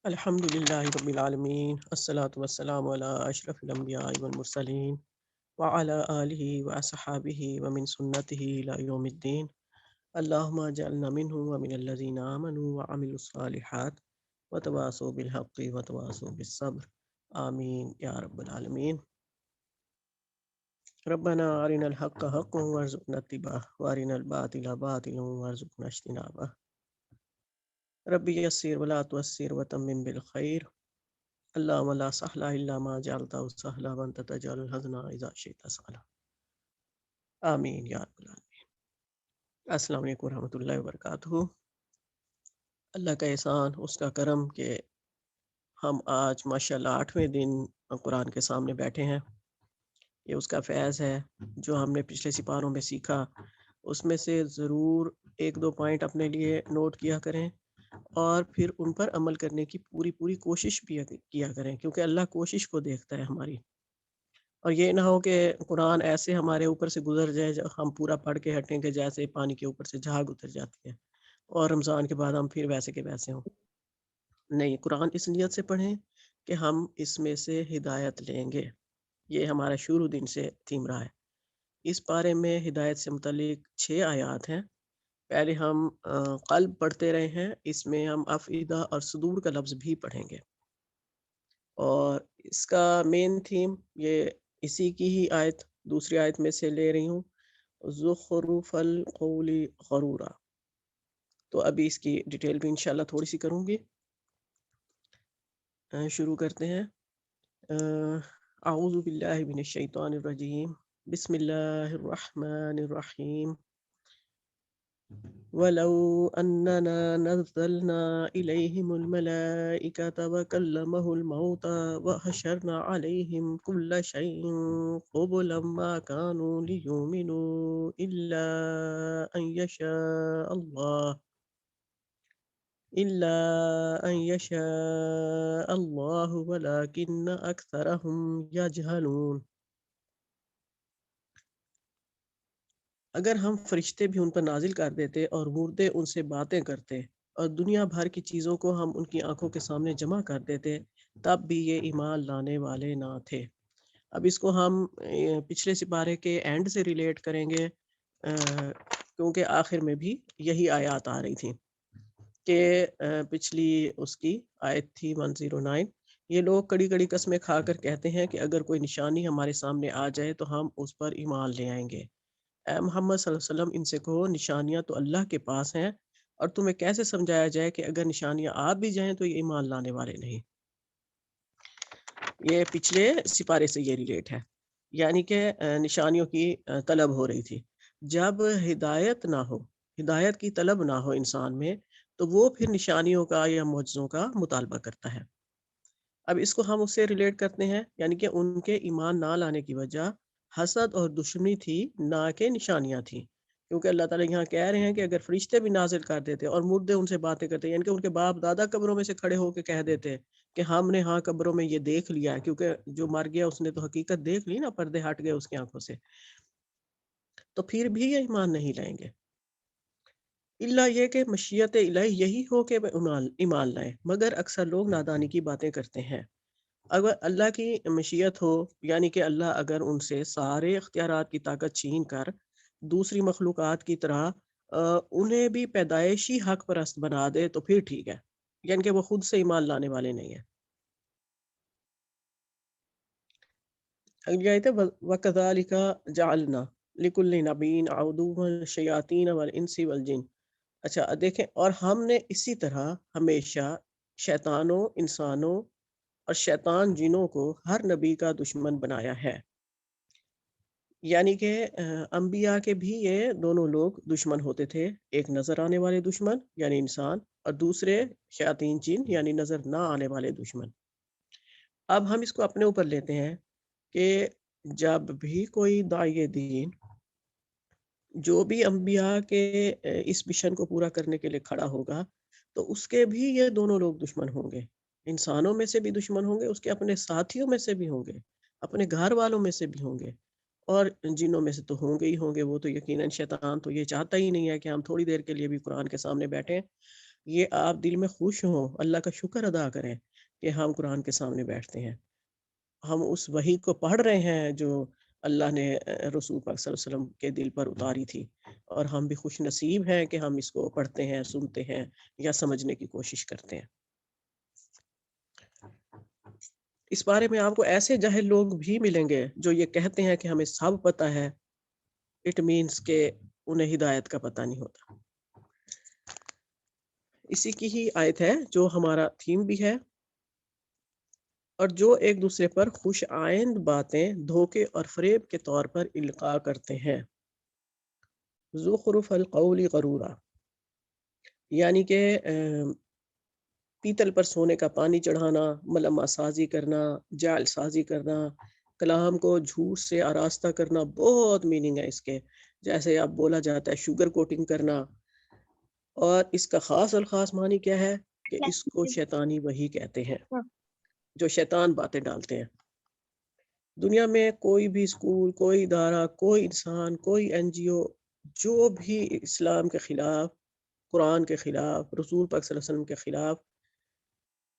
الحمد للہ رب العالمین الصلاۃ والسلام علی اشرف الانبیاء والمرسلین وعلی آلہ واصحابہ ومن سنتہ الی یوم الدین اللہم اجعلنا منہم ومن الذین آمنوا وعملوا الصالحات وتواصوا بالحق وتواصوا بالصبر آمین یا رب العالمین۔ ربنا ارنا الحق حقا وارزقنا اتباعہ وارنا الباطل باطلا وارزقنا اجتنابہ۔ ربی یسر ولا تعسر وتمم بالخیر، اللهم لا سهل الا ما جعلته سهلا وانت تجعل الحزن اذا شئت سهلا، آمین یا رب العالمین۔ السلام علیکم ورحمۃ اللہ وبرکاتہ۔ اللہ کا احسان، اس کا کرم کہ ہم آج ماشاءاللہ 8ویں دن قرآن کے سامنے بیٹھے ہیں۔ یہ اس کا فیض ہے جو ہم نے پچھلے سپاروں میں سیکھا، اس میں سے ضرور ایک دو پوائنٹ اپنے لیے نوٹ کیا کریں اور پھر ان پر عمل کرنے کی پوری کوشش بھی کیا کریں، کیونکہ اللہ کوشش کو دیکھتا ہے ہماری۔ اور یہ نہ ہو کہ قرآن ایسے ہمارے اوپر سے گزر جائے جب ہم پورا پڑھ کے ہٹیں کہ جیسے پانی کے اوپر سے جھاگ اتر جاتی ہے اور رمضان کے بعد ہم پھر ویسے کے ویسے ہوں۔ نہیں، قرآن اس نیت سے پڑھیں کہ ہم اس میں سے ہدایت لیں گے۔ یہ ہمارا شروع دن سے تھیم رہا ہے۔ اس پارے میں ہدایت سے متعلق 6 آیات ہیں۔ پہلے ہم قلب پڑھتے رہے ہیں، اس میں ہم افئدہ اور صدور کا لفظ بھی پڑھیں گے، اور اس کا مین تھیم یہ اسی کی ہی آیت دوسری آیت میں سے لے رہی ہوں، زخرف القول غرورا۔ تو ابھی اس کی ڈیٹیل بھی انشاءاللہ تھوڑی سی کروں گی۔ شروع کرتے ہیں۔ اعوذ باللہ من الشیطان الرجیم، بسم اللہ الرحمن الرحیم۔ وَلَوْ أَنَّنَا نَزَّلْنَا إِلَيْهِمُ الْمَلَائِكَةَ وَكَلَّمَهُ الْمَوْتَى وَحَشَرْنَا عَلَيْهِمْ كُلَّ شَيْءٍ قُبُلًا مَا كَانُوا لِيُؤْمِنُوا إِلَّا أَن يَشَاءَ اللَّهُ وَلَكِنَّ أَكْثَرَهُمْ يَجْهَلُونَ۔ اگر ہم فرشتے بھی ان پر نازل کر دیتے اور مردے ان سے باتیں کرتے اور دنیا بھر کی چیزوں کو ہم ان کی آنکھوں کے سامنے جمع کر دیتے، تب بھی یہ ایمان لانے والے نہ تھے۔ اب اس کو ہم پچھلے سپارے کے اینڈ سے ریلیٹ کریں گے، کیونکہ آخر میں بھی یہی آیات آ رہی تھی کہ پچھلی اس کی آیت تھی 109۔ یہ لوگ کڑی کڑی قسمیں کھا کر کہتے ہیں کہ اگر کوئی نشانی ہمارے سامنے آ جائے تو ہم اس پر ایمان لے آئیں گے۔ اے محمد صلی اللہ علیہ وسلم، ان سے کہو نشانیاں تو اللہ کے پاس ہیں، اور تمہیں کیسے سمجھایا جائے کہ اگر نشانیاں آ بھی جائیں تو یہ ایمان لانے والے نہیں۔ یہ پچھلے سپارے سے یہ ریلیٹ ہے، یعنی کہ نشانیوں کی طلب ہو رہی تھی۔ جب ہدایت نہ ہو، ہدایت کی طلب نہ ہو انسان میں، تو وہ پھر نشانیوں کا یا معجزوں کا مطالبہ کرتا ہے۔ اب اس کو ہم اس سے ریلیٹ کرتے ہیں، یعنی کہ ان کے ایمان نہ لانے کی وجہ حسد اور دشمنی تھی، نہ کہ نشانیاں تھیں۔ کیونکہ اللہ تعالیٰ یہاں کہہ رہے ہیں کہ اگر فرشتے بھی نازل کر دیتے اور مردے ان سے باتیں کرتے، یعنی کہ ان کے باپ دادا قبروں میں سے کھڑے ہو کے کہہ دیتے کہ ہم نے ہاں قبروں میں یہ دیکھ لیا ہے، کیونکہ جو مر گیا اس نے تو حقیقت دیکھ لی نا، پردے ہٹ گئے اس کی آنکھوں سے، تو پھر بھی یہ ایمان نہیں لائیں گے۔ اللہ یہ کہ مشیت الہی یہی ہو کہ ایمان لائیں، مگر اکثر لوگ نادانی کی باتیں کرتے ہیں۔ اگر اللہ کی مشیت ہو، یعنی کہ اللہ اگر ان سے سارے اختیارات کی طاقت چھین کر دوسری مخلوقات کی طرح انہیں بھی پیدائشی حق پرست بنا دے تو پھر ٹھیک ہے، یعنی کہ وہ خود سے ایمان لانے والے نہیں ہیں۔ اگلی آیت ہے وَكَذَلِكَ جَعَلْنَا لِكُلِّ نَبِيٍّ عَدُوًّا الشَّيَاطِينَ وَالْإِنسِ وَالْجِنِّ۔ اچھا دیکھیں، اور ہم نے اسی طرح ہمیشہ شیطانوں، انسانوں اور شیطان جنوں کو ہر نبی کا دشمن بنایا ہے۔ یعنی کہ انبیاء کے بھی یہ دونوں لوگ دشمن ہوتے تھے، ایک نظر آنے والے دشمن یعنی انسان، اور دوسرے شیاطین جن یعنی نظر نہ آنے والے دشمن۔ اب ہم اس کو اپنے اوپر لیتے ہیں کہ جب بھی کوئی داعی دین جو بھی انبیاء کے اس مشن کو پورا کرنے کے لیے کھڑا ہوگا، تو اس کے بھی یہ دونوں لوگ دشمن ہوں گے۔ انسانوں میں سے بھی دشمن ہوں گے، اس کے اپنے ساتھیوں میں سے بھی ہوں گے، اپنے گھر والوں میں سے بھی ہوں گے، اور جنوں میں سے تو ہوں گے ہی ہوں گے۔ وہ تو یقیناً شیطان تو یہ چاہتا ہی نہیں ہے کہ ہم تھوڑی دیر کے لیے بھی قرآن کے سامنے بیٹھیں یہ آپ دل میں خوش ہوں، اللہ کا شکر ادا کریں کہ ہم قرآن کے سامنے بیٹھتے ہیں، ہم اس وحی کو پڑھ رہے ہیں جو اللہ نے رسول پاک صلی اللہ علیہ وسلم کے دل پر اتاری تھی، اور ہم بھی خوش نصیب ہیں کہ ہم اس کو پڑھتے ہیں، سنتے ہیں یا سمجھنے کی کوشش کرتے ہیں۔ اس بارے میں آپ کو ایسے جاہل لوگ بھی ملیں گے جو یہ کہتے ہیں کہ ہمیں سب پتہ ہے، اٹ مینس کہ انہیں ہدایت کا پتہ نہیں ہوتا۔ اسی کی ہی آیت ہے جو ہمارا تھیم بھی ہے، اور جو ایک دوسرے پر خوش آئند باتیں دھوکے اور فریب کے طور پر القاء کرتے ہیں، زخرف القول غرورا، یعنی کہ پیتل پر سونے کا پانی چڑھانا، ملمہ سازی کرنا، جعل سازی کرنا، کلام کو جھوٹ سے آراستہ کرنا، بہت میننگ ہے اس کے، جیسے اب بولا جاتا ہے شوگر کوٹنگ کرنا، اور اس کا خاص الخاص معنی کیا ہے کہ اس کو شیطانی وحی کہتے ہیں، جو شیطان باتیں ڈالتے ہیں۔ دنیا میں کوئی بھی اسکول، کوئی ادارہ، کوئی انسان، کوئی این جی او جو بھی اسلام کے خلاف، قرآن کے خلاف، رسول پاک صلی اللہ علیہ وسلم کے خلاف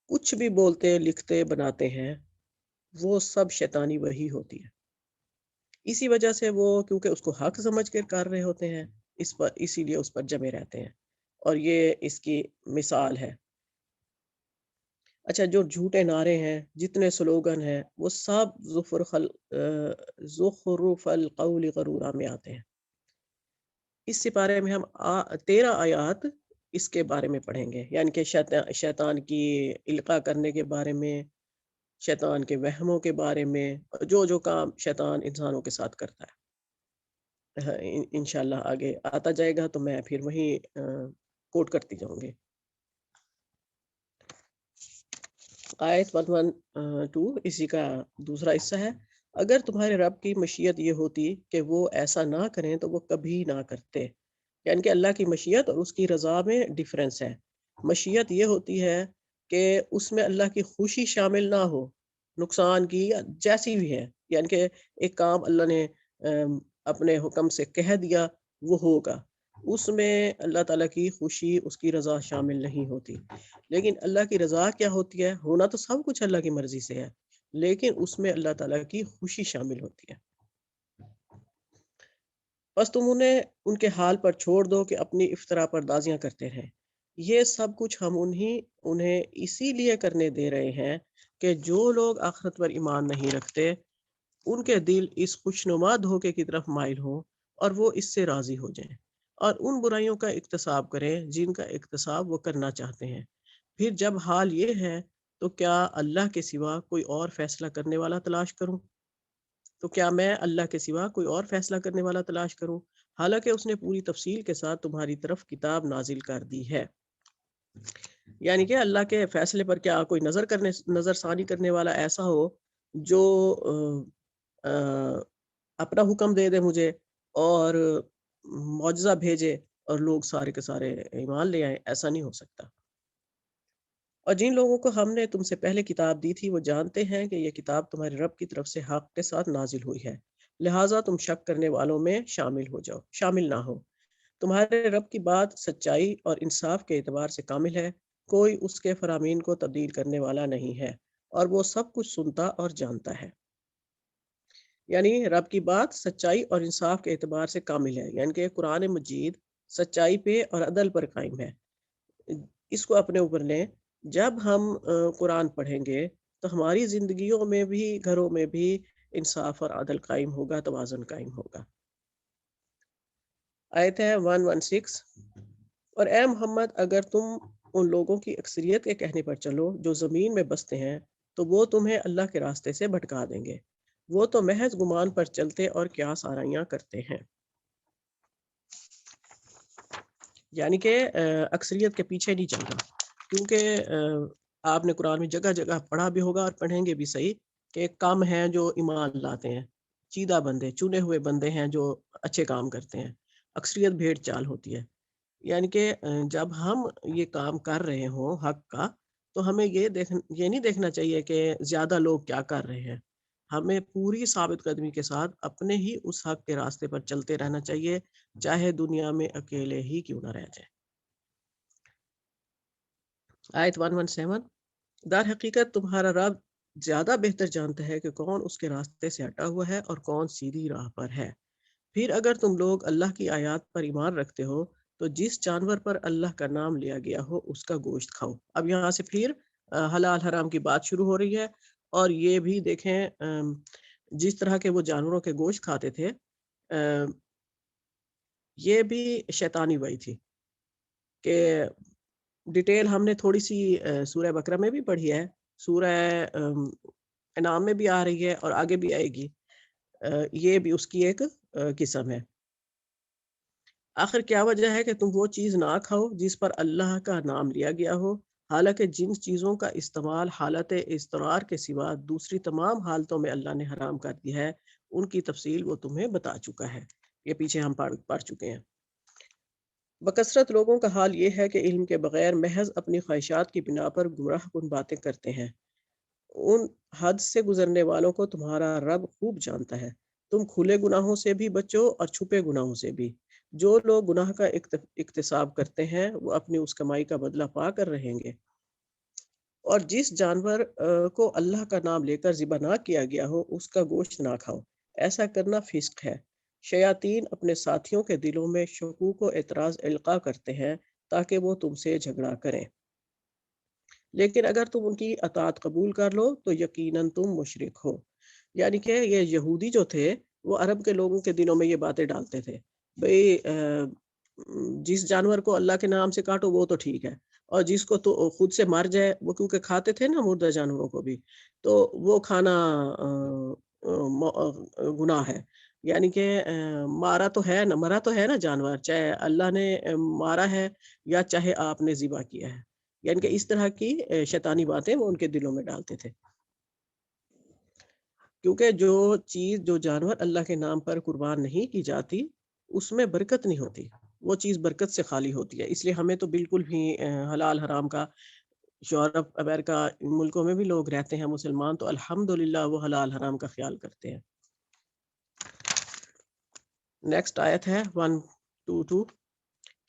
کچھ بھی بولتے، لکھتے، بناتے ہیں، وہ سب شیطانی وحی ہوتی ہے۔ اسی وجہ سے وہ کیونکہ اس کو حق سمجھ کر کر رہے ہوتے ہیں، اسی لیے اس پر جمے رہتے ہیں، اور یہ اس کی مثال ہے۔ اچھا، جو جھوٹے نعرے ہیں، جتنے سلوگن ہیں، وہ سب زخرف القول غرورا میں آتے ہیں۔ اس سپارے میں ہم 13 آیات اس کے بارے میں پڑھیں گے، یعنی کہ شیطان کی القاء کرنے کے بارے میں، شیطان کے وہموں کے بارے میں، جو جو کام شیطان انسانوں کے ساتھ کرتا ہے۔ انشاءاللہ آگے آتا جائے گا تو میں پھر وہیں کوٹ کرتی جاؤں گی۔ آیت 112 اسی کا دوسرا حصہ ہے۔ اگر تمہارے رب کی مشیت یہ ہوتی کہ وہ ایسا نہ کریں تو وہ کبھی نہ کرتے، یعنی کہ اللہ کی مشیت اور اس کی رضا میں ڈیفرنس ہے۔ مشیت یہ ہوتی ہے کہ اس میں اللہ کی خوشی شامل نہ ہو، نقصان کی یا جیسی بھی ہے، یعنی کہ ایک کام اللہ نے اپنے حکم سے کہہ دیا وہ ہوگا، اس میں اللہ تعالیٰ کی خوشی، اس کی رضا شامل نہیں ہوتی۔ لیکن اللہ کی رضا کیا ہوتی ہے؟ ہونا تو سب کچھ اللہ کی مرضی سے ہے، لیکن اس میں اللہ تعالیٰ کی خوشی شامل ہوتی ہے۔ بس تم ان کے حال پر چھوڑ دو کہ اپنی افطرا پردازیاں کرتے رہیں۔ یہ سب کچھ ہم انہیں اسی لیے کرنے دے رہے ہیں کہ جو لوگ آخرت پر ایمان نہیں رکھتے، ان کے دل اس خوشنما دھوکے کی طرف مائل ہوں اور وہ اس سے راضی ہو جائیں، اور ان برائیوں کا اکتساب کریں جن کا اکتساب وہ کرنا چاہتے ہیں۔ پھر جب حال یہ ہے تو کیا اللہ کے سوا کوئی اور فیصلہ کرنے والا تلاش کروں؟ تو کیا میں اللہ کے سوا کوئی اور فیصلہ کرنے والا تلاش کروں، حالانکہ اس نے پوری تفصیل کے ساتھ تمہاری طرف کتاب نازل کر دی ہے۔ یعنی کہ اللہ کے فیصلے پر کیا کوئی نظر ثانی کرنے والا ایسا ہو جو اپنا حکم دے دے مجھے اور معجزہ بھیجے اور لوگ سارے کے سارے ایمان لے آئیں؟ ایسا نہیں ہو سکتا۔ اور جن لوگوں کو ہم نے تم سے پہلے کتاب دی تھی وہ جانتے ہیں کہ یہ کتاب تمہارے رب کی طرف سے حق کے ساتھ نازل ہوئی ہے، لہٰذا تم شک کرنے والوں میں شامل نہ ہو۔ تمہارے رب کی بات سچائی اور انصاف کے اعتبار سے کامل ہے، کوئی اس کے فرامین کو تبدیل کرنے والا نہیں ہے، اور وہ سب کچھ سنتا اور جانتا ہے۔ یعنی رب کی بات سچائی اور انصاف کے اعتبار سے کامل ہے، یعنی کہ قرآن مجید سچائی پہ اور عدل پر قائم ہے۔ اس کو اپنے اوپر لیں، جب ہم قرآن پڑھیں گے تو ہماری زندگیوں میں بھی، گھروں میں بھی انصاف اور عدل قائم ہوگا، توازن قائم ہوگا۔ آیت ہے 116، اور اے محمد اگر تم ان لوگوں کی اکثریت کے کہنے پر چلو جو زمین میں بستے ہیں تو وہ تمہیں اللہ کے راستے سے بھٹکا دیں گے، وہ تو محض گمان پر چلتے اور قیاس آرائیاں کرتے ہیں۔ یعنی کہ اکثریت کے پیچھے نہیں چلنا، کیونکہ آپ نے قرآن میں جگہ جگہ پڑھا بھی ہوگا اور پڑھیں گے بھی صحیح کہ کم ہیں جو ایمان لاتے ہیں، چیدہ بندے، چنے ہوئے بندے ہیں جو اچھے کام کرتے ہیں، اکثریت بھیڑ چال ہوتی ہے۔ یعنی کہ جب ہم یہ کام کر رہے ہوں حق کا تو ہمیں یہ نہیں دیکھنا چاہیے کہ زیادہ لوگ کیا کر رہے ہیں، ہمیں پوری ثابت قدمی کے ساتھ اپنے ہی اس حق کے راستے پر چلتے رہنا چاہیے، چاہے دنیا میں اکیلے ہی کیوں نہ رہ جائے۔ آیت 117، در حقیقت تمہارا رب زیادہ بہتر جانتا ہے کہ کون اس کے راستے سے ہٹا ہوا ہے اور کون سیدھی راہ پر ہے۔ پھر اگر تم لوگ اللہ کی آیات پر ایمان رکھتے ہو تو جس جانور پر اللہ کا نام لیا گیا ہو اس کا گوشت کھاؤ۔ اب یہاں سے پھر حلال حرام کی بات شروع ہو رہی ہے، اور یہ بھی دیکھیں جس طرح کے وہ جانوروں کے گوشت کھاتے تھے، یہ بھی شیطانی وحی تھی کہ ڈیٹیل ہم نے تھوڑی سی سورہ بقرہ میں بھی پڑھی ہے، سورہ انعام میں بھی آ رہی ہے اور آگے بھی آئے گی۔ یہ بھی اس کی ایک قسم ہے۔ آخر کیا وجہ ہے کہ تم وہ چیز نہ کھاؤ جس پر اللہ کا نام لیا گیا ہو، حالانکہ جن چیزوں کا استعمال حالت اضطرار کے سوا دوسری تمام حالتوں میں اللہ نے حرام کر دی ہے، ان کی تفصیل وہ تمہیں بتا چکا ہے۔ یہ پیچھے ہم پڑھ چکے ہیں۔ بکثرت لوگوں کا حال یہ ہے کہ علم کے بغیر محض اپنی خواہشات کی بنا پر گمراہ کن باتیں کرتے ہیں۔ ان حد سے گزرنے والوں کو تمہارا رب خوب جانتا ہے۔ تم کھلے گناہوں سے بھی بچو اور چھپے گناہوں سے بھی۔ جو لوگ گناہ کا اکتساب کرتے ہیں وہ اپنی اس کمائی کا بدلہ پا کر رہیں گے۔ اور جس جانور کو اللہ کا نام لے کر ذبح نہ کیا گیا ہو اس کا گوشت نہ کھاؤ، ایسا کرنا فسق ہے۔ شیاطین اپنے ساتھیوں کے دلوں میں شکوک و اعتراض القاء کرتے ہیں تاکہ وہ تم سے جھگڑا کریں، لیکن اگر تم ان کی اطاعت قبول کر لو تو یقیناً تم مشرک ہو۔ یعنی کہ یہ یہودی جو تھے وہ عرب کے لوگوں کے دلوں میں یہ باتیں ڈالتے تھے، بھئی جس جانور کو اللہ کے نام سے کاٹو وہ تو ٹھیک ہے، اور جس کو تو خود سے مر جائے، وہ کیونکہ کھاتے تھے نا مردہ جانوروں کو بھی، تو وہ کھانا گناہ ہے۔ یعنی کہ مارا تو ہے نا، مرا تو ہے نا جانور، چاہے اللہ نے مارا ہے یا چاہے آپ نے ذبح کیا ہے۔ یعنی کہ اس طرح کی شیطانی باتیں وہ ان کے دلوں میں ڈالتے تھے، کیونکہ جو چیز، جو جانور اللہ کے نام پر قربان نہیں کی جاتی اس میں برکت نہیں ہوتی، وہ چیز برکت سے خالی ہوتی ہے۔ اس لیے ہمیں تو بالکل بھی حلال حرام کا، یورپ امریکہ ان ملکوں میں بھی لوگ رہتے ہیں مسلمان، تو الحمدللہ وہ حلال حرام کا خیال کرتے ہیں۔ نیکسٹ آیت ہے 122،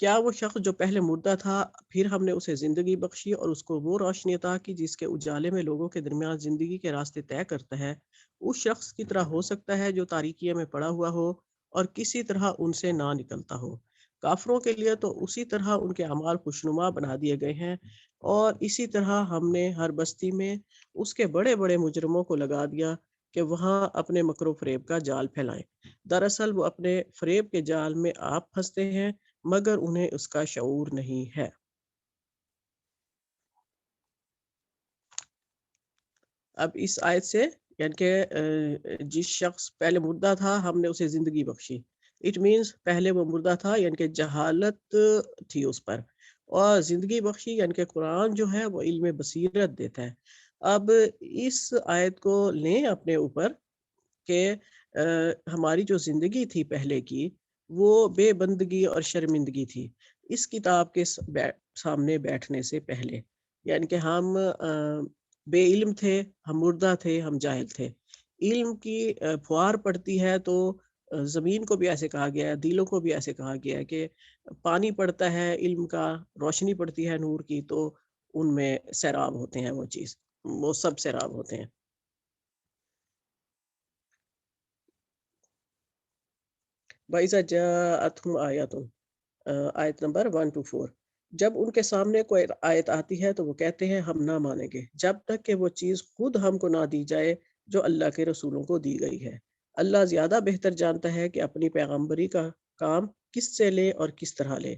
کیا وہ شخص جو پہلے مردہ تھا پھر ہم نے اسے زندگی بخشی اور اس کو وہ روشنی عطا کی جس کے اجالے میں لوگوں کے درمیان زندگی کے راستے طے کرتا ہے، اس شخص کی طرح ہو سکتا ہے جو تاریکی میں پڑا ہوا ہو اور کسی طرح ان سے نہ نکلتا ہو؟ کافروں کے لیے تو اسی طرح ان کے اعمال خوشنما بنا دیے گئے ہیں، اور اسی طرح ہم نے ہر بستی میں اس کے بڑے بڑے مجرموں کو لگا دیا کہ وہاں اپنے مکر و فریب کا جال پھیلائیں۔ دراصل وہ اپنے فریب کے جال میں آپ پھنستے ہیں مگر انہیں اس کا شعور نہیں ہے۔ اب اس آیت سے یعنی کہ جس شخص پہلے مردہ تھا ہم نے اسے زندگی بخشی، اٹ مینز پہلے وہ مردہ تھا یعنی کہ جہالت تھی اس پر، اور زندگی بخشی یعنی کہ قرآن جو ہے وہ علم بصیرت دیتا ہے۔ اب اس آیت کو لیں اپنے اوپر کہ ہماری جو زندگی تھی پہلے کی وہ بے بندگی اور شرمندگی تھی اس کتاب کے سامنے بیٹھنے سے پہلے، یعنی کہ ہم بے علم تھے، ہم مردہ تھے، ہم جاہل تھے۔ علم کی پھوار پڑتی ہے تو زمین کو بھی ایسے کہا گیا ہے، دلوں کو بھی ایسے کہا گیا ہے کہ پانی پڑتا ہے علم کا، روشنی پڑتی ہے نور کی، تو ان میں سیراب ہوتے ہیں، وہ چیز، وہ سب سیراب ہوتے ہیں۔ وَإِذَا جَاءَتْهُمْ آیَةٌ، آیت نمبر 124، جب ان کے سامنے کوئی آیت آتی ہے تو وہ کہتے ہیں ہم نہ مانیں گے جب تک کہ وہ چیز خود ہم کو نہ دی جائے جو اللہ کے رسولوں کو دی گئی ہے۔ اللہ زیادہ بہتر جانتا ہے کہ اپنی پیغمبری کا کام کس سے لے اور کس طرح لے۔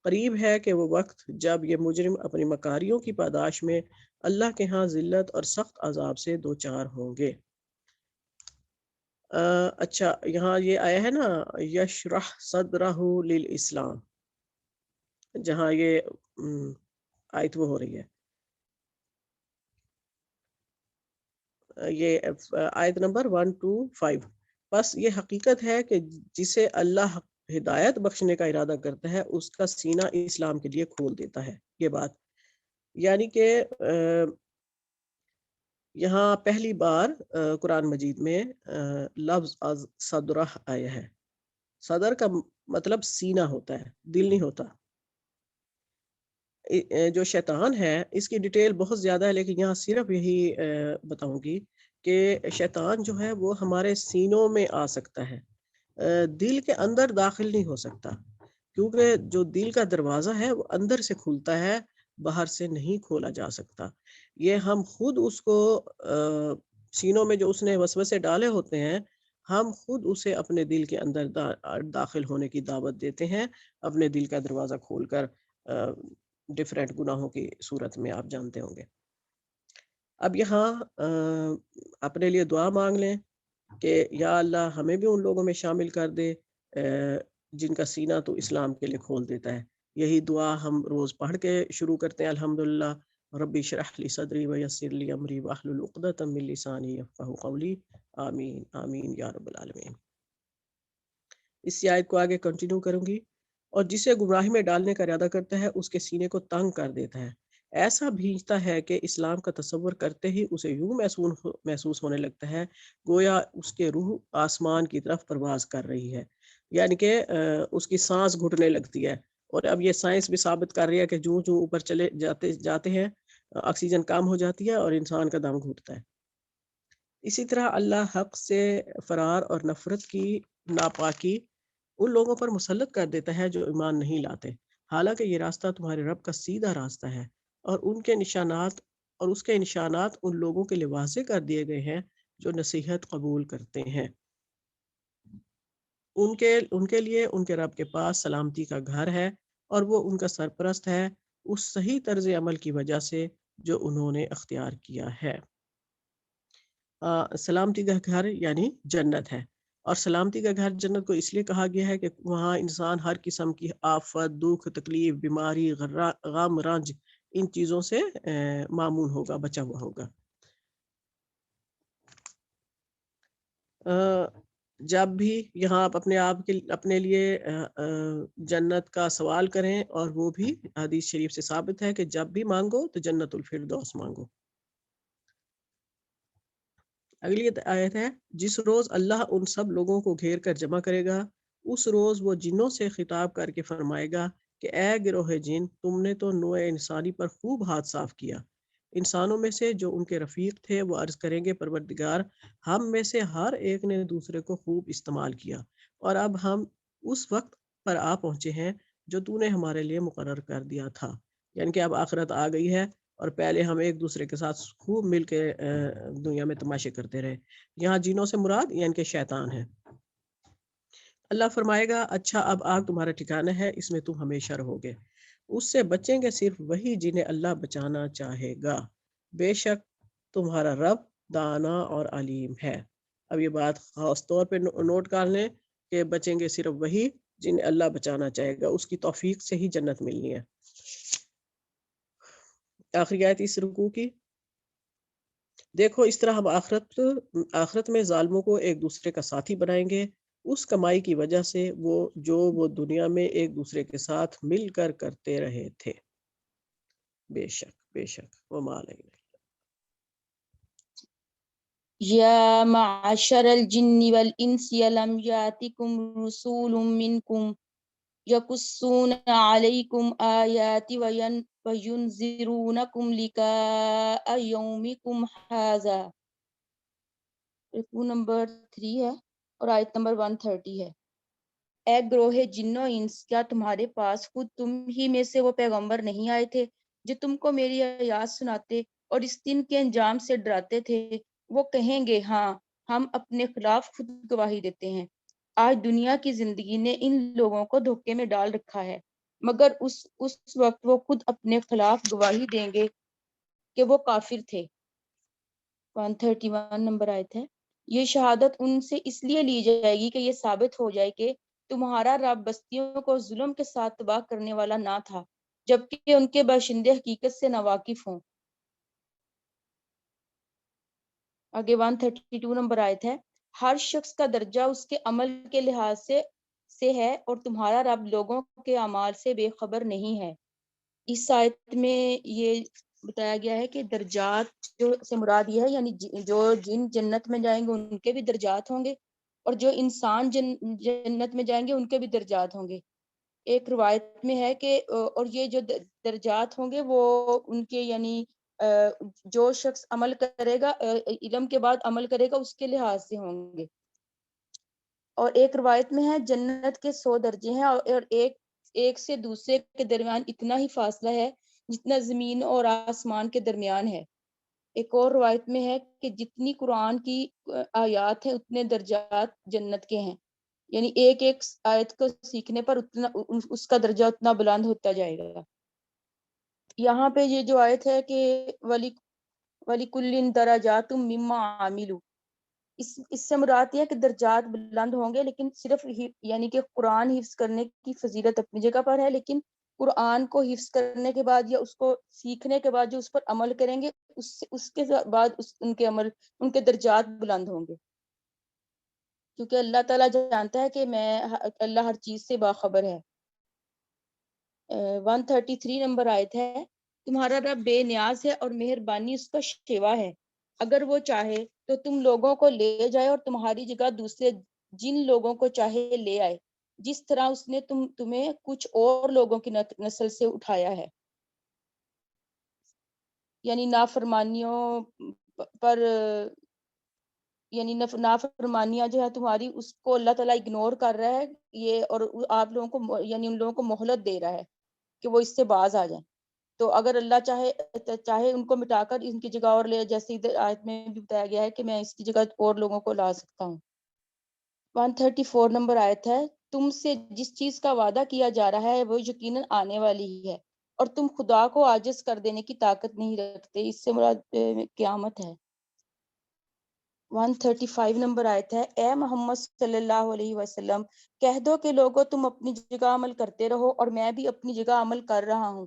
قریب ہے کہ وہ وقت جب یہ مجرم اپنی مکاریوں کی پاداش میں اللہ کے ہاں ذلت اور سخت عذاب سے دوچار ہوں گے۔ اچھا، یہاں یہ آیا ہے نا یشرح صدرہ للاسلام، جہاں یہ آیت وہ ہو رہی ہے، یہ آیت نمبر 125، بس یہ حقیقت ہے کہ جسے اللہ ہدایت بخشنے کا ارادہ کرتا ہے اس کا سینہ اسلام کے لیے کھول دیتا ہے۔ یہ بات یعنی کہ یہاں پہلی بار قرآن مجید میں لفظ از صدرہ آیا ہے۔ صدر کا مطلب سینہ ہوتا ہے، دل نہیں ہوتا۔ جو شیطان ہے اس کی ڈیٹیل بہت زیادہ ہے، لیکن یہاں صرف یہی بتاؤں گی کہ شیطان جو ہے وہ ہمارے سینوں میں آ سکتا ہے، دل کے اندر داخل نہیں ہو سکتا، کیونکہ جو دل کا دروازہ ہے وہ اندر سے کھلتا ہے، باہر سے نہیں کھولا جا سکتا۔ یہ ہم خود اس کو سینوں میں جو اس نے وسوسے ڈالے ہوتے ہیں، ہم خود اسے اپنے دل کے اندر داخل ہونے کی دعوت دیتے ہیں، اپنے دل کا دروازہ کھول کر ڈیفرنٹ گناہوں کی صورت میں، آپ جانتے ہوں گے۔ اب یہاں اپنے لیے دعا مانگ لیں کہ یا اللہ ہمیں بھی ان لوگوں میں شامل کر دے جن کا سینہ تو اسلام کے لیے کھول دیتا ہے۔ یہی دعا ہم روز پڑھ کے شروع کرتے ہیں، الحمدللہ ربی اشرح لی صدری ویسر لی امری واحلل عقدۃ من لسانی یفقہوا قولی، آمین آمین یا رب العالمین۔ اس آیت کو آگے کنٹینیو کروں گی۔ اور جسے گمراہی میں ڈالنے کا ارادہ کرتا ہے اس کے سینے کو تنگ کر دیتا ہے، ایسا بھیجتا ہے کہ اسلام کا تصور کرتے ہی اسے یوں محسوس ہونے لگتا ہے گویا اس کے روح آسمان کی طرف پرواز کر رہی ہے، یعنی کہ اس کی سانس گھٹنے لگتی ہے۔ اور اب یہ سائنس بھی ثابت کر رہی ہے کہ جو اوپر چلے جاتے ہیں آکسیجن کم ہو جاتی ہے اور انسان کا دم گھٹتا ہے۔ اسی طرح اللہ حق سے فرار اور نفرت کی ناپاکی ان لوگوں پر مسلط کر دیتا ہے جو ایمان نہیں لاتے، حالانکہ یہ راستہ تمہارے رب کا سیدھا راستہ ہے، اور اس کے نشانات ان لوگوں کے لیے واضح کر دیے گئے ہیں جو نصیحت قبول کرتے ہیں۔ ان کے لیے ان کے رب کے پاس سلامتی کا گھر ہے، اور وہ ان کا سرپرست ہے اس صحیح طرز عمل کی وجہ سے جو انہوں نے اختیار کیا ہے۔ سلامتی کا گھر یعنی جنت ہے، اور سلامتی کا گھر جنت کو اس لیے کہا گیا ہے کہ وہاں انسان ہر قسم کی آفت، دکھ، تکلیف، بیماری، غم، رنج، ان چیزوں سے معمون ہوگا، بچا ہوا ہوگا۔ جب بھی یہاں آپ اپنے لیے جنت کا سوال کریں، اور وہ بھی حدیث شریف سے ثابت ہے کہ جب بھی مانگو تو جنت الفردوس مانگو۔ اگلی آیت ہے، جس روز اللہ ان سب لوگوں کو گھیر کر جمع کرے گا، اس روز وہ جنوں سے خطاب کر کے فرمائے گا کہ اے گروہ جن، تم نے تو نوع انسانی پر خوب ہاتھ صاف کیا۔ انسانوں میں سے جو ان کے رفیق تھے وہ عرض کریں گے پروردگار، ہم میں سے ہر ایک نے دوسرے کو خوب استعمال کیا، اور اب ہم اس وقت پر آ پہنچے ہیں جو تو نے ہمارے لیے مقرر کر دیا تھا، یعنی کہ اب آخرت آ گئی ہے، اور پہلے ہم ایک دوسرے کے ساتھ خوب مل کے دنیا میں تماشے کرتے رہے۔ یہاں جنوں سے مراد یعنی کہ شیطان ہے۔ اللہ فرمائے گا، اچھا اب آگ تمہارا ٹھکانہ ہے، اس میں تم ہمیشہ رہو گے، اس سے بچیں گے صرف وہی جنہیں اللہ بچانا چاہے گا، بے شک تمہارا رب دانا اور علیم ہے۔ اب یہ بات خاص طور پہ نوٹ کر لیں کہ بچیں گے صرف وہی جنہیں اللہ بچانا چاہے گا، اس کی توفیق سے ہی جنت ملنی ہے۔ آخری آیت اس رکوع کی، دیکھو اس طرح ہم آخرت میں ظالموں کو ایک دوسرے کا ساتھی بنائیں گے اس کمائی کی وجہ سے وہ دنیا میں ایک دوسرے کے ساتھ مل کر کرتے رہے تھے۔ بے شک وما علینا۔ یا معشر الجن والانس لم یاتکم رسول منکم یقصون علیکم آیاتی وینذرونکم لقاء یومکم ھذا۔ رکوع نمبر 3 ہے اور آیت نمبر 130 ہے۔ اے گروہ جن و انس، کیا تمہارے پاس خود تم ہی میں سے وہ پیغمبر نہیں آئے تھے جو تم کو میری آیات سناتے اور اس دن کے انجام سے ڈراتے تھے؟ وہ کہیں گے ہاں، ہم اپنے خلاف خود گواہی دیتے ہیں۔ آج دنیا کی زندگی نے ان لوگوں کو دھوکے میں ڈال رکھا ہے، مگر اس وقت وہ خود اپنے خلاف گواہی دیں گے کہ وہ کافر تھے۔ 131 نمبر آیت ہے۔ یہ شہادت ان سے اس لیے لی جائے گی کہ یہ ثابت ہو جائے کہ تمہارا رب بستیوں کو ظلم کے ساتھ تباہ کرنے والا نہ تھا، جبکہ ان کے باشندے حقیقت سے ناواقف ہوں۔ آگے 132 نمبر آیت ہے۔ ہر شخص کا درجہ اس کے عمل کے لحاظ سے ہے، اور تمہارا رب لوگوں کے اعمال سے بے خبر نہیں ہے۔ اس آیت میں یہ بتایا گیا ہے کہ درجات جو سے مراد یہ ہے، یعنی جو جن جنت میں جائیں گے ان کے بھی درجات ہوں گے، اور جو انسان جنت میں جائیں گے ان کے بھی درجات ہوں گے۔ ایک روایت میں ہے کہ اور یہ جو درجات ہوں گے وہ ان کے یعنی جو شخص عمل کرے گا علم کے بعد عمل کرے گا اس کے لحاظ سے ہوں گے. اور ایک روایت میں ہے جنت کے 100 درجے ہیں اور ایک سے دوسرے کے درمیان اتنا ہی فاصلہ ہے جتنا زمین اور آسمان کے درمیان ہے. ایک اور روایت میں ہے کہ جتنی قرآن کی آیات ہیں اتنے درجات جنت کے ہیں، یعنی ایک ایک آیت کو سیکھنے پر اتنا اس کا درجہ اتنا بلند ہوتا جائے گا. یہاں پہ یہ جو آیت ہے کہ ولی کلن درجات مما عاملوا، اس سے مراد یہ ہے کہ درجات بلند ہوں گے، لیکن صرف یعنی کہ قرآن حفظ کرنے کی فضیلت اپنی جگہ پر ہے، لیکن قرآن کو حفظ کرنے کے بعد یا اس کو سیکھنے کے بعد جو اس پر عمل کریں گے اس کے بعد ان کے درجات بلند ہوں گے، کیونکہ اللہ تعالیٰ جانتا ہے کہ اللہ ہر چیز سے باخبر ہے. 133 نمبر آیت ہے، تمہارا رب بے نیاز ہے اور مہربانی اس کا شیوا ہے، اگر وہ چاہے تو تم لوگوں کو لے جائے اور تمہاری جگہ دوسرے جن لوگوں کو چاہے لے آئے، جس طرح اس نے تمہیں کچھ اور لوگوں کی نسل سے اٹھایا ہے. یعنی نافرمانیوں پر یعنی نافرمانیاں جو ہے تمہاری، اس کو اللہ تعالیٰ اگنور کر رہا ہے یہ، اور آپ لوگوں کو یعنی ان لوگوں کو مہلت دے رہا ہے کہ وہ اس سے باز آ جائیں. تو اگر اللہ چاہے ان کو مٹا کر ان کی جگہ اور لے، جیسے ادھر آیت میں بھی بتایا گیا ہے کہ میں اس کی جگہ اور لوگوں کو لا سکتا ہوں. 134 نمبر آیت ہے، تم سے جس چیز کا وعدہ کیا جا رہا ہے وہ یقیناً آنے والی ہی ہے اور تم خدا کو عاجز کر دینے کی طاقت نہیں رکھتے. اس سے مراد قیامت ہے. 135 نمبر آیت ہے، اے محمد صلی اللہ علیہ وسلم کہہ دو کہ لوگوں تم اپنی جگہ عمل کرتے رہو اور میں بھی اپنی جگہ عمل کر رہا ہوں،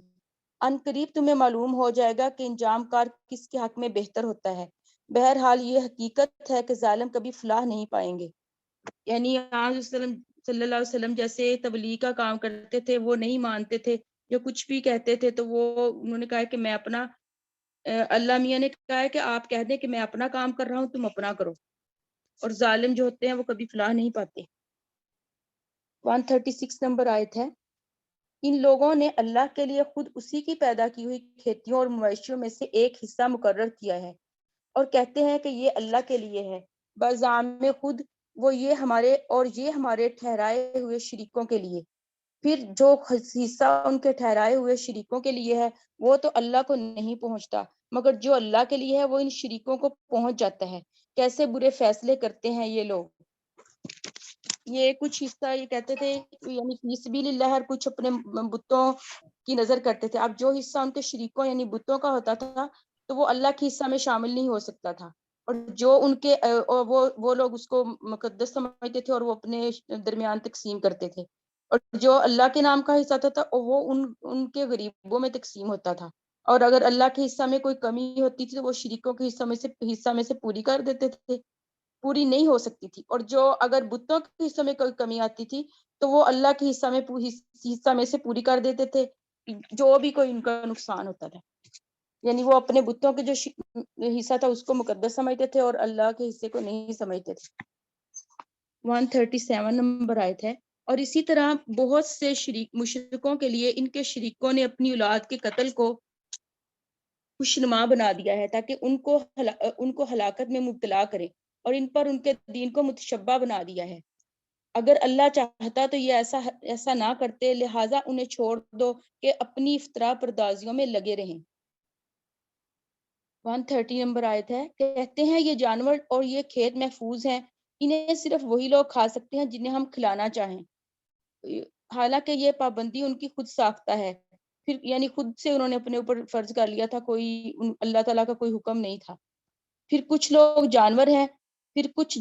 ان قریب تمہیں معلوم ہو جائے گا کہ انجام کار کس کے حق میں بہتر ہوتا ہے. بہرحال یہ حقیقت ہے کہ ظالم کبھی فلاح نہیں پائیں گے. یعنی صلی اللہ علیہ وسلم جیسے تبلیغ کا کام کرتے تھے، وہ نہیں مانتے تھے، جو کچھ بھی کہتے تھے تو انہوں نے کہا کہ میں اپنا اللہ میاں نے کہا ہے کہ آپ کہہ دیں کہ میں اپنا کام کر رہا ہوں، تم اپنا کرو، اور ظالم جو ہوتے ہیں وہ کبھی فلاح نہیں پاتے. 136 نمبر آیت ہے، ان لوگوں نے اللہ کے لیے خود اسی کی پیدا کی ہوئی کھیتیوں اور مویشیوں میں سے ایک حصہ مقرر کیا ہے اور کہتے ہیں کہ یہ اللہ کے لیے ہے، بزعم خود وہ یہ ہمارے ٹھہرائے ہوئے شریکوں کے لیے. پھر جو حصہ ان کے ٹھہرائے ہوئے شریکوں کے لیے ہے وہ تو اللہ کو نہیں پہنچتا، مگر جو اللہ کے لیے ہے وہ ان شریکوں کو پہنچ جاتا ہے. کیسے برے فیصلے کرتے ہیں یہ لوگ. یہ کچھ حصہ یہ کہتے تھے یعنی فی سبیل اللہ ہر کچھ اپنے بتوں کی نظر کرتے تھے، اب جو حصہ ان کے شریکوں یعنی بتوں کا ہوتا تھا تو وہ اللہ کے حصہ میں شامل نہیں ہو سکتا تھا، اور جو ان کے وہ لوگ اس کو مقدس سمجھتے تھے اور وہ اپنے درمیان تقسیم کرتے تھے، اور جو اللہ کے نام کا حصہ تھا وہ ان کے غریبوں میں تقسیم ہوتا تھا، اور اگر اللہ کے حصہ میں کوئی کمی ہوتی تھی تو وہ شریکوں کے حصہ میں سے پوری کر دیتے تھے، پوری نہیں ہو سکتی تھی. اور جو اگر بتوں کے حصہ میں کوئی کمی آتی تھی تو وہ اللہ کے حصہ میں سے پوری کر دیتے تھے، جو بھی کوئی ان کا نقصان ہوتا تھا. یعنی وہ اپنے بتوں کے جو حصہ تھا اس کو مقدس سمجھتے تھے اور اللہ کے حصے کو نہیں سمجھتے تھے. 137 نمبر آیت ہے، اور اسی طرح بہت سے مشرکوں کے لیے ان کے شریکوں نے اپنی اولاد کے قتل کو خوشنما بنا دیا ہے تاکہ ان کو ہلاکت میں مبتلا کرے، اور ان پر ان کے دین کو متشبہ بنا دیا ہے. اگر اللہ چاہتا تو یہ ایسا نہ کرتے، لہٰذا انہیں چھوڑ دو کہ اپنی افطرا پردازیوں میں لگے رہیں. 130 نمبر آیت ہے، کہتے ہیں یہ جانور اور یہ کھیت محفوظ ہیں، انہیں صرف وہی لوگ کھا سکتے ہیں جنہیں ہم کھلانا چاہیں، حالانکہ یہ پابندی ان کی خود ساختہ ہے. پھر یعنی خود سے انہوں نے اپنے اوپر فرض کر لیا تھا، اللہ تعالیٰ کا کوئی حکم نہیں تھا. پھر کچھ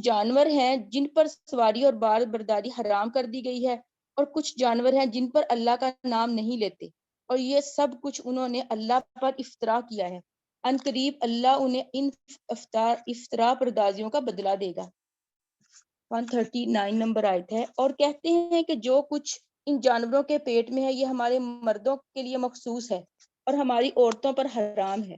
جانور ہیں جن پر سواری اور بار برداری حرام کر دی گئی ہے، اور کچھ جانور ہیں جن پر اللہ کا نام نہیں لیتے، اور یہ سب کچھ انہوں نے اللہ پر افطرا کیا ہے. ان قریب اللہ انہیں ان افطرا پردازیوں کا بدلہ دے گا. 139 نمبر آیت ہے، اور کہتے ہیں کہ جو کچھ ان جانوروں کے پیٹ میں ہے یہ ہمارے مردوں کے لیے مخصوص ہے اور ہماری عورتوں پر حرام ہے،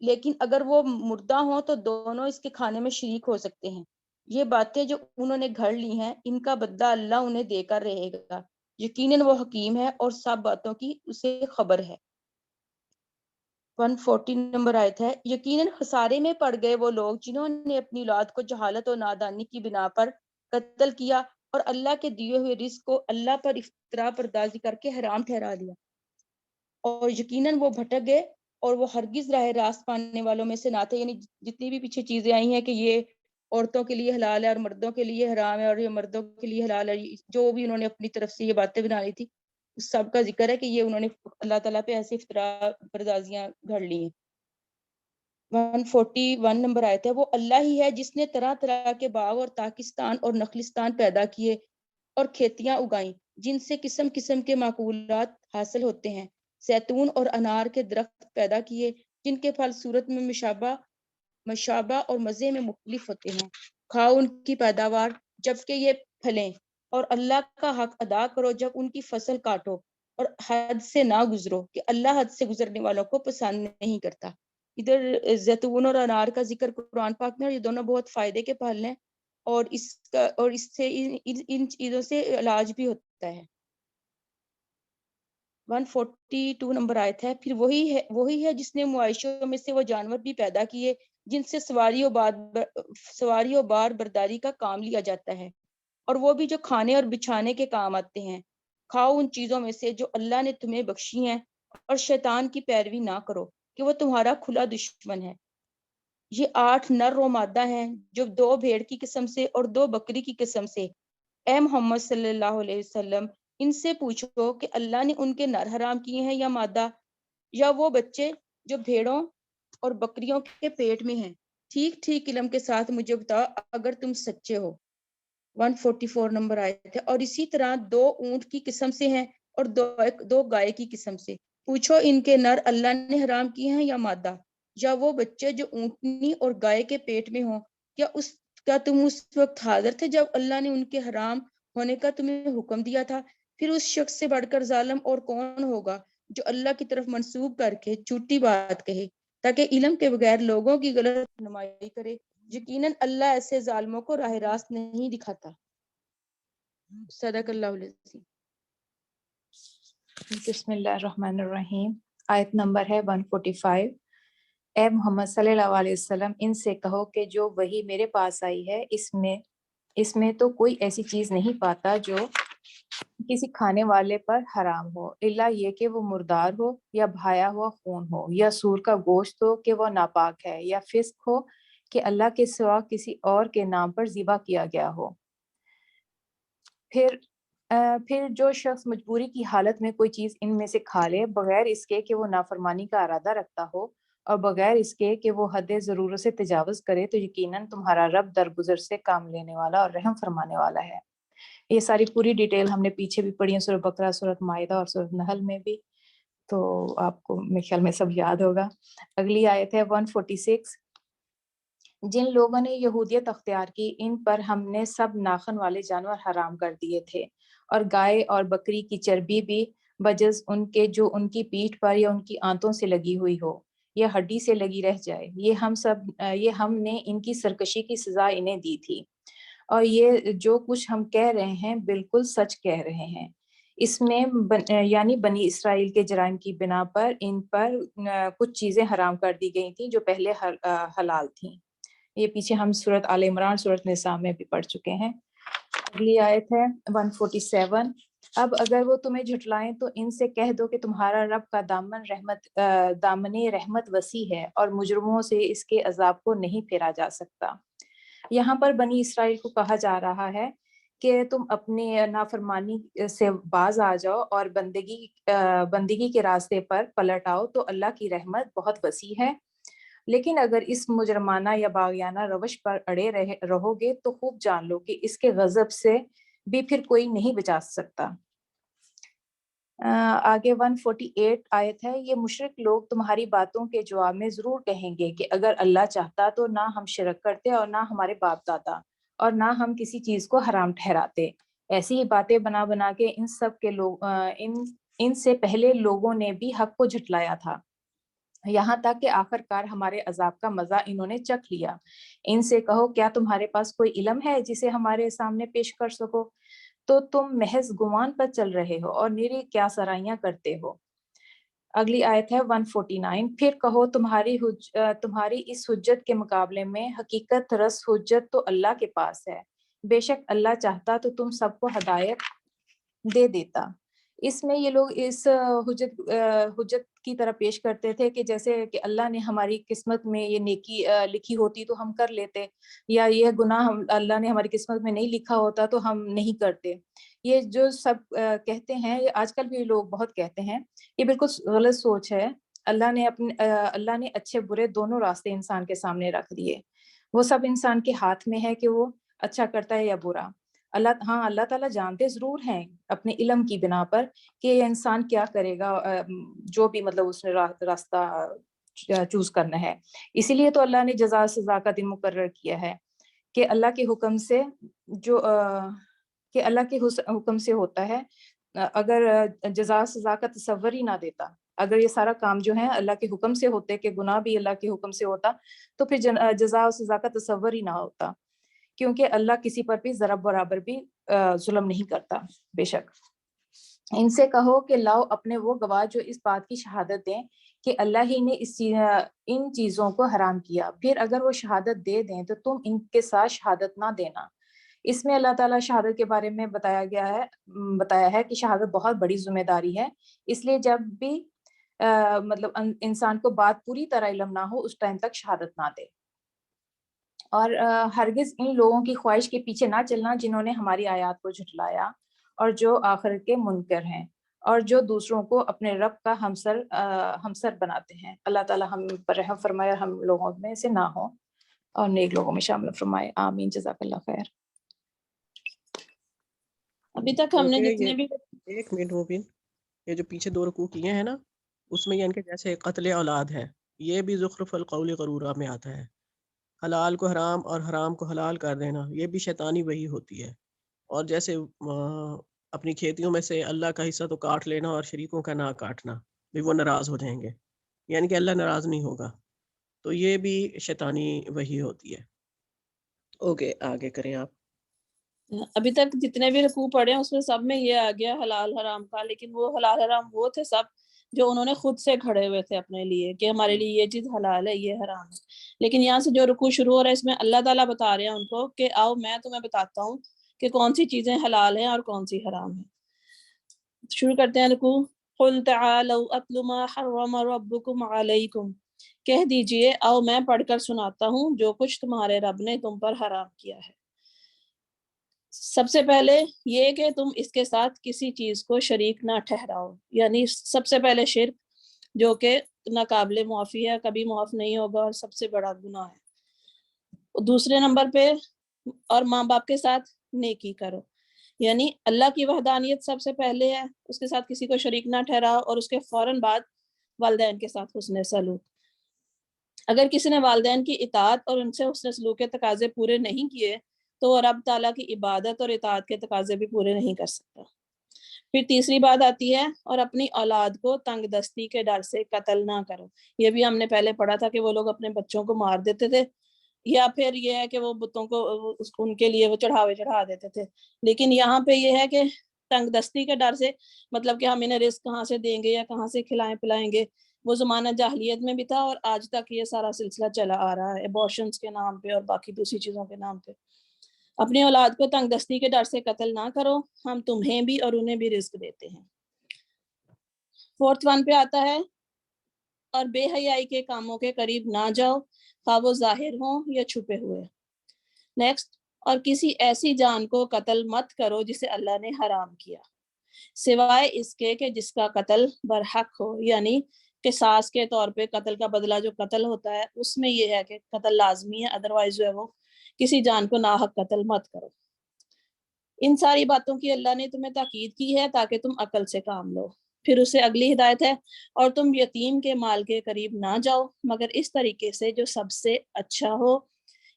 لیکن اگر وہ مردہ ہوں تو دونوں اس کے کھانے میں شریک ہو سکتے ہیں. یہ باتیں جو انہوں نے گھڑ لی ہیں ان کا بدلہ اللہ انہیں دے کر رہے گا، یقیناً وہ حکیم ہے اور سب باتوں کی اسے خبر ہے۔ 140 نمبر آیت ہے، یقیناً خسارے میں پڑ گئے وہ لوگ جنہوں نے اپنی اولاد کو جہالت اور نادانی کی بنا پر قتل کیا اور اللہ کے دیے ہوئے رزق کو اللہ پر افترا پردازی کر کے حرام ٹھہرا دیا، اور یقیناً وہ بھٹک گئے اور وہ ہرگز راہ راست پانے والوں میں سے نہ تھے۔ یعنی جتنی بھی پیچھے چیزیں آئی ہیں کہ یہ عورتوں کے لیے حلال ہے اور مردوں کے لیے حرام ہے اور یہ مردوں کے لیے حلال ہے، جو بھی انہوں نے اپنی طرف سے یہ باتیں بنا لی تھی، اس سب کا ذکر ہے کہ یہ انہوں نے اللہ تعالیٰ پہ ایسے افترا پردازیاں گھڑ لی ہیں۔ 141 نمبر آیت ہے، وہ اللہ ہی ہے جس نے طرح طرح کے باغ اور تاکستان اور نخلستان پیدا کیے اور کھیتیاں اگائیں جن سے قسم قسم کے معقولات حاصل ہوتے ہیں، زیتون اور انار کے درخت پیدا کیے جن کے پھل صورت میں مشابہ اور مزے میں مختلف ہوتے ہیں، کھاؤ ان کی پیداوار جبکہ یہ پھلیں، اور اللہ کا حق ادا کرو جب ان کی فصل کاٹو، اور حد سے نہ گزرو کہ اللہ حد سے گزرنے والوں کو پسند نہیں کرتا۔ ادھر زیتون اور انار کا ذکر قرآن پاک میں، اور یہ دونوں بہت فائدے کے پھل ہیں اور اس سے ان چیزوں سے علاج بھی ہوتا ہے۔ 142 نمبر آیت ہے، پھر وہی ہے جس نے معاشوں میں سے وہ جانور بھی پیدا کیے جن سے سواری و بار برداری کا کام لیا جاتا ہے، اور وہ بھی جو کھانے اور بچھانے کے کام آتے ہیں۔ کھاؤ ان چیزوں میں سے جو اللہ نے تمہیں بخشی ہیں، اور شیطان کی پیروی نہ کرو کہ وہ تمہارا کھلا دشمن ہے۔ یہ 8 نر و مادہ ہیں جو 2 بھیڑ کی قسم سے اور 2 بکری کی قسم سے۔ اے محمد صلی اللہ علیہ وسلم، ان سے پوچھو کہ اللہ نے ان کے نر حرام کیے ہیں یا مادہ، یا وہ بچے جو بھیڑوں اور بکریوں کے پیٹ میں ہیں؟ ٹھیک ٹھیک علم کے ساتھ مجھے بتاؤ اگر تم سچے ہو۔ 144 نمبر آیت ہے، اور اسی طرح 2 اونٹ کی قسم سے ہیں اور 2 گائے کی قسم سے۔ پوچھو ان کے نر اللہ نے حرام کیے ہیں یا مادہ، یا وہ بچے جو اونٹنی اور گائے کے پیٹ میں ہوں؟ کیا تم اس وقت حاضر تھے جب اللہ نے ان کے حرام ہونے کا تمہیں حکم دیا تھا؟ پھر اس شخص سے بڑھ کر ظالم اور کون ہوگا جو اللہ کی طرف منسوب کر کے جھوٹی بات کہے تاکہ علم کے بغیر لوگوں کی غلط رہنمائی کرے۔ یقیناً اللہ ایسے ظالموں کو راہ راست نہیں دکھاتا۔ صدق اللہ العظیم۔ بسم اللہ الرحمن الرحیم۔ آیت نمبر ہے 145۔ اے محمد صلی اللہ علیہ وسلم، ان سے کہو کہ جو وحی میرے پاس آئی ہے اس میں تو کوئی ایسی چیز نہیں پاتا جو کسی کھانے والے پر حرام ہو، الا یہ کہ وہ مردار ہو یا بہایا ہوا خون ہو، یا سور کا گوشت ہو کہ وہ ناپاک ہے، یا فسق ہو کہ اللہ کے سوا کسی اور کے نام پر ذبح کیا گیا ہو۔ پھر جو شخص مجبوری کی حالت میں کوئی چیز ان میں سے کھا لے بغیر اس کے کہ وہ نافرمانی کا ارادہ رکھتا ہو اور بغیر اس کے کہ وہ حد ضرورت سے تجاوز کرے، تو یقیناً تمہارا رب درگزر سے کام لینے والا اور رحم فرمانے والا ہے۔ یہ ساری پوری ڈیٹیل ہم نے پیچھے بھی پڑھی ہے، سورۃ بقرہ، سورۃ مائدہ اور سورۃ نحل میں بھی، تو آپ کو میرے خیال میں سب یاد ہوگا۔ اگلی آیت ہے 146۔ جن لوگوں نے یہودیت اختیار کی ان پر ہم نے سب ناخن والے جانور حرام کر دیے تھے، اور گائے اور بکری کی چربی بھی بجز ان کے جو ان کی پیٹھ پر یا ان کی آنتوں سے لگی ہوئی ہو یا ہڈی سے لگی رہ جائے، یہ ہم نے ان کی سرکشی کی سزا انہیں دی تھی، اور یہ جو کچھ ہم کہہ رہے ہیں بالکل سچ کہہ رہے ہیں۔ اس میں یعنی بنی اسرائیل کے جرائم کی بنا پر ان پر کچھ چیزیں حرام کر دی گئی تھیں جو پہلے حلال تھیں۔ یہ پیچھے ہم سورۃ آل عمران، سورۃ نساء میں بھی پڑھ چکے ہیں۔ اگلی آیت ہے 147۔ اب اگر وہ تمہیں جھٹلائیں تو ان سے کہہ دو کہ تمہارا رب کا دامن رحمت وسیع ہے اور مجرموں سے اس کے عذاب کو نہیں پھیرا جا سکتا۔ یہاں پر بنی اسرائیل کو کہا جا رہا ہے کہ تم اپنے نافرمانی سے باز آ جاؤ اور بندگی کے راستے پر پلٹ آؤ تو اللہ کی رحمت بہت وسیع ہے، لیکن اگر اس مجرمانہ یا باغیانہ روش پر اڑے رہو گے تو خوب جان لو کہ اس کے غضب سے بھی پھر کوئی نہیں بچا سکتا۔ آگے 148 آیت ہے، یہ مشرک لوگ تمہاری باتوں کے جواب میں ضرور کہیں گے کہ اگر اللہ چاہتا تو نہ ہم شرک کرتے اور نہ ہمارے باپ دادا اور نہ ہم کسی چیز کو حرام ٹھہراتے۔ ایسی ہی باتیں بنا کے ان سے پہلے لوگوں نے بھی حق کو جھٹلایا تھا، یہاں تک کہ آخر کار ہمارے عذاب کا مزہ انہوں نے چکھ لیا۔ ان سے کہو کیا تمہارے پاس کوئی علم ہے جسے ہمارے سامنے پیش کر سکو؟ تو تم محض گمان پر چل رہے ہو اور میری کیا سرائیاں کرتے ہو۔ اگلی آیت ہے 149، پھر کہو تمہاری اس حجت کے مقابلے میں حقیقت رس حجت تو اللہ کے پاس ہے، بے شک اللہ چاہتا تو تم سب کو ہدایت دے دیتا۔ اس میں یہ لوگ اس حجت کی طرح پیش کرتے تھے کہ جیسے کہ اللہ نے ہماری قسمت میں یہ نیکی لکھی ہوتی تو ہم کر لیتے، یا یہ گناہ اللہ نے ہماری قسمت میں نہیں لکھا ہوتا تو ہم نہیں کرتے۔ یہ جو سب کہتے ہیں، یہ آج کل بھی لوگ بہت کہتے ہیں، یہ بالکل غلط سوچ ہے۔ اللہ نے اچھے برے دونوں راستے انسان کے سامنے رکھ دیے، وہ سب انسان کے ہاتھ میں ہے کہ وہ اچھا کرتا ہے یا برا۔ اللہ تعالیٰ جانتے ضرور ہیں اپنے علم کی بنا پر کہ یہ انسان کیا کرے گا، جو بھی مطلب اس نے راستہ چوز کرنا ہے۔ اسی لیے تو اللہ نے جزا سزا کا دن مقرر کیا ہے کہ اللہ کے حکم سے حکم سے ہوتا ہے۔ اگر جزا سزا کا تصور ہی نہ دیتا، اگر یہ سارا کام جو ہے اللہ کے حکم سے ہوتے، کہ گناہ بھی اللہ کے حکم سے ہوتا، تو پھر جزا و سزا کا تصور ہی نہ ہوتا، کیونکہ اللہ کسی پر بھی ذرا برابر بھی ظلم نہیں کرتا۔ بے شک ان سے کہو کہ لاؤ اپنے وہ گواہ جو اس بات کی شہادت دیں کہ اللہ ہی نے ان چیزوں کو حرام کیا، پھر اگر وہ شہادت دے دیں تو تم ان کے ساتھ شہادت نہ دینا۔ اس میں اللہ تعالیٰ شہادت کے بارے میں بتایا ہے کہ شہادت بہت بڑی ذمہ داری ہے، اس لیے جب بھی مطلب انسان کو بات پوری طرح علم نہ ہو اس ٹائم تک شہادت نہ دے۔ اور ہرگز ان لوگوں کی خواہش کے پیچھے نہ چلنا جنہوں نے ہماری آیات کو جھٹلایا اور جو آخرت کے منکر ہیں اور جو دوسروں کو اپنے رب کا ہمسر بناتے ہیں۔ اللہ تعالیٰ ہم پر رحم فرمائے اور ہم لوگوں میں سے نہ ہو اور نیک لوگوں میں شامل فرمائے، آمین۔ جزاک اللہ خیر۔ ابھی تک ہم نے جتنے بھی ایک منٹ مبین، یہ جو پیچھے 2 رکوع کیے ہیں نا، اس میں یعنی کہ جیسے قتل اولاد ہے، یہ بھی زخرف القول غرورہ میں آتا ہے۔ حلال کو حرام اور حرام کو حلال کر دینا، یہ بھی شیطانی وحی ہوتی ہے۔ اور جیسے اپنی کھیتیوں میں سے اللہ کا حصہ تو کاٹ لینا اور شریکوں کا نہ کاٹنا، بھی وہ ناراض ہو جائیں گے، یعنی کہ اللہ ناراض نہیں ہوگا، تو یہ بھی شیطانی وحی ہوتی ہے۔ اوکے، آگے کریں آپ۔ ابھی تک جتنے بھی رکوع پڑھے ہیں اس میں سب میں یہ آ گیا حلال حرام کا، لیکن وہ حلال حرام وہ تھے سب جو انہوں نے خود سے کھڑے ہوئے تھے اپنے لیے کہ ہمارے لیے یہ چیز حلال ہے، یہ حرام ہے۔ لیکن یہاں سے جو رکوع شروع ہو رہا ہے اس میں اللہ تعالیٰ بتا رہے ہیں ان کو کہ آؤ میں تمہیں بتاتا ہوں کہ کون سی چیزیں حلال ہیں اور کون سی حرام ہیں۔ شروع کرتے ہیں رکوع۔ قُلْ تَعَالَوْا أَتْلُ مَا حَرَّمَ رَبُّكُمْ عَلَيْكُمْ، کہہ دیجئے آؤ میں پڑھ کر سناتا ہوں جو کچھ تمہارے رب نے تم پر حرام کیا ہے۔ سب سے پہلے یہ کہ تم اس کے ساتھ کسی چیز کو شریک نہ ٹھہراؤ، یعنی سب سے پہلے شرک جو کہ ناقابل معافی ہے، کبھی معاف نہیں ہوگا اور سب سے بڑا گناہ ہے۔ دوسرے نمبر پہ اور ماں باپ کے ساتھ نیکی کرو، یعنی اللہ کی وحدانیت سب سے پہلے ہے، اس کے ساتھ کسی کو شریک نہ ٹھہراؤ، اور اس کے فوراً بعد والدین کے ساتھ حسن سلوک۔ اگر کسی نے والدین کی اطاعت اور ان سے حسن سلوک کے تقاضے پورے نہیں کیے تو وہ رب تعالیٰ کی عبادت اور اطاعت کے تقاضے بھی پورے نہیں کر سکتا۔ پھر تیسری بات آتی ہے اور اپنی اولاد کو تنگ دستی کے ڈر سے قتل نہ کرو۔ یہ بھی ہم نے پہلے پڑھا تھا کہ وہ لوگ اپنے بچوں کو مار دیتے تھے، یا پھر یہ ہے کہ وہ بتوں کو ان کے لیے وہ چڑھا دیتے تھے، لیکن یہاں پہ یہ ہے کہ تنگ دستی کے ڈر سے مطلب کہ ہم انہیں رزق کہاں سے دیں گے یا کہاں سے کھلائیں پلائیں گے۔ وہ زمانہ جاہلیت میں بھی تھا اور آج تک یہ سارا سلسلہ چلا آ رہا ہے، ایبورشنز کے نام پہ اور باقی دوسری چیزوں کے نام پہ۔ اپنی اولاد کو تنگ دستی کے ڈر سے قتل نہ کرو، ہم تمہیں بھی اور انہیں بھی رزق دیتے ہیں۔ 4th 1 پہ آتا ہے اور بے حیائی کے کاموں کے قریب نہ جاؤ، خواہ وہ ظاہر ہوں یا چھپے ہوئے۔ نیکسٹ، اور کسی ایسی جان کو قتل مت کرو جسے اللہ نے حرام کیا، سوائے اس کے کہ جس کا قتل برحق ہو، یعنی قصاص کے طور پہ قتل کا بدلہ جو قتل ہوتا ہے اس میں یہ ہے کہ قتل لازمی ہے، ادروائز جو ہے وہ کسی جان کو ناحق قتل مت کرو۔ ان ساری باتوں کی اللہ نے تمہیں تاکید کی ہے تاکہ تم عقل سے کام لو۔ پھر اسے اگلی ہدایت ہے، اور تم یتیم کے مال کے قریب نہ جاؤ مگر اس طریقے سے جو سب سے اچھا ہو،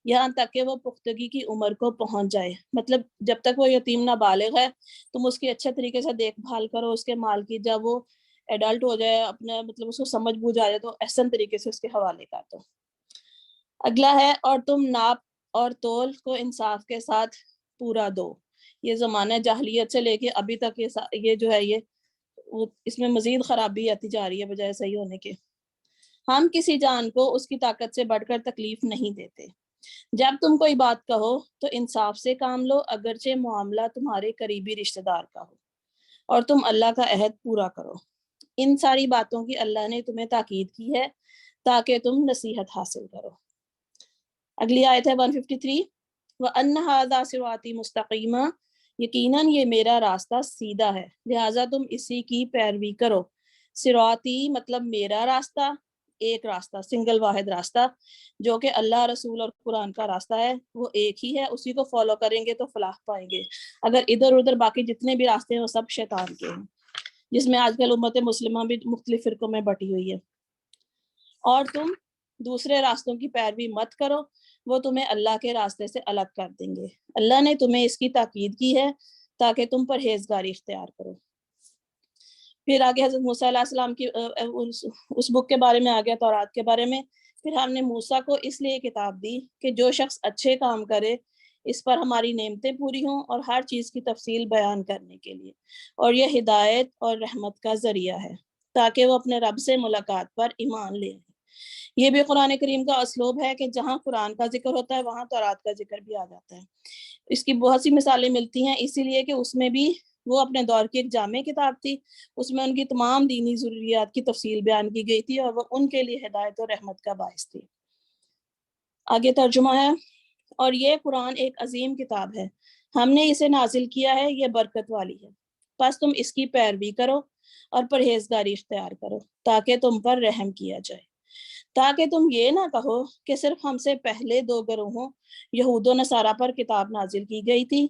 یہاں تک کہ وہ پختگی کی عمر کو پہنچ جائے۔ مطلب جب تک وہ یتیم نابالغ ہے تم اس کی اچھے طریقے سے دیکھ بھال کرو اس کے مال کی، جب وہ ایڈلٹ ہو جائے، اپنا مطلب اس کو سمجھ بوجھ آ جائے تو احسن طریقے سے اس کے حوالے کر دو۔ اگلا ہے، اور تم ناپ اور تول کو انصاف کے ساتھ پورا دو، یہ زمانہ جاہلیت سے لے کے ابھی تک یہ جو ہے اس میں مزید خرابی آتی جا رہی ہے بجائے صحیح ہونے کے۔ ہم کسی جان کو اس کی طاقت سے بڑھ کر تکلیف نہیں دیتے۔ جب تم کوئی بات کہو تو انصاف سے کام لو، اگرچہ معاملہ تمہارے قریبی رشتہ دار کا ہو، اور تم اللہ کا عہد پورا کرو۔ ان ساری باتوں کی اللہ نے تمہیں تاکید کی ہے تاکہ تم نصیحت حاصل کرو۔ اگلی آیت ہے 153، وَأَنَّ هَذَا صِرَاطِي مُسْتَقِيمًا، یقیناً یہ میرا راستہ سیدھا ہے، لہٰذا تم اسی کی پیروی کرو۔ صراطی مطلب میرا راستہ، ایک راستہ، سنگل واحد راستہ، جو کہ اللہ، رسول اور قرآن کا راستہ ہے، وہ ایک ہی ہے، اسی کو فالو کریں گے تو فلاح پائیں گے۔ اگر ادھر ادھر باقی جتنے بھی راستے ہیں وہ سب شیطان کے ہیں، جس میں آج کل امت مسلمہ بھی مختلف فرقوں میں بٹی ہوئی ہے۔ اور تم دوسرے راستوں کی پیروی مت کرو، وہ تمہیں اللہ کے راستے سے الگ کر دیں گے۔ اللہ نے تمہیں اس کی تاکید کی ہے تاکہ تم پرہیزگاری اختیار کرو۔ پھر آگے حضرت موسیٰ علیہ السلام کی اس بک کے بارے میں آگیا، تورات کے بارے میں۔ پھر ہم نے موسیٰ کو اس لیے کتاب دی کہ جو شخص اچھے کام کرے اس پر ہماری نعمتیں پوری ہوں، اور ہر چیز کی تفصیل بیان کرنے کے لیے، اور یہ ہدایت اور رحمت کا ذریعہ ہے تاکہ وہ اپنے رب سے ملاقات پر ایمان لے۔ یہ بھی قرآن کریم کا اسلوب ہے کہ جہاں قرآن کا ذکر ہوتا ہے وہاں تورات کا ذکر بھی آ جاتا ہے۔ اس کی بہت سی مثالیں ملتی ہیں، اسی لیے کہ اس میں بھی وہ اپنے دور کی ایک جامع کتاب تھی، اس میں ان کی تمام دینی ضروریات کی تفصیل بیان کی گئی تھی، اور وہ ان کے لیے ہدایت اور رحمت کا باعث تھی۔ آگے ترجمہ ہے، اور یہ قرآن ایک عظیم کتاب ہے، ہم نے اسے نازل کیا ہے، یہ برکت والی ہے، پس تم اس کی پیروی کرو اور پرہیزگاری اختیار کرو تاکہ تم پر رحم کیا جائے، تاکہ تم یہ نہ کہو کہ صرف ہم سے پہلے 2 گروہوں یہود و نصارہ پر کتاب نازل کی گئی تھی،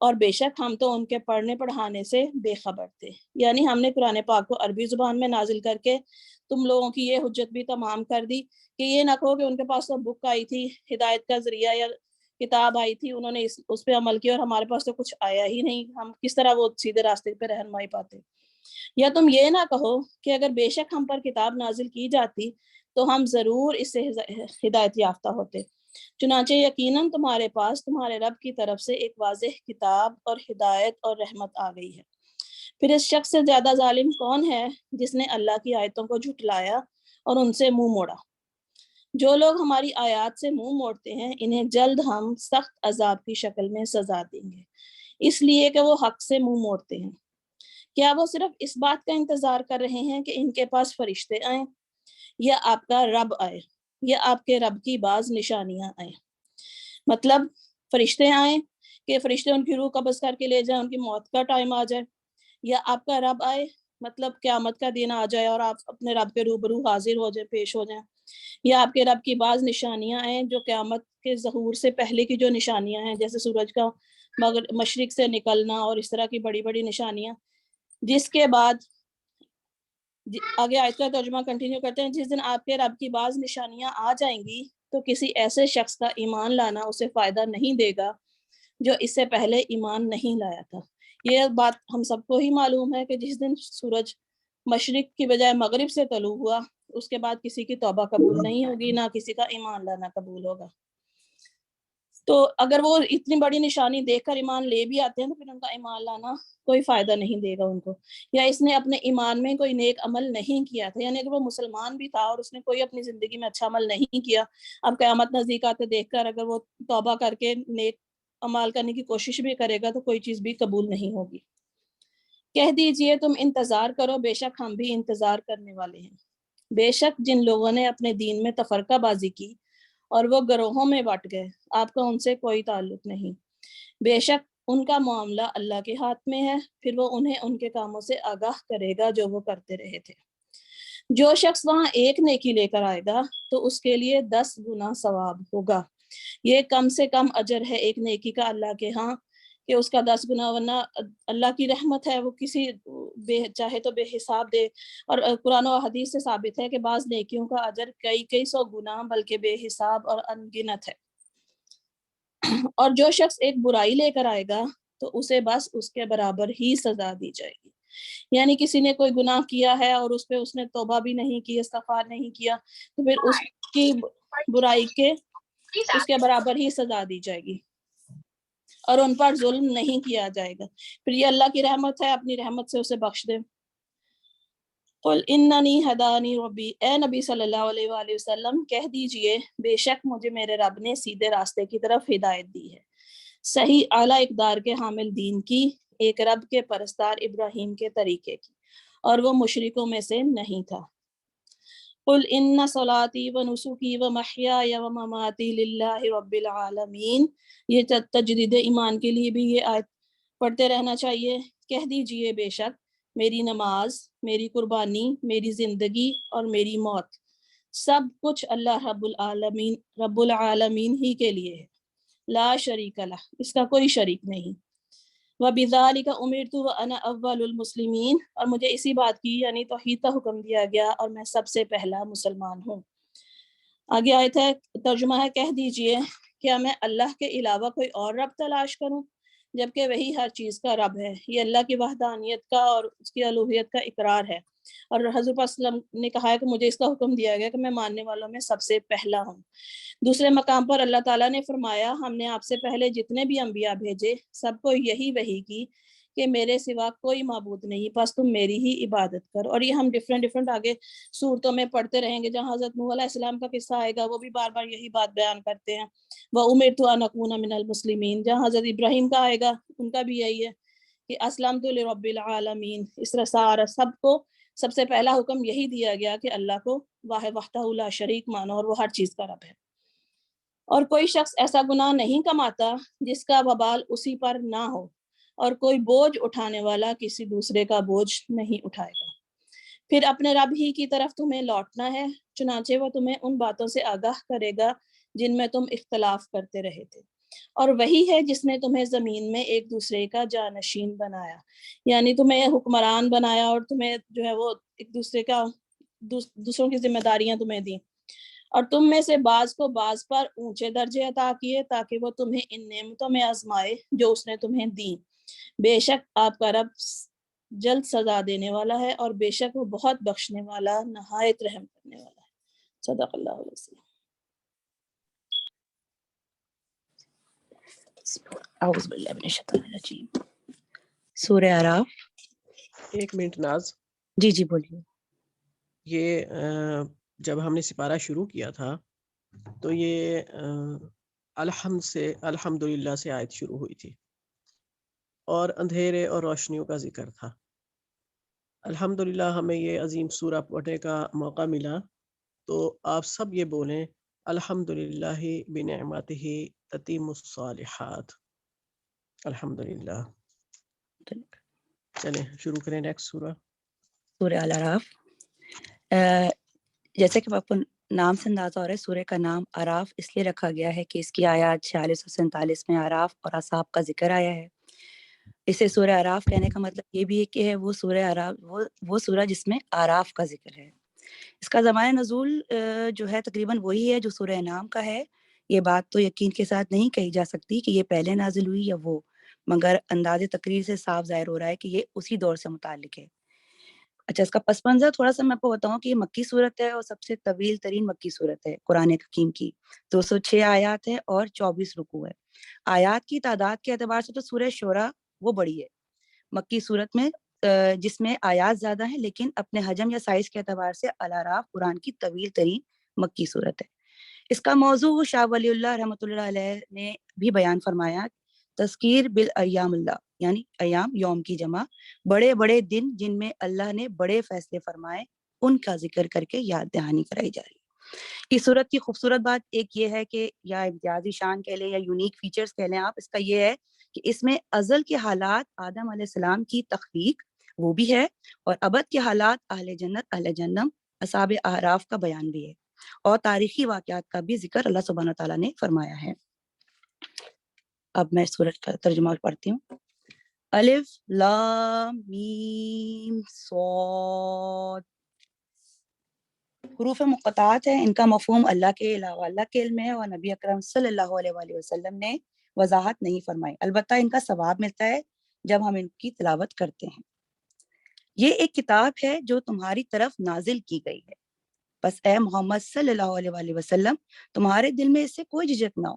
اور بے شک ہم تو ان کے پڑھنے پڑھانے سے بے خبر تھے۔ یعنی ہم نے قرآن پاک کو عربی زبان میں نازل کر کے تم لوگوں کی یہ حجت بھی تمام کر دی کہ یہ نہ کہو کہ ان کے پاس تو بک آئی تھی، ہدایت کا ذریعہ یا کتاب آئی تھی، انہوں نے اس پہ عمل کیا، اور ہمارے پاس تو کچھ آیا ہی نہیں، ہم کس طرح وہ سیدھے راستے پہ رہنمائی پاتے۔ یا تم یہ نہ کہو کہ اگر بے شک ہم پر کتاب نازل کی جاتی تو ہم ضرور اس سے ہدایت یافتہ ہوتے، چنانچہ یقیناً تمہارے پاس تمہارے رب کی طرف سے ایک واضح کتاب اور ہدایت اور رحمت آ گئی ہے۔ پھر اس شخص سے زیادہ ظالم کون ہے جس نے اللہ کی آیتوں کو جھٹلایا اور ان سے منہ موڑا۔ جو لوگ ہماری آیات سے منہ موڑتے ہیں انہیں جلد ہم سخت عذاب کی شکل میں سزا دیں گے، اس لیے کہ وہ حق سے منہ موڑتے ہیں۔ کیا وہ صرف اس بات کا انتظار کر رہے ہیں کہ ان کے پاس فرشتے آئیں، یا آپ کا رب آئے، یا آپ کے رب کی بعض نشانیاں آئیں؟ مطلب فرشتے آئیں کہ فرشتے ان کی روح قبض کر کے لے جائیں، ان کی موت کا ٹائم آ جائے، یا آپ کا رب آئے مطلب قیامت کا دن آ جائے اور آپ اپنے رب کے روبرو حاضر ہو جائیں، پیش ہو جائیں، یا آپ کے رب کی بعض نشانیاں آئیں جو قیامت کے ظہور سے پہلے کی جو نشانیاں ہیں، جیسے سورج کا مشرق سے نکلنا اور اس طرح کی بڑی بڑی نشانیاں، جس کے بعد آگے آیت کا ترجمہ کنٹینیو کرتے ہیں، جس دن آپ کے رب کی بعض نشانیاں آ جائیں گی تو کسی ایسے شخص کا ایمان لانا اسے فائدہ نہیں دے گا جو اس سے پہلے ایمان نہیں لایا تھا۔ یہ بات ہم سب کو ہی معلوم ہے کہ جس دن سورج مشرق کی بجائے مغرب سے طلوع ہوا، اس کے بعد کسی کی توبہ قبول نہیں ہوگی، نہ کسی کا ایمان لانا قبول ہوگا۔ تو اگر وہ اتنی بڑی نشانی دیکھ کر ایمان لے بھی آتے ہیں تو پھر ان کا ایمان لانا کوئی فائدہ نہیں دے گا ان کو۔ یا اس نے اپنے ایمان میں کوئی نیک عمل نہیں کیا تھا، یعنی اگر وہ مسلمان بھی تھا اور اس نے کوئی اپنی زندگی میں اچھا عمل نہیں کیا، اب قیامت نزدیک آتے دیکھ کر اگر وہ توبہ کر کے نیک عمل کرنے کی کوشش بھی کرے گا تو کوئی چیز بھی قبول نہیں ہوگی۔ کہہ دیجئے تم انتظار کرو، بے شک ہم بھی انتظار کرنے والے ہیں۔ بے شک جن لوگوں نے اپنے دین میں تفرقہ بازی کی اور وہ گروہوں میں بٹ گئے، آپ کا ان سے کوئی تعلق نہیں، بے شک ان کا معاملہ اللہ کے ہاتھ میں ہے، پھر وہ انہیں ان کے کاموں سے آگاہ کرے گا جو وہ کرتے رہے تھے۔ جو شخص وہاں ایک نیکی لے کر آئے گا تو اس کے لیے 10 گنا ثواب ہوگا، یہ کم سے کم اجر ہے ایک نیکی کا اللہ کے ہاں کہ اس کا 10 گنا، ورنہ اللہ کی رحمت ہے، وہ کسی چاہے تو بے حساب دے۔ اور قرآن و حدیث سے ثابت ہے کہ بعض نیکیوں کا اجر کئی سو گنا بلکہ بے حساب اور ان گنت ہے۔ اور جو شخص ایک برائی لے کر آئے گا تو اسے بس اس کے برابر ہی سزا دی جائے گی، یعنی کسی نے کوئی گناہ کیا ہے اور اس پہ اس نے توبہ بھی نہیں کی، استغفار نہیں کیا، تو پھر اس کی برائی کے اس کے برابر ہی سزا دی جائے گی۔ اور ان پر ظلم نہیں کیا جائے گا. پھر یہ اللہ کی رحمت ہے, اپنی رحمت سے اسے بخش دے. قل اننی ہدانی ربی, اے نبی صلی اللہ علیہ وآلہ وسلم کہہ دیجئے بے شک مجھے میرے رب نے سیدھے راستے کی طرف ہدایت دی ہے, صحیح اعلیٰ اقدار کے حامل دین کی, ایک رب کے پرستار ابراہیم کے طریقے کی, اور وہ مشرکوں میں سے نہیں تھا. قل ان صلاتی و نسکی و محیای و مماتی للہ رب العالمین, یہ تجدید ایمان کے لیے بھی یہ آیت پڑھتے رہنا چاہیے. کہہ دیجئے بے شک میری نماز, میری قربانی, میری زندگی اور میری موت سب کچھ اللہ رب العالمین ہی کے لیے ہے, لا شریک لہ, اس کا کوئی شریک نہیں. وَبِذَلِكَ أُمِرْتُ وَأَنَا أَوَّلُ الْمُسْلِمِينَ, اور مجھے اسی بات کی یعنی توحید کا حکم دیا گیا اور میں سب سے پہلا مسلمان ہوں. آگے آیت ہے, ترجمہ ہے, کہہ دیجئے کیا میں اللہ کے علاوہ کوئی اور رب تلاش کروں جبکہ وہی ہر چیز کا رب ہے. یہ اللہ کی وحدانیت کا اور اس کی الوہیت کا اقرار ہے, اور حضرت وسلم نے کہا ہے کہ مجھے اس کا حکم دیا گیا کہ میں ماننے والوں میں سب سے پہلا ہوں. دوسرے مقام پر اللہ تعالیٰ نے فرمایا, ہم نے آپ سے پہلے جتنے بھی انبیاء بھیجے سب کو یہی وحی کی کہ میرے سوا کوئی معبود نہیں, بس تم میری ہی عبادت کر. اور یہ ہم ڈیفرنٹ آگے صورتوں میں پڑھتے رہیں گے, جہاں حضرت نوح علیہ السلام کا قصہ آئے گا وہ بھی بار بار یہی بات بیان کرتے ہیں. وَأُمِرْتُ أَنْ أَكُونَ مِنَ الْمُسْلِمِينَ, جہاں حضرت ابراہیم کا آئے گا ان کا بھی یہی ہے کہ اسلمت لرب العالمین. اس طرح سارا سب کو سب سے پہلا حکم یہی دیا گیا کہ اللہ کو وحدہ لا شریک مانو, اور وہ ہر چیز کا رب ہے. اور کوئی شخص ایسا گناہ نہیں کماتا جس کا وبال اسی پر نہ ہو, اور کوئی بوجھ اٹھانے والا کسی دوسرے کا بوجھ نہیں اٹھائے گا. پھر اپنے رب ہی کی طرف تمہیں لوٹنا ہے, چنانچہ وہ تمہیں ان باتوں سے آگاہ کرے گا جن میں تم اختلاف کرتے رہے تھے, اور وہی ہے جس نے تمہیں زمین میں ایک دوسرے کا جانشین بنایا, یعنی تمہیں حکمران بنایا اور تمہیں جو ہے وہ ایک دوسرے کا دوسروں کی ذمہ داریاں تمہیں دیں, اور تم میں سے بعض کو بعض پر اونچے درجے عطا کیے تاکہ وہ تمہیں ان نعمتوں میں آزمائے جو اس نے تمہیں دیں. بے شک آپ کا رب جلد سزا دینے والا ہے, اور بے شک وہ بہت بخشنے والا نہایت رحم کرنے والا ہے. صدق اللہ علیہ وسلم. اعوذ باللہ من الشیطان الرجیم. سورہ اعراف. ایک منٹ ناز, جی جی بولیے. یہ جب ہم نے سپارہ شروع کیا تھا تو یہ الحمدللہ سے آیت شروع ہوئی تھی, اور اندھیرے اور روشنیوں کا ذکر تھا. الحمدللہ ہمیں یہ عظیم سورہ پڑھنے کا موقع ملا, تو آپ سب یہ بولیں الحمدللہ بنعمتہ تتم الصالحات. الحمدللہ. چلیں شروع کریں نیکسٹ سورہ. سورہ الاعراف. جیسے کہ آپ کو نام سے اندازہ ہو رہا ہے, سورہ کا نام اعراف اس لیے رکھا گیا ہے کہ اس کی آیات 46 اور 47 میں اعراف اور اصحاب کا ذکر آیا ہے. اسے سورہ اعراف کہنے کا مطلب یہ بھی ہے کہ ہے وہ سورہ اعراف وہ سورہ جس میں اعراف کا ذکر ہے. اس کا زمانہ نزول جو ہے تقریباً وہی ہے جو سورہ انعام کا ہے. یہ بات تو یقین کے ساتھ نہیں کہی جا سکتی کہ یہ پہلے نازل ہوئی یا وہ, مگر انداز تقریر سے صاف ظاہر ہو رہا ہے کہ یہ اسی دور سے متعلق ہے. اچھا, اس کا پس منظر تھوڑا سا میں آپ کو بتاؤں کہ یہ مکی صورت ہے اور سب سے طویل ترین مکی صورت ہے قرآن حکیم کی. 206 آیات ہے اور 24 رکوع ہے. آیات کی تعداد کے اعتبار سے تو سورہ شورا وہ بڑی ہے مکی صورت میں, جس میں آیات زیادہ ہیں, لیکن اپنے حجم یا سائز کے اعتبار سے الاعراف قرآن کی طویل ترین مکی صورت ہے. اس کا موضوع شاہ ولی اللہ رحمۃ اللہ علیہ نے بھی بیان فرمایا, تذکیر بالایام اللہ, یعنی ایام یوم کی جمع, بڑے بڑے دن جن میں اللہ نے بڑے فیصلے فرمائے ان کا ذکر کر کے یاد دہانی کرائی جا رہی ہے. اس صورت کی خوبصورت بات ایک یہ ہے کہ یا امتیازی شان کہہ لیں یا یونیک فیچرز کہہ لیں آپ, اس کا یہ ہے کہ اس میں ازل کے حالات آدم علیہ السلام کی تخلیق وہ بھی ہے, اور ابد کے حالات اہل جنت اہل جہنم اصحاب اعراف کا بیان بھی ہے, اور تاریخی واقعات کا بھی ذکر اللہ سبحانہ و تعالیٰ نے فرمایا ہے. اب میں سورت کا ترجمہ پڑھتی ہوں. الف لام میم صاد. حروف مقطعات ہیں, ان کا مفہوم اللہ کے علاوہ اللہ کے علم ہے, اور نبی اکرم صلی اللہ علیہ وآلہ وسلم نے وضاحت نہیں فرمائی, البتہ ان کا ثواب ملتا ہے جب ہم ان کی تلاوت کرتے ہیں. یہ ایک کتاب ہے جو تمہاری طرف نازل کی گئی ہے, بس اے محمد صلی اللہ علیہ وآلہ وسلم تمہارے دل میں اس سے کوئی جھجک نہ ہو.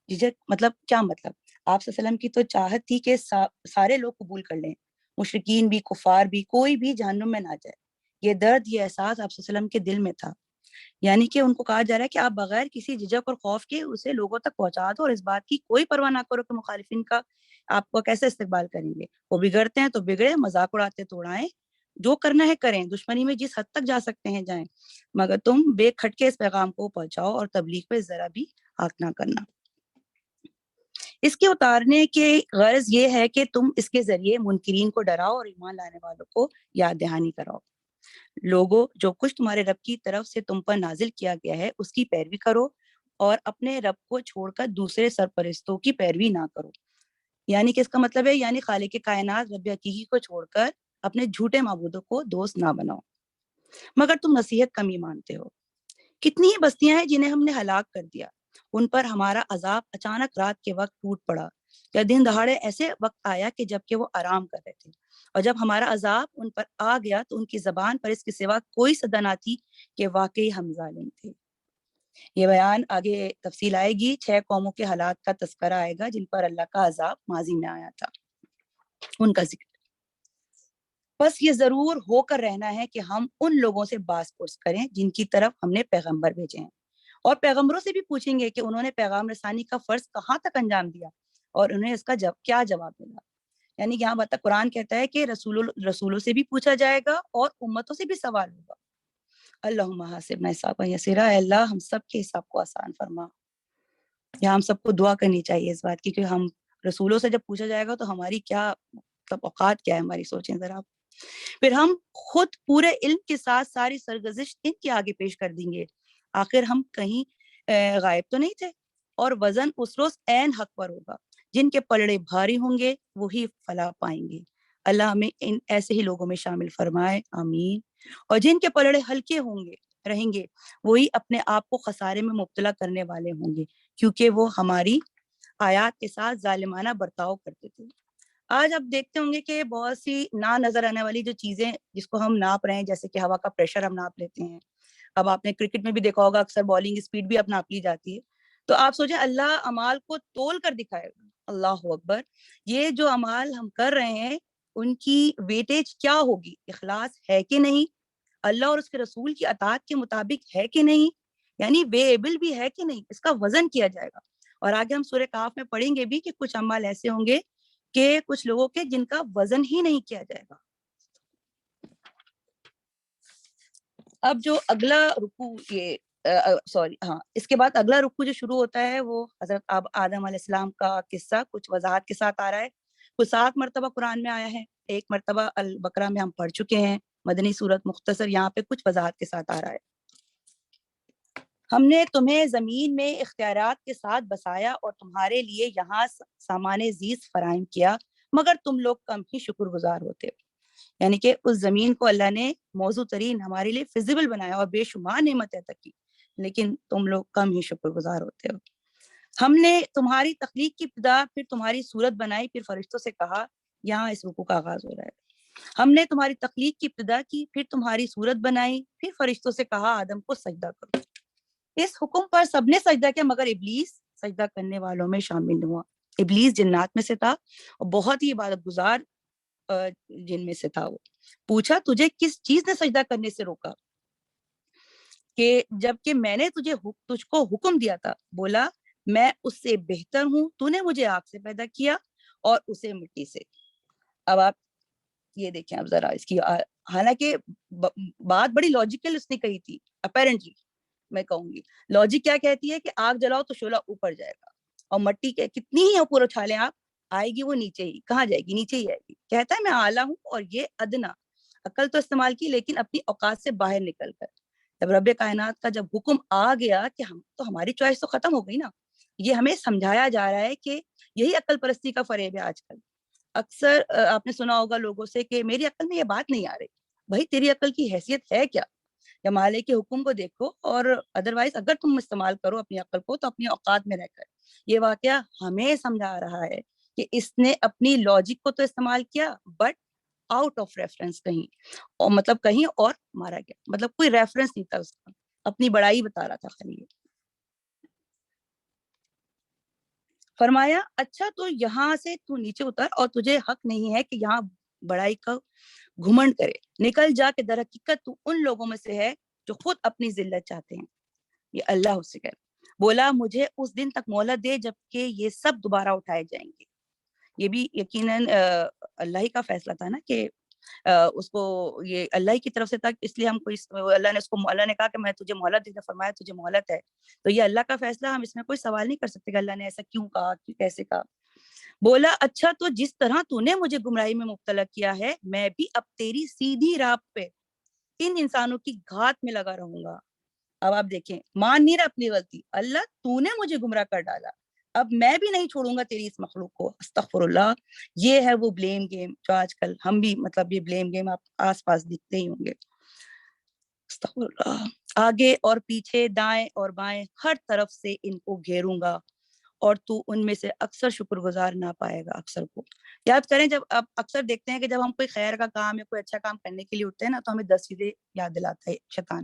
جھجک مطلب کیا مطلب؟ آپ صلی اللہ علیہ وسلم کی تو چاہت تھی کہ سارے لوگ قبول کر لیں، مشرکین بھی، کفار بھی، کوئی بھی جہنم میں نہ جائے. یہ درد، یہ احساس آپ صلی اللہ علیہ وسلم کے دل میں تھا. یعنی کہ ان کو کہا جا رہا ہے کہ آپ بغیر کسی جھجک اور خوف کے اسے لوگوں تک پہنچا دو، اور اس بات کی کوئی پرواہ نہ کرو کہ مخالفین کا آپ کو کیسے استقبال کریں گے. وہ بگڑتے ہیں تو بگڑے، مذاق اڑاتے تو اڑائیں، جو کرنا ہے کریں، دشمنی میں جس حد تک جا سکتے ہیں جائیں، مگر تم بے کھٹکے اس پیغام کو پہنچاؤ اور تبلیغ پہ ذرا بھی حق نہ کرنا. اس کے اتارنے کے غرض یہ ہے کہ تم اس کے ذریعے منکرین کو ڈراؤ اور ایمان لانے والوں کو یاد دہانی کراؤ. لوگوں، جو کچھ تمہارے رب کی طرف سے تم پر نازل کیا گیا ہے اس کی پیروی کرو، اور اپنے رب کو چھوڑ کر دوسرے سرپرستوں کی پیروی نہ کرو. یعنی کہ اس کا مطلب ہے، یعنی خالق کائنات رب حقیقی کو چھوڑ کر اپنے جھوٹے معبودوں کو دوست نہ بناؤ. مگر تم نصیحت کمی مانتے ہو. کتنی ہی بستیاں ہیں جنہیں ہم نے ہلاک کر دیا، ان پر ہمارا عذاب اچانک رات کے وقت ٹوٹ پڑا، یا دن دہاڑے ایسے وقت آیا کہ جب کہ وہ آرام کر رہے تھے، اور جب ہمارا عذاب ان پر آ گیا تو ان کی زبان پر اس کے سوا کوئی صدا نہ تھی کہ واقعی ہم ظالم تھے. یہ بیان آگے تفصیل آئے گی. 6 قوموں کے حالات کا تذکرہ آئے گا جن پر اللہ کا عذاب ماضی میں آیا تھا، ان کا ذکر. بس یہ ضرور ہو کر رہنا ہے کہ ہم ان لوگوں سے باز پرس کریں جن کی طرف ہم نے پیغمبر بھیجے ہیں، اور پیغمبروں سے بھی پوچھیں گے کہ انہوں نے پیغام رسانی کا فرض کہاں تک انجام دیا اور انہیں اس کا کیا جواب ملا. یعنی یہاں بتا قرآن کہتا ہے کہ رسولوں سے بھی پوچھا جائے گا اور امتوں سے بھی سوال ہوگا. اللہم حاسبنا حسابا یسیرا، اے اللہ ہم سب کے حساب کو آسان فرما. یہاں ہم سب کو دعا کرنی چاہیے اس بات کی کہ ہم رسولوں سے جب پوچھا جائے گا تو ہماری کیا اوقات کیا ہے، ہماری سوچیں ذرا. پھر ہم خود پورے علم کے ساتھ ساری سرگزشت ان کے آگے پیش کر دیں گے. آخر ہم کہیں غائب تو نہیں تھے. اور وزن اس روز عین حق پر ہوگا. جن کے پلڑے بھاری ہوں گے وہی فلاح پائیں گے. اللہ ہمیں ان ایسے ہی لوگوں میں شامل فرمائے، آمین. اور جن کے پلڑے ہلکے ہوں گے رہیں گے وہی اپنے آپ کو خسارے میں مبتلا کرنے والے ہوں گے، کیونکہ وہ ہماری آیات کے ساتھ ظالمانہ برتاؤ کرتے تھے. آج آپ دیکھتے ہوں گے کہ بہت سی نہ نظر آنے والی جو چیزیں جس کو ہم ناپ رہے ہیں، جیسے کہ ہوا کا پریشر ہم ناپ لیتے ہیں. اب آپ نے کرکٹ میں بھی دیکھا ہوگا اکثر بالنگ اسپیڈ بھی اب ناپ لی جاتی ہے. تو آپ سوچیں اللہ اعمال کو تول کر دکھائے گا. اللہ اکبر. یہ جو اعمال ہم کر رہے ہیں ان کی ویٹیج کیا ہوگی؟ اخلاص ہے کہ نہیں، اللہ اور اس کے رسول کی اطاعت کے مطابق ہے کہ نہیں، یعنی ویبل بھی ہے کہ نہیں، اس کا وزن کیا جائے گا. اور آگے ہم سورہ کاف میں پڑھیں گے بھی کہ کچھ اعمال ایسے ہوں گے کہ کچھ لوگوں کے جن کا وزن ہی نہیں کیا جائے گا. اب جو اگلا رکوع اس کے بعد اگلا رکوع جو شروع ہوتا ہے وہ حضرت آدم علیہ السلام کا قصہ کچھ وضاحت کے ساتھ آ رہا ہے. وہ 7 مرتبہ قرآن میں آیا ہے، 1 مرتبہ البقرہ میں ہم پڑھ چکے ہیں. مدنی صورت مختصر یہاں پہ کچھ وضاحت کے ساتھ آ رہا ہے. ہم نے تمہیں زمین میں اختیارات کے ساتھ بسایا اور تمہارے لیے یہاں سامان زیست فراہم کیا، مگر تم لوگ کم ہی شکر گزار ہوتے ہو. یعنی کہ اس زمین کو اللہ نے موزوں ترین ہمارے لیے فیزیبل بنایا اور بے شمار نعمتیں عطا کی، لیکن تم لوگ کم ہی شکر گزار ہوتے ہو. ہم نے تمہاری تخلیق کی ابتدا، پھر تمہاری صورت بنائی، پھر فرشتوں سے کہا. یہاں اس رکوع کا آغاز ہو رہا ہے. ہم نے تمہاری تخلیق کی ابتدا کی، پھر تمہاری صورت بنائی، پھر فرشتوں سے کہا آدم کو سجدہ کرو. اس حکم پر سب نے سجدہ کیا مگر ابلیس سجدہ کرنے والوں میں شامل ہوا. ابلیس جنات میں سے تھا اور بہت ہی عبادت گزار جن میں سے تھا. وہ پوچھا تجھے کس چیز نے سجدہ کرنے سے روکا کہ جب کہ میں نے تجھ کو حکم دیا تھا؟ بولا میں اس سے بہتر ہوں، تو نے مجھے آگ سے پیدا کیا اور اسے مٹی سے. اب آپ یہ دیکھیں اب ذرا اس کی، حالانکہ بات بڑی لاجیکل اس نے کہی تھی. اپیرنٹلی میں کہوں گی لاجک کیا کہتی ہے کہ آگ جلاؤ تو شعلہ اوپر جائے گا، اور مٹی کے کتنی ہی اوپر اچھالیں آپ، آئے گی وہ نیچے ہی. کہاں جائے گی؟ نیچے ہی آئے گی. کہتا ہے میں اعلیٰ ہوں اور یہ ادنا. عقل تو استعمال کی لیکن اپنی اوقات سے باہر نکل کر. جب رب کائنات کا جب حکم آ گیا کہ ہم تو ہماری چوائس تو ختم ہو گئی نا. یہ ہمیں سمجھایا جا رہا ہے کہ یہی عقل پرستی کا فریب ہے آج کل. اکثر آپ نے سنا ہوگا لوگوں سے کہ میری عقل میں یہ بات نہیں آ رہی. بھائی تیری عقل کی حیثیت ہے کیا؟ یا مالک کے حکم کو دیکھو، اور ادروائز اگر تم استعمال کرو اپنی عقل کو تو اپنی اوقات میں رہ کر. یہ واقعہ ہمیں سمجھا رہا ہے کہ اس نے اپنی لاجک کو تو استعمال کیا بٹ آؤٹ آف ریفرنس کہیں، اور مطلب کہیں اور مارا گیا. مطلب کوئی ریفرنس نہیں تھا اس کا، اپنی بڑائی بتا رہا تھا خالی. فرمایا اچھا تو یہاں سے تو نیچے اتر اور تجھے حق نہیں ہے کہ یہاں بڑائی کا گھمنڈ کرے، نکل جا کہ در حقیقت تو ان لوگوں میں سے ہے جو خود اپنی ذلت چاہتے ہیں۔ یہ اللہ اس سے کہہ بولا مجھے اس دن تک مہلت دے جبکہ یہ سب دوبارہ اٹھائے جائیں گے۔ یہ بھی یقیناً اللہ ہی کا فیصلہ تھا نا کہ اس کو یہ اللہ ہی کی طرف سے تھا، اس لیے ہم کو اللہ نے کہا کہ میں تجھے مہلت دیتا، فرمایا تجھے مہلت ہے، تو یہ اللہ کا فیصلہ، ہم اس میں کوئی سوال نہیں کر سکتے کہ اللہ نے ایسا کیوں کہا، کیسے کہا۔ بولا اچھا تو جس طرح تو نے مجھے گمراہی میں مبتلا کیا ہے میں بھی اب تیری سیدھی راہ پہ ان انسانوں کی گھات میں لگا رہوں گا۔ اب آپ دیکھیں، مان نہیں رہا اپنی غلطی، اللہ تو نے مجھے گمراہ کر ڈالا، اب میں بھی نہیں چھوڑوں گا تیری اس مخلوق کو۔ استغفر اللہ، یہ ہے وہ بلیم گیم جو آج کل ہم بھی مطلب یہ بلیم گیم آپ آس پاس دکھتے ہی ہوں گے۔ استغفر اللہ، آگے اور پیچھے دائیں اور بائیں ہر طرف سے ان کو گھیروں گا اور تو ان میں سے اکثر شکر گزار نہ پائے گا اکثر کو۔ یاد کریں، جب آپ اکثر دیکھتے ہیں کہ جب ہم کوئی خیر کا کام یا کوئی اچھا کام کرنے کے لیے اٹھتے ہیں نا تو ہمیں 10 چیزیں یاد دلاتا ہے شیطان۔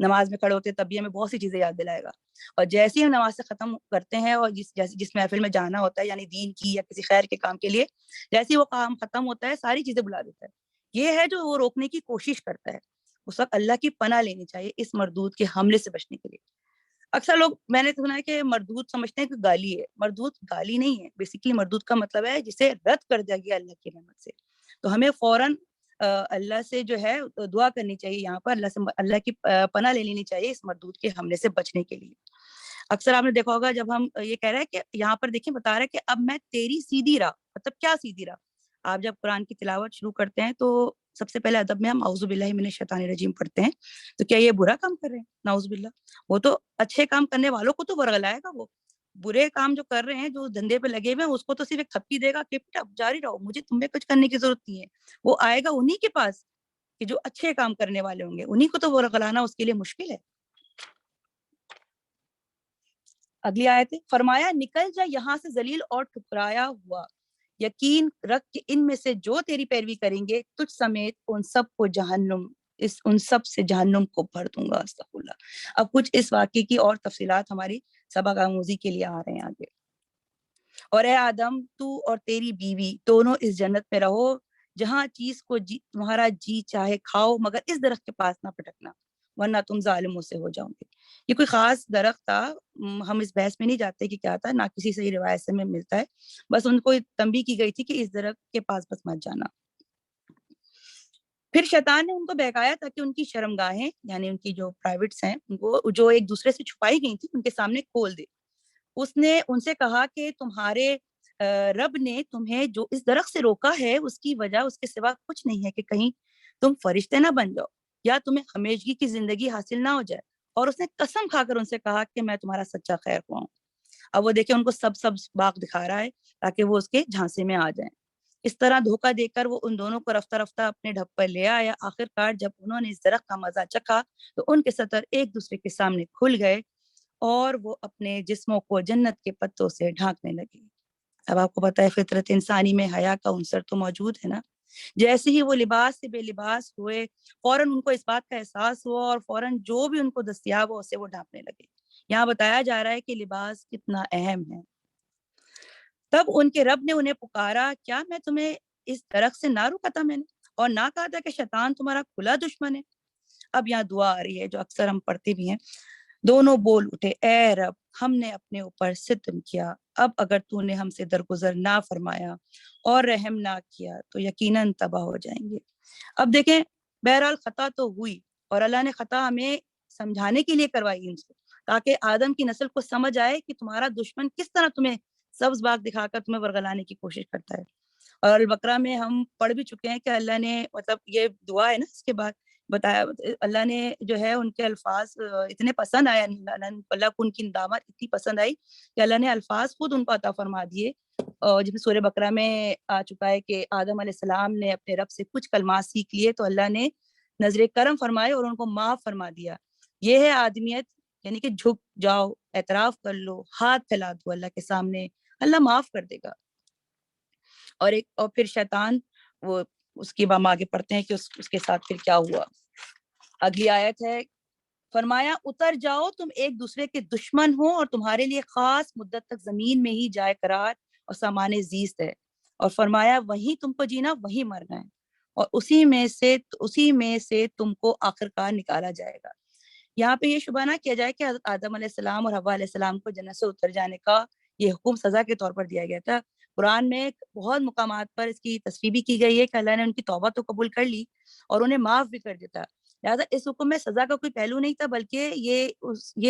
نماز میں کھڑے ہوتے ہیں تب بھی ہمیں بہت سی چیزیں یاد دلائے گا، اور جیسے ہی ہم نماز سے ختم کرتے ہیں اور جس محفل میں جانا ہوتا ہے یعنی دین کی یا کسی خیر کے کام کے لیے، جیسے ہی وہ کام ختم ہوتا ہے ساری چیزیں بلا دیتا ہے۔ یہ ہے جو وہ روکنے کی کوشش کرتا ہے۔ اس وقت اللہ کی پناہ لینی چاہیے اس مردود کے حملے سے بچنے کے لیے۔ اکثر لوگ، میں نے سنا ہے کہ مردود سمجھتے ہیں کہ گالی ہے، مردود گالی نہیں ہے، بیسیکلی مردود کا مطلب ہے جسے رد کر دیا گیا اللہ کی رحمت سے۔ تو ہمیں فوراً اللہ سے جو ہے دعا کرنی چاہیے، یہاں پر اللہ کی پناہ لے لینی چاہیے اس مردود کے حملے سے بچنے کے لیے۔ اکثر آپ نے دیکھا ہوگا جب ہم یہ کہہ رہے ہیں کہ یہاں پر دیکھیں بتا رہا ہے کہ اب میں تیری سیدھی راہ، مطلب کیا سیدھی راہ؟ آپ جب قرآن کی تلاوت شروع کرتے ہیں تو سب سے پہلے ادب میں ہم اعوذ باللہ من الشیطان الرجیم پڑھتے ہیں، تو کیا یہ برا کام کر رہے ہیں؟ نعوذ باللہ، وہ تو اچھے کام کرنے والوں کو تو ورغلائے گا، وہ برے کام جو کر رہے ہیں، جو دھندے پہ لگے ہوئے ہیں، اس کو تو صرف ایک تھپی دے گا کہ اب جاری رہو، مجھے تمہیں کچھ کرنے کی ضرورت نہیں ہے۔ وہ آئے گا انہی کے پاس کہ جو اچھے کام کرنے والے ہوں گے، انہی کو تو ورغلانا اس کے لیے مشکل ہے۔ اگلی آیت ہے، فرمایا نکل جا یہاں سے ذلیل اور ٹھکرایا ہوا، یقین رکھ کہ ان میں سے جو تیری پیروی کریں گے تجھ سمیت ان سب کو جہنم، ان سب سے جہنم کو بھر دوں گا۔ استغفر اللہ۔ اب کچھ اس واقعے کی اور تفصیلات ہماری سبق آموزی کے لیے آ رہے ہیں آگے۔ اور اے آدم، تو اور تیری بیوی دونوں اس جنت میں رہو جہاں چیز کو تمہارا جی چاہے کھاؤ، مگر اس درخت کے پاس نہ پٹکنا ورنہ تم ظالموں سے ہو جاؤ گے۔ یہ کوئی خاص درخت تھا، ہم اس بحث میں نہیں جاتے کہ کیا تھا، نہ کسی صحیح روایت سے میں ملتا ہے، بس ان کو تنبیہ کی گئی تھی کہ اس درخت کے پاس بس مت جانا۔ پھر شیطان نے ان کو بہکایا تاکہ ان کی شرمگاہیں یعنی ان کی جو پرائیویٹس ہیں، ان کو جو ایک دوسرے سے چھپائی گئی تھی ان کے سامنے کھول دے۔ اس نے ان سے کہا کہ تمہارے رب نے تمہیں جو اس درخت سے روکا ہے اس کی وجہ اس کے سوا کچھ نہیں ہے کہ کہیں تم فرشتے نہ بن جاؤ یا تمہیں ہمیشگی کی زندگی حاصل نہ ہو جائے۔ اور اس نے قسم کھا کر ان سے کہا کہ میں تمہارا سچا خیر خواہ ہوں۔ اب وہ دیکھیں ان کو سب باغ دکھا رہا ہے تاکہ وہ اس کے جھانسے میں آ جائیں۔ اس طرح دھوکہ دے کر وہ ان دونوں کو رفتہ رفتہ اپنے ڈھب پر لے آیا۔ آخر کار جب انہوں نے اس درخت کا مزہ چکھا تو ان کے سطر ایک دوسرے کے سامنے کھل گئے اور وہ اپنے جسموں کو جنت کے پتوں سے ڈھانکنے لگے۔ اب آپ کو پتہ ہے فطرت انسانی میں حیا کا عنصر تو موجود ہے نا۔ جیسے ہی وہ لباس سے بے لباس ہوئے فوراً ان کو اس بات کا احساس ہوا اور فوراً جو بھی ان کو دستیاب ہو اسے وہ ڈھانپنے لگے۔ یہاں بتایا جا رہا ہے کہ لباس کتنا اہم ہے۔ تب ان کے رب نے انہیں پکارا، کیا میں تمہیں اس درخت سے نہ روکا تھا میں نے، اور نہ کہا تھا کہ شیطان تمہارا کھلا دشمن ہے؟ اب یہاں دعا آ رہی ہے جو اکثر ہم پڑھتے بھی ہیں۔ دونوں بول اٹھے، اے رب ہم نے اپنے اوپر ستم کیا، اب اگر تو نے ہم سے درگزر نہ فرمایا اور رحم نہ کیا تو یقیناً تباہ ہو جائیں گے۔ اب دیکھیں، بہرحال خطا تو ہوئی اور اللہ نے خطا ہمیں سمجھانے کے لیے کروائی ان سے، تاکہ آدم کی نسل کو سمجھ آئے کہ تمہارا دشمن کس طرح تمہیں سبز باغ دکھا کر تمہیں ورگلانے کی کوشش کرتا ہے۔ اور البقرہ میں ہم پڑھ بھی چکے ہیں کہ اللہ نے مطلب یہ دعا ہے نا، اس کے بعد بتایا اللہ نے جو ہے ان کے الفاظ اتنے پسند آئے، اللہ کو ان کی ندامت اتنی پسند آئی کہ اللہ نے الفاظ خود ان کو عطا فرما دیے، اور جس میں سورہ بقرہ میں آ چکا ہے کہ آدم علیہ السلام نے اپنے رب سے کچھ کلمات سیکھ لیے تو اللہ نے نظر کرم فرمائے اور ان کو معاف فرما دیا۔ یہ ہے آدمیت، یعنی کہ جھک جاؤ، اعتراف کر لو، ہاتھ پھیلا دو اللہ کے سامنے، اللہ معاف کر دے گا۔ اور پھر شیطان، وہ اس کی ہم آگے پڑھتے ہیں کہ اس کے ساتھ پھر کیا ہوا۔ اگلی آیت ہے فرمایا اتر جاؤ، تم ایک دوسرے کے دشمن ہو اور تمہارے لیے خاص مدت تک زمین میں ہی جائے قرار اور سامان زیست ہے، اور فرمایا وہیں تم کو جینا وہیں مرنا ہے، اور اسی میں سے تم کو آخرکار نکالا جائے گا۔ یہاں پہ یہ شبہ نہ کیا جائے کہ حضرت آدم علیہ السلام اور حوا علیہ السلام کو جنت سے اتر جانے کا یہ حکم سزا کے طور پر دیا گیا تھا۔ قرآن میں بہت مقامات پر اس کی تصریح بھی کی گئی ہے کہ اللہ نے ان کی توبہ تو قبول کر لی اور انہیں معاف بھی کر دیتا، لہٰذا اس حکم میں سزا کا کوئی پہلو نہیں تھا، بلکہ یہ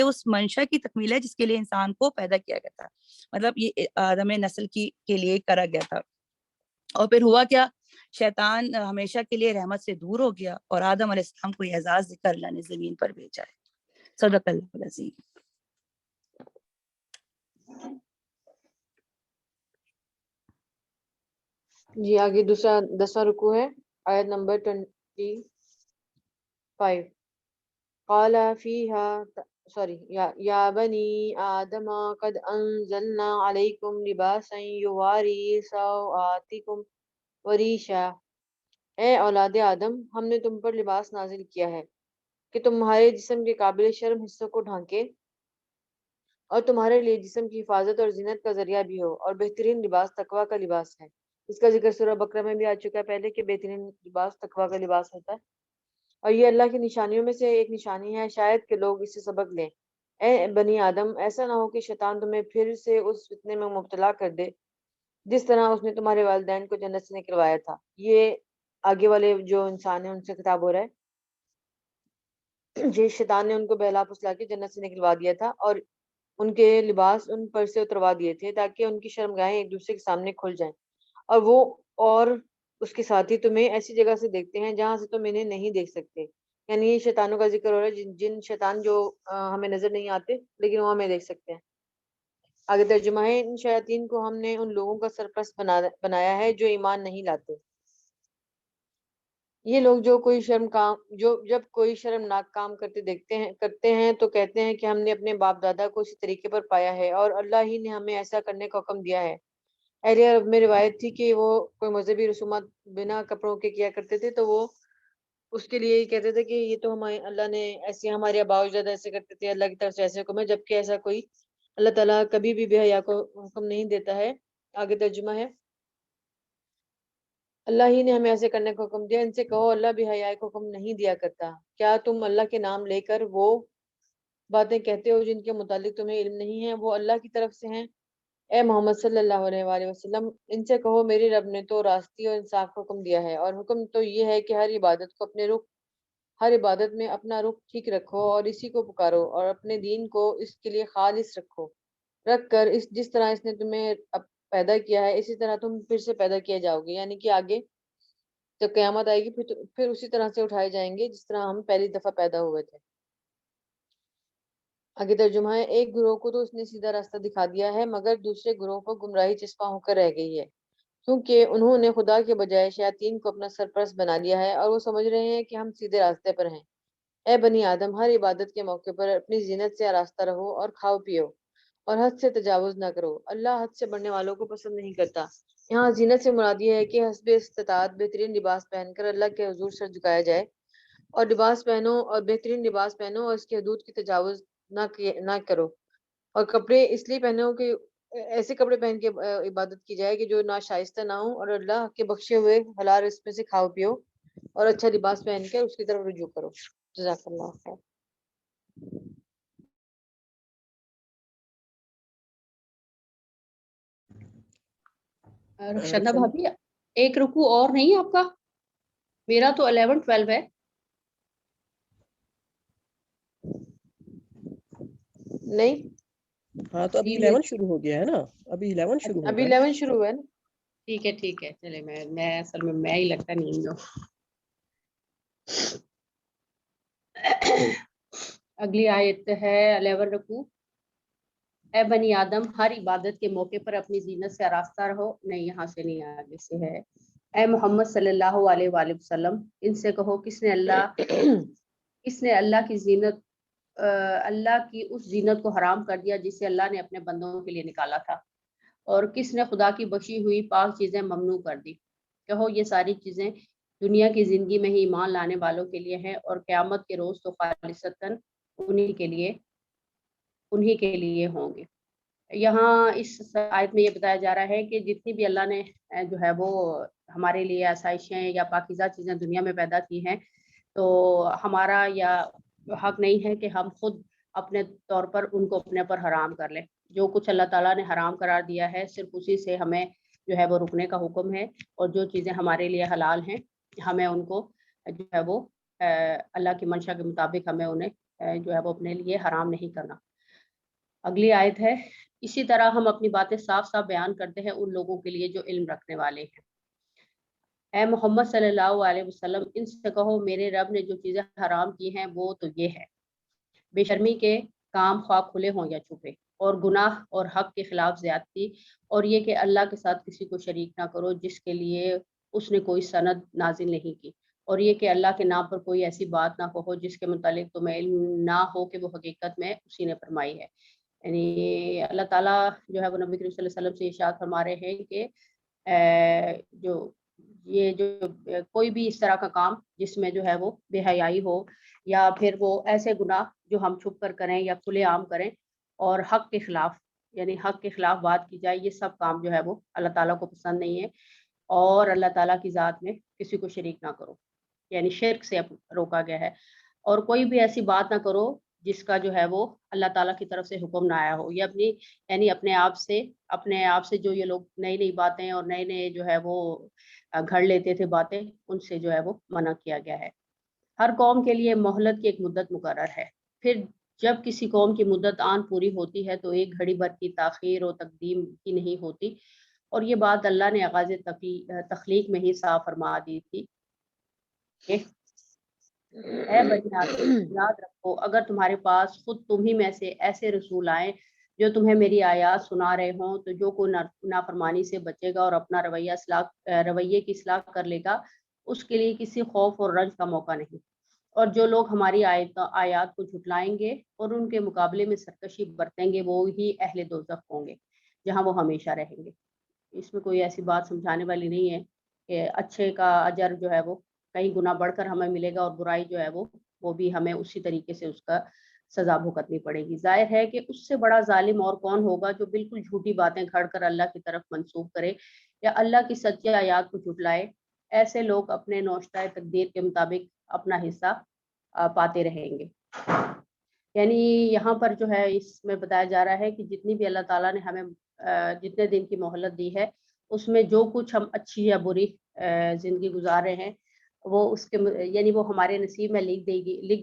اس منشا کی تکمیل ہے جس کے لیے انسان کو پیدا کیا گیا تھا، مطلب یہ آدم نسل کے لیے کرا گیا تھا۔ اور پھر ہوا کیا، شیطان ہمیشہ کے لیے رحمت سے دور ہو گیا اور آدم علیہ السلام کو اعزاز دے کر اللہ نے زمین پر بھیجا ہے۔ صدق اللہ العظیم۔ جی آگے دوسرا 10واں رکوع ہے، آیت نمبر 25۔ قال فیہا یا بنی آدم قد انزلنا علیکم لباسا یواری سوآتکم وریشا، اے اولاد آدم ہم نے تم پر لباس نازل کیا ہے کہ تمہارے جسم کے قابل شرم حصوں کو ڈھانکے اور تمہارے لیے جسم کی حفاظت اور زینت کا ذریعہ بھی ہو، اور بہترین لباس تقویٰ کا لباس ہے۔ اس کا ذکر سورہ بقرہ میں بھی آ چکا ہے پہلے کہ بہترین لباس تقویٰ کا لباس ہوتا ہے، اور یہ اللہ کی نشانیوں میں سے ایک نشانی ہے، شاید کہ لوگ اس سے سبق لیں۔ اے بنی آدم ایسا نہ ہو کہ شیطان تمہیں پھر سے اس فتنے میں مبتلا کر دے جس طرح اس نے تمہارے والدین کو جنت سے نکلوایا تھا۔ یہ آگے والے جو انسان ہیں ان سے خطاب ہو رہا ہے، جس شیطان نے ان کو بہلا پھسلا کے جنت سے نکلوا دیا تھا اور ان کے لباس ان پر سے اتروا دیے تھے تاکہ ان کی شرمگاہیں ایک دوسرے کے سامنے کھل جائیں، اور وہ اور اس کے ساتھی تمہیں ایسی جگہ سے دیکھتے ہیں جہاں سے تم انہیں نہیں دیکھ سکتے۔ یعنی یہ شیطانوں کا ذکر ہو رہا ہے، جن شیطان جو ہمیں نظر نہیں آتے لیکن وہ ہمیں دیکھ سکتے ہیں۔ آگے ترجمہ ہے، ان شیاطین کو ہم نے ان لوگوں کا سرپرست بنایا ہے جو ایمان نہیں لاتے۔ یہ لوگ جب کوئی شرمناک کام کرتے ہیں تو کہتے ہیں کہ ہم نے اپنے باپ دادا کو اسی طریقے پر پایا ہے اور اللہ ہی نے ہمیں ایسا کرنے کا حکم دیا ہے۔ اہل عرب میں روایت تھی کہ وہ کوئی مذہبی رسومات بنا کپڑوں کے کیا کرتے تھے تو وہ اس کے لیے یہ کہتے تھے کہ یہ تو اللہ نے ایسے، ہمارے آباء و اجداد ایسے کرتے تھے، اللہ کی طرف سے ایسے حکم ہے، جبکہ ایسا کوئی اللہ تعالیٰ کبھی بھی بے حیا کو حکم نہیں دیتا ہے۔ آگے ترجمہ ہے، اللہ ہی نے ہمیں ایسے کرنے کا حکم دیا، ان سے کہو اللہ بے حیائی کو حکم نہیں دیا کرتا، کیا تم اللہ کے نام لے کر وہ باتیں کہتے ہو جن کے متعلق تمہیں علم نہیں ہے، وہ اللہ کی طرف سے ہیں؟ اے محمد صلی اللہ علیہ وآلہ وسلم ان سے کہو میرے رب نے تو راستی اور انصاف کا حکم دیا ہے، اور حکم تو یہ ہے کہ ہر عبادت میں اپنا رخ ٹھیک رکھو اور اسی کو پکارو اور اپنے دین کو اس کے لیے خالص رکھ کر جس طرح اس نے تمہیں پیدا کیا ہے اسی طرح تم پھر سے پیدا کیے جاؤ گے، یعنی کہ آگے جب قیامت آئے گی پھر اسی طرح سے اٹھائے جائیں گے جس طرح ہم پہلی دفعہ پیدا ہوئے تھے۔ آگے ترجمہ ہے، ایک گروہ کو تو اس نے سیدھا راستہ دکھا دیا ہے مگر دوسرے گروہ کو گمراہی چسپاں ہو کر رہ گئی ہے، کیونکہ انہوں نے خدا کے بجائے شیاطین کو اپنا سرپرست بنا لیا ہے اور وہ سمجھ رہے ہیں کہ ہم سیدھے راستے پر ہیں۔ اے بنی آدم ہر عبادت کے موقع پر اپنی زینت سے آراستہ رہو اور کھاؤ پیو اور حد سے تجاوز نہ کرو، اللہ حد سے بڑھنے والوں کو پسند نہیں کرتا۔ یہاں زینت سے مراد یہ ہے کہ حسب استطاعت بہترین لباس پہن کر اللہ کے حضور سر جھکایا جائے، اور بہترین لباس پہنو اور اس کی حدود کی تجاوز نہ کرو، اور کپڑے اس لیے پہنو کہ ایسے کپڑے پہن کے عبادت کی جائے کہ جو نہ شائستہ نہ ہوں، اور اللہ کے بخشے ہوئے حلال رزق میں سے کھاؤ پیو اور اچھا لباس پہن کے اس کی طرف رجوع کرو۔ جزاک اللہ خیر۔ رشدہ بھابی ایک رکوع اور نہیں آپ کا؟ میرا تو 11-12 ہے۔ نہیں ہاں تو ابھی 11 شروع ہو گیا ہے نا، ابھی 11 شروع ابھی ہوگا 11 شروع ہوا ہے نا۔ ٹھیک ہے چلے، میں اصل میں ہی لگتا نہیں ہوں۔ اگلی آیت ہے 11 رکوع، اے بنی آدم ہر عبادت کے موقع پر اپنی زینت سے آراستہ رہو، نہیں یہاں سے نہیں آگے سے ہے، اے محمد صلی اللہ علیہ وآلہ وسلم ان سے کہو کس نے اللہ کی اس زینت کو حرام کر دیا جسے اللہ نے اپنے بندوں کے لیے نکالا تھا، اور کس نے خدا کی بخشی ہوئی پاک چیزیں ممنوع کر دی؟ کہو یہ ساری چیزیں دنیا کی زندگی میں ہی ایمان لانے والوں کے لیے ہیں، اور قیامت کے روز تو خالصتاً انہی کے لیے ہوں گے۔ یہاں اس آیت میں یہ بتایا جا رہا ہے کہ جتنی بھی اللہ نے جو ہے وہ ہمارے لیے آسائشیں یا پاکیزہ چیزیں دنیا میں پیدا کی ہیں، تو ہمارا یا حق نہیں ہے کہ ہم خود اپنے طور پر ان کو اپنے پر حرام کر لیں۔ جو کچھ اللہ تعالیٰ نے حرام قرار دیا ہے صرف اسی سے ہمیں جو ہے وہ رکنے کا حکم ہے، اور جو چیزیں ہمارے لیے حلال ہیں ہمیں ان کو جو ہے وہ اللہ کی منشا کے مطابق ہمیں انہیں جو ہے وہ اپنے لیے حرام نہیں کرنا۔ اگلی آیت ہے، اسی طرح ہم اپنی باتیں صاف صاف بیان کرتے ہیں ان لوگوں کے لیے جو علم رکھنے والے ہیں۔ اے محمد صلی اللہ علیہ وسلم ان سے کہو میرے رب نے جو چیزیں حرام کی ہیں وہ تو یہ ہے، بے شرمی کے کام خواہ کھلے ہوں یا چھپے، اور گناہ اور حق کے خلاف زیادتی، اور یہ کہ اللہ کے ساتھ کسی کو شریک نہ کرو جس کے لیے اس نے کوئی سند نازل نہیں کی، اور یہ کہ اللہ کے نام پر کوئی ایسی بات نہ کہو جس کے متعلق تمہیں علم نہ ہو کہ وہ حقیقت میں اسی نے فرمائی ہے۔ یعنی اللہ تعالیٰ جو ہے وہ نبی کریم صلی اللہ علیہ وسلم سے ارشاد فرما رہے ہیں کہ کوئی بھی اس طرح کا کام جس میں جو ہے وہ بے حیائی ہو، یا پھر وہ ایسے گناہ جو ہم چھپ کر کریں یا کھلے عام کریں، اور حق کے خلاف یعنی حق کے خلاف بات کی جائے، یہ سب کام جو ہے وہ اللہ تعالیٰ کو پسند نہیں ہے، اور اللہ تعالیٰ کی ذات میں کسی کو شریک نہ کرو، یعنی شرک سے روکا گیا ہے۔ اور کوئی بھی ایسی بات نہ کرو جس کا جو ہے وہ اللہ تعالیٰ کی طرف سے حکم نہ آیا ہو، یا اپنے آپ سے جو یہ لوگ نئی نئی باتیں اور نئے جو ہے وہ گھڑ لیتے تھے باتیں، ان سے جو ہے وہ منع کیا گیا ہے۔ ہر قوم کے لیے مہلت کی ایک مدت مقرر ہے، پھر جب کسی قوم کی مدت آن پوری ہوتی ہے تو ایک گھڑی بھر کی تاخیر و تقدیم کی نہیں ہوتی، اور یہ بات اللہ نے آغاز تخلیق میں ہی صاف فرما دی تھی کہ اے بنی آدم یاد رکھو اگر تمہارے پاس خود تمہیں میں سے ایسے رسول آئیں جو تمہیں میری آیات سنا رہے ہوں، تو جو کوئی نافرمانی سے بچے گا اور اپنا رویے کی اصلاح کر لے گا، اس کے لیے کسی خوف اور رنج کا موقع نہیں، اور جو لوگ ہماری آیات کو جھٹلائیں گے اور ان کے مقابلے میں سرکشی برتیں گے، وہ ہی اہل دوزخ ہوں گے جہاں وہ ہمیشہ رہیں گے۔ اس میں کوئی ایسی بات سمجھانے والی نہیں ہے کہ اچھے کا اجر جو ہے وہ کہیں گنا بڑھ کر ہمیں ملے گا، اور برائی جو ہے وہ بھی ہمیں اسی طریقے سے اس کا سزا بھگتنی پڑے گی۔ ظاہر ہے کہ اس سے بڑا ظالم اور کون ہوگا جو بالکل جھوٹی باتیں گھڑ کر اللہ کی طرف منسوب کرے یا اللہ کی سچی آیات کو جھٹلائے۔ ایسے لوگ اپنے نوشتہ تقدیر کے مطابق اپنا حصہ پاتے رہیں گے۔ یعنی یہاں پر جو ہے اس میں بتایا جا رہا ہے کہ جتنی بھی اللہ تعالیٰ نے ہمیں جتنے دن کی مہلت دی ہے، اس میں جو کچھ ہم اچھی یا بری زندگی گزار رہے ہیں، وہ اس کے یعنی وہ ہمارے نصیب میں لکھ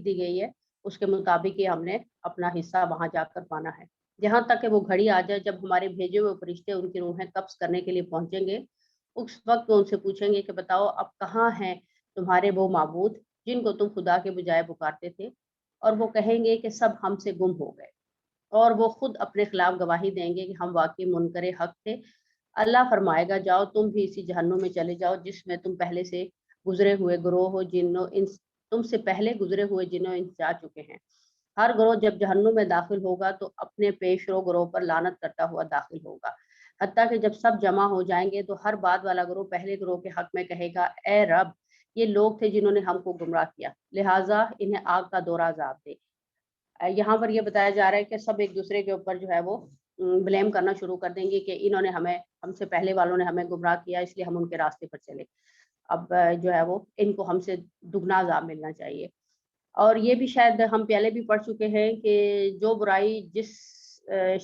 دی گئی ہے، اس کے مطابق ہی ہم نے اپنا حصہ وہاں جا کر پانا ہے۔ جہاں تک کہ وہ گھڑی آ جائے جب ہمارے بھیجے ہوئے فرشتے ان کی روحیں قبض کرنے کے لیے پہنچیں گے، اس وقت وہ ان سے پوچھیں گے کہ بتاؤ اب کہاں ہیں تمہارے وہ معبود جن کو تم خدا کے بجائے پکارتے تھے؟ اور وہ کہیں گے کہ سب ہم سے گم ہو گئے، اور وہ خود اپنے خلاف گواہی دیں گے کہ ہم واقعی منکر حق تھے۔ اللہ فرمائے گا جاؤ تم بھی اسی جہنم میں چلے جاؤ جس میں تم پہلے سے گزرے ہوئے گروہ ہو جنوں انس تم سے پہلے گزرے ہوئے جنوں انس جا چکے ہیں۔ ہر گروہ جب جہنم میں داخل ہوگا تو اپنے پیش رو گروہ پر لعنت کرتا ہوا داخل ہوگا، حتیٰ کہ جب سب جمع ہو جائیں گے تو ہر بعد والا گروہ پہلے گروہ کے حق میں کہے گا اے رب یہ لوگ تھے جنہوں نے ہم کو گمراہ کیا، لہٰذا انہیں آگ کا دورہ عذاب دے۔ یہاں پر یہ بتایا جا رہا ہے کہ سب ایک دوسرے کے اوپر جو ہے وہ بلیم کرنا شروع کر دیں گے کہ انہوں نے ہم سے پہلے والوں نے ہمیں گمراہ کیا، اس لیے ہم ان کے راستے پر چلے، اب جو ہے وہ ان کو ہم سے دگنا عذاب ملنا چاہیے۔ اور یہ بھی شاید ہم پہلے بھی پڑھ چکے ہیں کہ جو برائی جس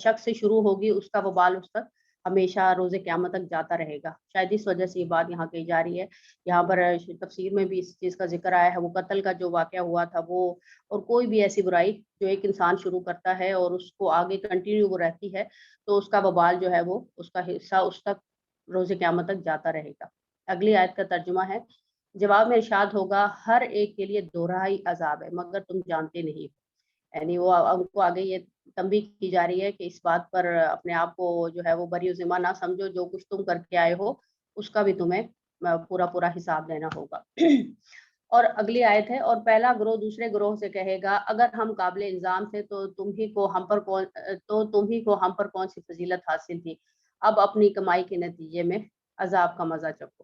شخص سے شروع ہوگی اس کا وبال اس تک ہمیشہ روز قیامت تک جاتا رہے گا۔ شاید اس وجہ سے یہ بات یہاں کہی جا رہی ہے۔ یہاں پر تفسیر میں بھی اس چیز کا ذکر آیا ہے، وہ قتل کا جو واقعہ ہوا تھا وہ، اور کوئی بھی ایسی برائی جو ایک انسان شروع کرتا ہے اور اس کو آگے کنٹینیو وہ رہتی ہے، تو اس کا وبال جو ہے وہ اس کا حصہ اس تک روز قیامت تک جاتا رہے گا۔ اگلی آیت کا ترجمہ ہے، جواب میں ارشاد ہوگا ہر ایک کے لیے دوہرائی عذاب ہے مگر تم جانتے نہیں۔ یعنی وہ ان کو آگے یہ تنبیہ کی جا رہی ہے کہ اس بات پر اپنے آپ کو جو ہے وہ بری و ذمہ نہ سمجھو، جو کچھ تم کر کے آئے ہو اس کا بھی تمہیں پورا حساب دینا ہوگا۔ اور اگلی آیت ہے، اور پہلا گروہ دوسرے گروہ سے کہے گا اگر ہم قابل الزام تھے تو تم ہی کو ہم پر کون سی فضیلت حاصل تھی، اب اپنی کمائی کے نتیجے میں عذاب کا مزہ چکھو۔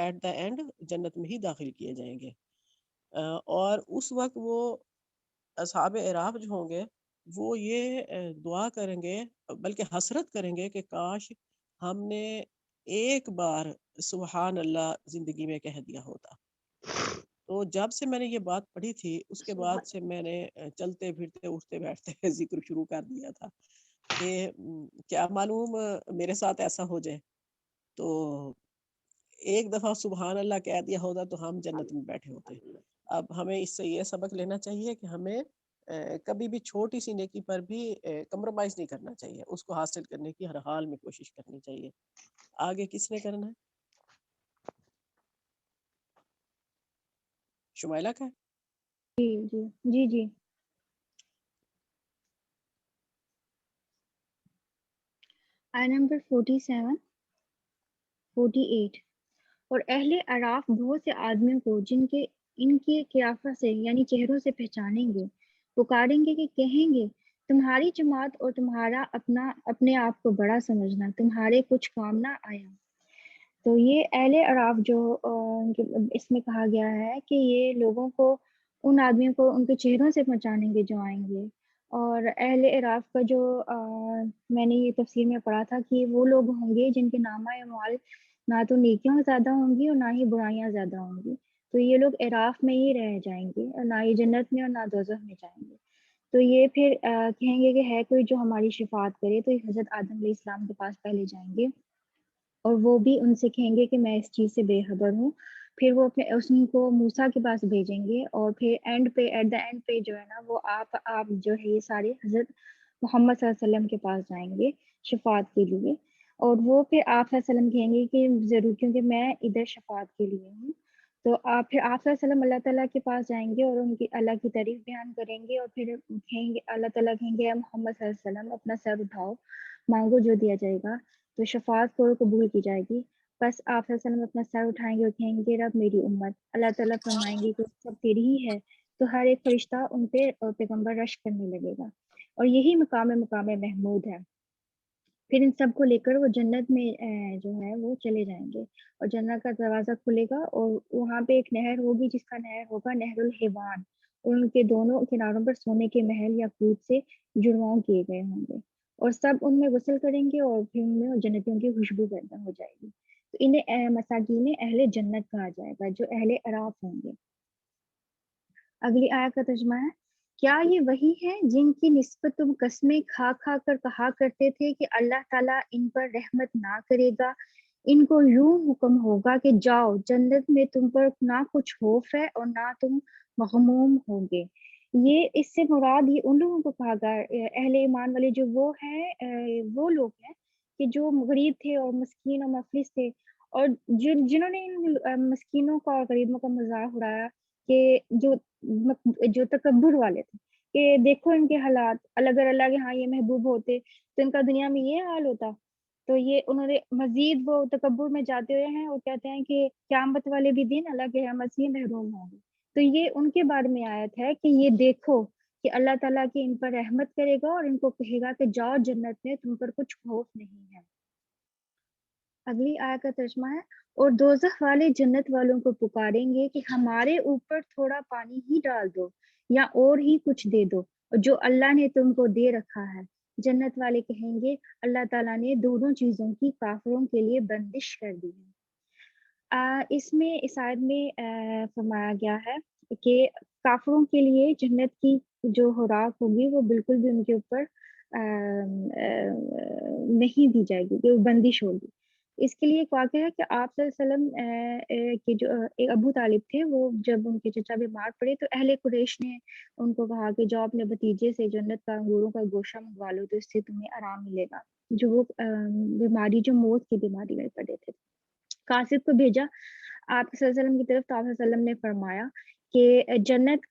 ایٹ دا اینڈ جنت میں ہی داخل کیے جائیں گے. اور اس وقت وہ اصحاب اعراف جو ہوں گے وہ یہ دعا کریں گے بلکہ حسرت کریں گے کہ کاش ہم نے ایک بار سبحان اللہ زندگی میں کہہ دیا ہوتا. تو جب سے میں نے یہ بات پڑھی تھی اس کے بعد سے میں نے چلتے پھرتے اٹھتے بیٹھتے ذکر شروع کر دیا تھا کہ کیا معلوم میرے ساتھ ایسا ہو جائے. تو ایک دفعہ سبحان اللہ کہہ دیا ہوتا تو ہم جنت میں بیٹھے ہوتے. اب ہمیں اس سے یہ سبق لینا چاہیے کہ ہمیں کبھی بھی چھوٹی سی نیکی پر بھی کمپرومائز نہیں کرنا چاہیے, اس کو حاصل کرنے کی ہر حال میں کوشش کرنی چاہیے. آگے کس نے کرنا ہے؟ شمائلہ کا ہے؟ جی آیت نمبر 47 48. اور اہل اعراف بہت سے آدمیوں کو جن کے ان کے قیافہ سے یعنی چہروں سے پہچانیں گے, پکاریں گے کہ کہیں گے تمہاری جماعت اور تمہارا اپنے آپ کو بڑا سمجھنا تمہارے کچھ کام نہ آیا. تو یہ اہل اعراف جو اس میں کہا گیا ہے کہ یہ لوگوں کو ان آدمیوں کو ان کے چہروں سے پہچانیں گے جو آئیں گے. اور اہل اعراف کا جو میں نے یہ تفسیر میں پڑھا تھا کہ وہ لوگ ہوں گے جن کے نامہ اعمال نہ تو نیکیاں زیادہ ہوں گی اور نہ ہی برائیاں زیادہ ہوں گی. تو یہ لوگ اعراف میں ہی رہ جائیں گے اور نہ ہی جنت میں اور نہ دوزخ میں جائیں گے. تو یہ پھر کہیں گے کہ ہے کوئی جو ہماری شفاعت کرے, تو حضرت آدم علیہ السلام کے پاس پہلے جائیں گے اور وہ بھی ان سے کہیں گے کہ میں اس چیز سے بے خبر ہوں. پھر وہ اپنے ان کو موسیٰ کے پاس بھیجیں گے اور پھر ایٹ دا اینڈ پہ جو ہے نا وہ آپ جو ہے یہ سارے حضرت محمد صلی اللہ علیہ وسلم کے پاس جائیں گے شفاعت کے لیے. اور وہ پھر آپ صلی اللہ علیہ وسلم کہیں گے کہ ضرور کیونکہ میں ادھر شفاعت کے لیے ہوں. تو آپ صلی اللہ علیہ وسلم اللہ تعالیٰ کے پاس جائیں گے اور ان کی اللہ کی تعریف بیان کریں گے اور پھر کہیں گے اللہ تعالیٰ کہیں گے محمد صلی اللہ علیہ وسلم اپنا سر اٹھاؤ, مانگو جو دیا جائے گا. تو شفاعت کو قبول کی جائے گی. بس آپ صلی اللہ علیہ وسلم اپنا سر اٹھائیں گے اور کہیں گے رب میری امت. اللہ تعالیٰ فرمائیں گے کہ سب تیری ہی ہے. تو ہر ایک فرشتہ ان پہ پیغمبر رش کرنے لگے گا اور یہی مقام محمود ہے. پھر ان سب کو لے کر وہ جنت میں جو ہے وہ چلے جائیں گے اور جنت کا دروازہ کھلے گا اور وہاں پہ ایک نہر ہوگی جس کا نہر ہوگا نہر الحیوان. ان کے دونوں کناروں پر سونے کے محل یا کود سے جڑواؤں کیے گئے ہوں گے اور سب ان میں غسل کریں گے اور پھر ان میں جنتیوں کی خوشبو پیدا ہو جائے گی. تو انہیں مساکین اہل جنت کہا جائے گا جو اہل اعراف ہوں گے. اگلی آیت کا ترجمہ ہے کیا یہ وہی ہے جن کی نسبت تم قسمیں کھا کھا کر کہا کرتے تھے کہ اللہ تعالیٰ ان پر رحمت نہ کرے گا. ان کو یوں حکم ہوگا کہ جاؤ جنت میں تم پر نہ کچھ خوف ہے اور نہ تم مغموم ہوگے. یہ اس سے مراد یہ ان لوگوں کو کہا گیا اہل ایمان والے جو وہ ہیں وہ لوگ ہیں کہ جو غریب تھے اور مسکین اور مفلس تھے اور جنہوں نے ان مسکینوں کا اور غریبوں کا مذاق اڑایا کہ جو تکبر والے تھے کہ دیکھو ان کے حالات, اگر اللہ کے ہاں یہ محبوب ہوتے تو ان کا دنیا میں یہ حال ہوتا. تو یہ انہوں نے مزید وہ تکبر میں جاتے ہوئے ہیں اور کہتے ہیں کہ قیامت والے بھی دن اللہ کے رحمت سے محروم ہوں گے. تو یہ ان کے بارے میں آیت ہے کہ یہ دیکھو کہ اللہ تعالیٰ کی ان پر رحمت کرے گا اور ان کو کہے گا کہ جاؤ جنت میں تم پر کچھ خوف نہیں ہے. اگلی آیت کا ترجمہ ہے اور دوزخ والے جنت والوں کو پکاریں گے کہ ہمارے اوپر تھوڑا پانی ہی ڈال دو یا اور ہی کچھ دے دو جو اللہ نے تم کو دے رکھا ہے. جنت والے کہیں گے اللہ تعالیٰ نے دونوں چیزوں کی کافروں کے لیے بندش کر دی ہے. اس میں اس آیت میں فرمایا گیا ہے کہ کافروں کے لیے جنت کی جو خوراک ہوگی وہ بالکل بھی ان کے اوپر نہیں دی جائے گی, کہ وہ بندش ہوگی. اس کے لیے ایک واقعہ ہے کہ آپ صلی اللہ علیہ وسلم کے جو ایک ابو طالب تھے وہ جب ان کے چچا بیمار پڑے تو اہل قریش نے ان کو کہا کہ جاؤ اپنے بھتیجے سے جنت کا انگوروں کا گوشہ منگوا لو تو اس سے تمہیں آرام ملے گا. جو وہ بیماری جو موت کی بیماری میں پڑے تھے, قاصد کو بھیجا آپ صلی اللہ علیہ وسلم کی طرف. تو آپ صلی اللہ علیہ وسلم نے فرمایا کہ جنت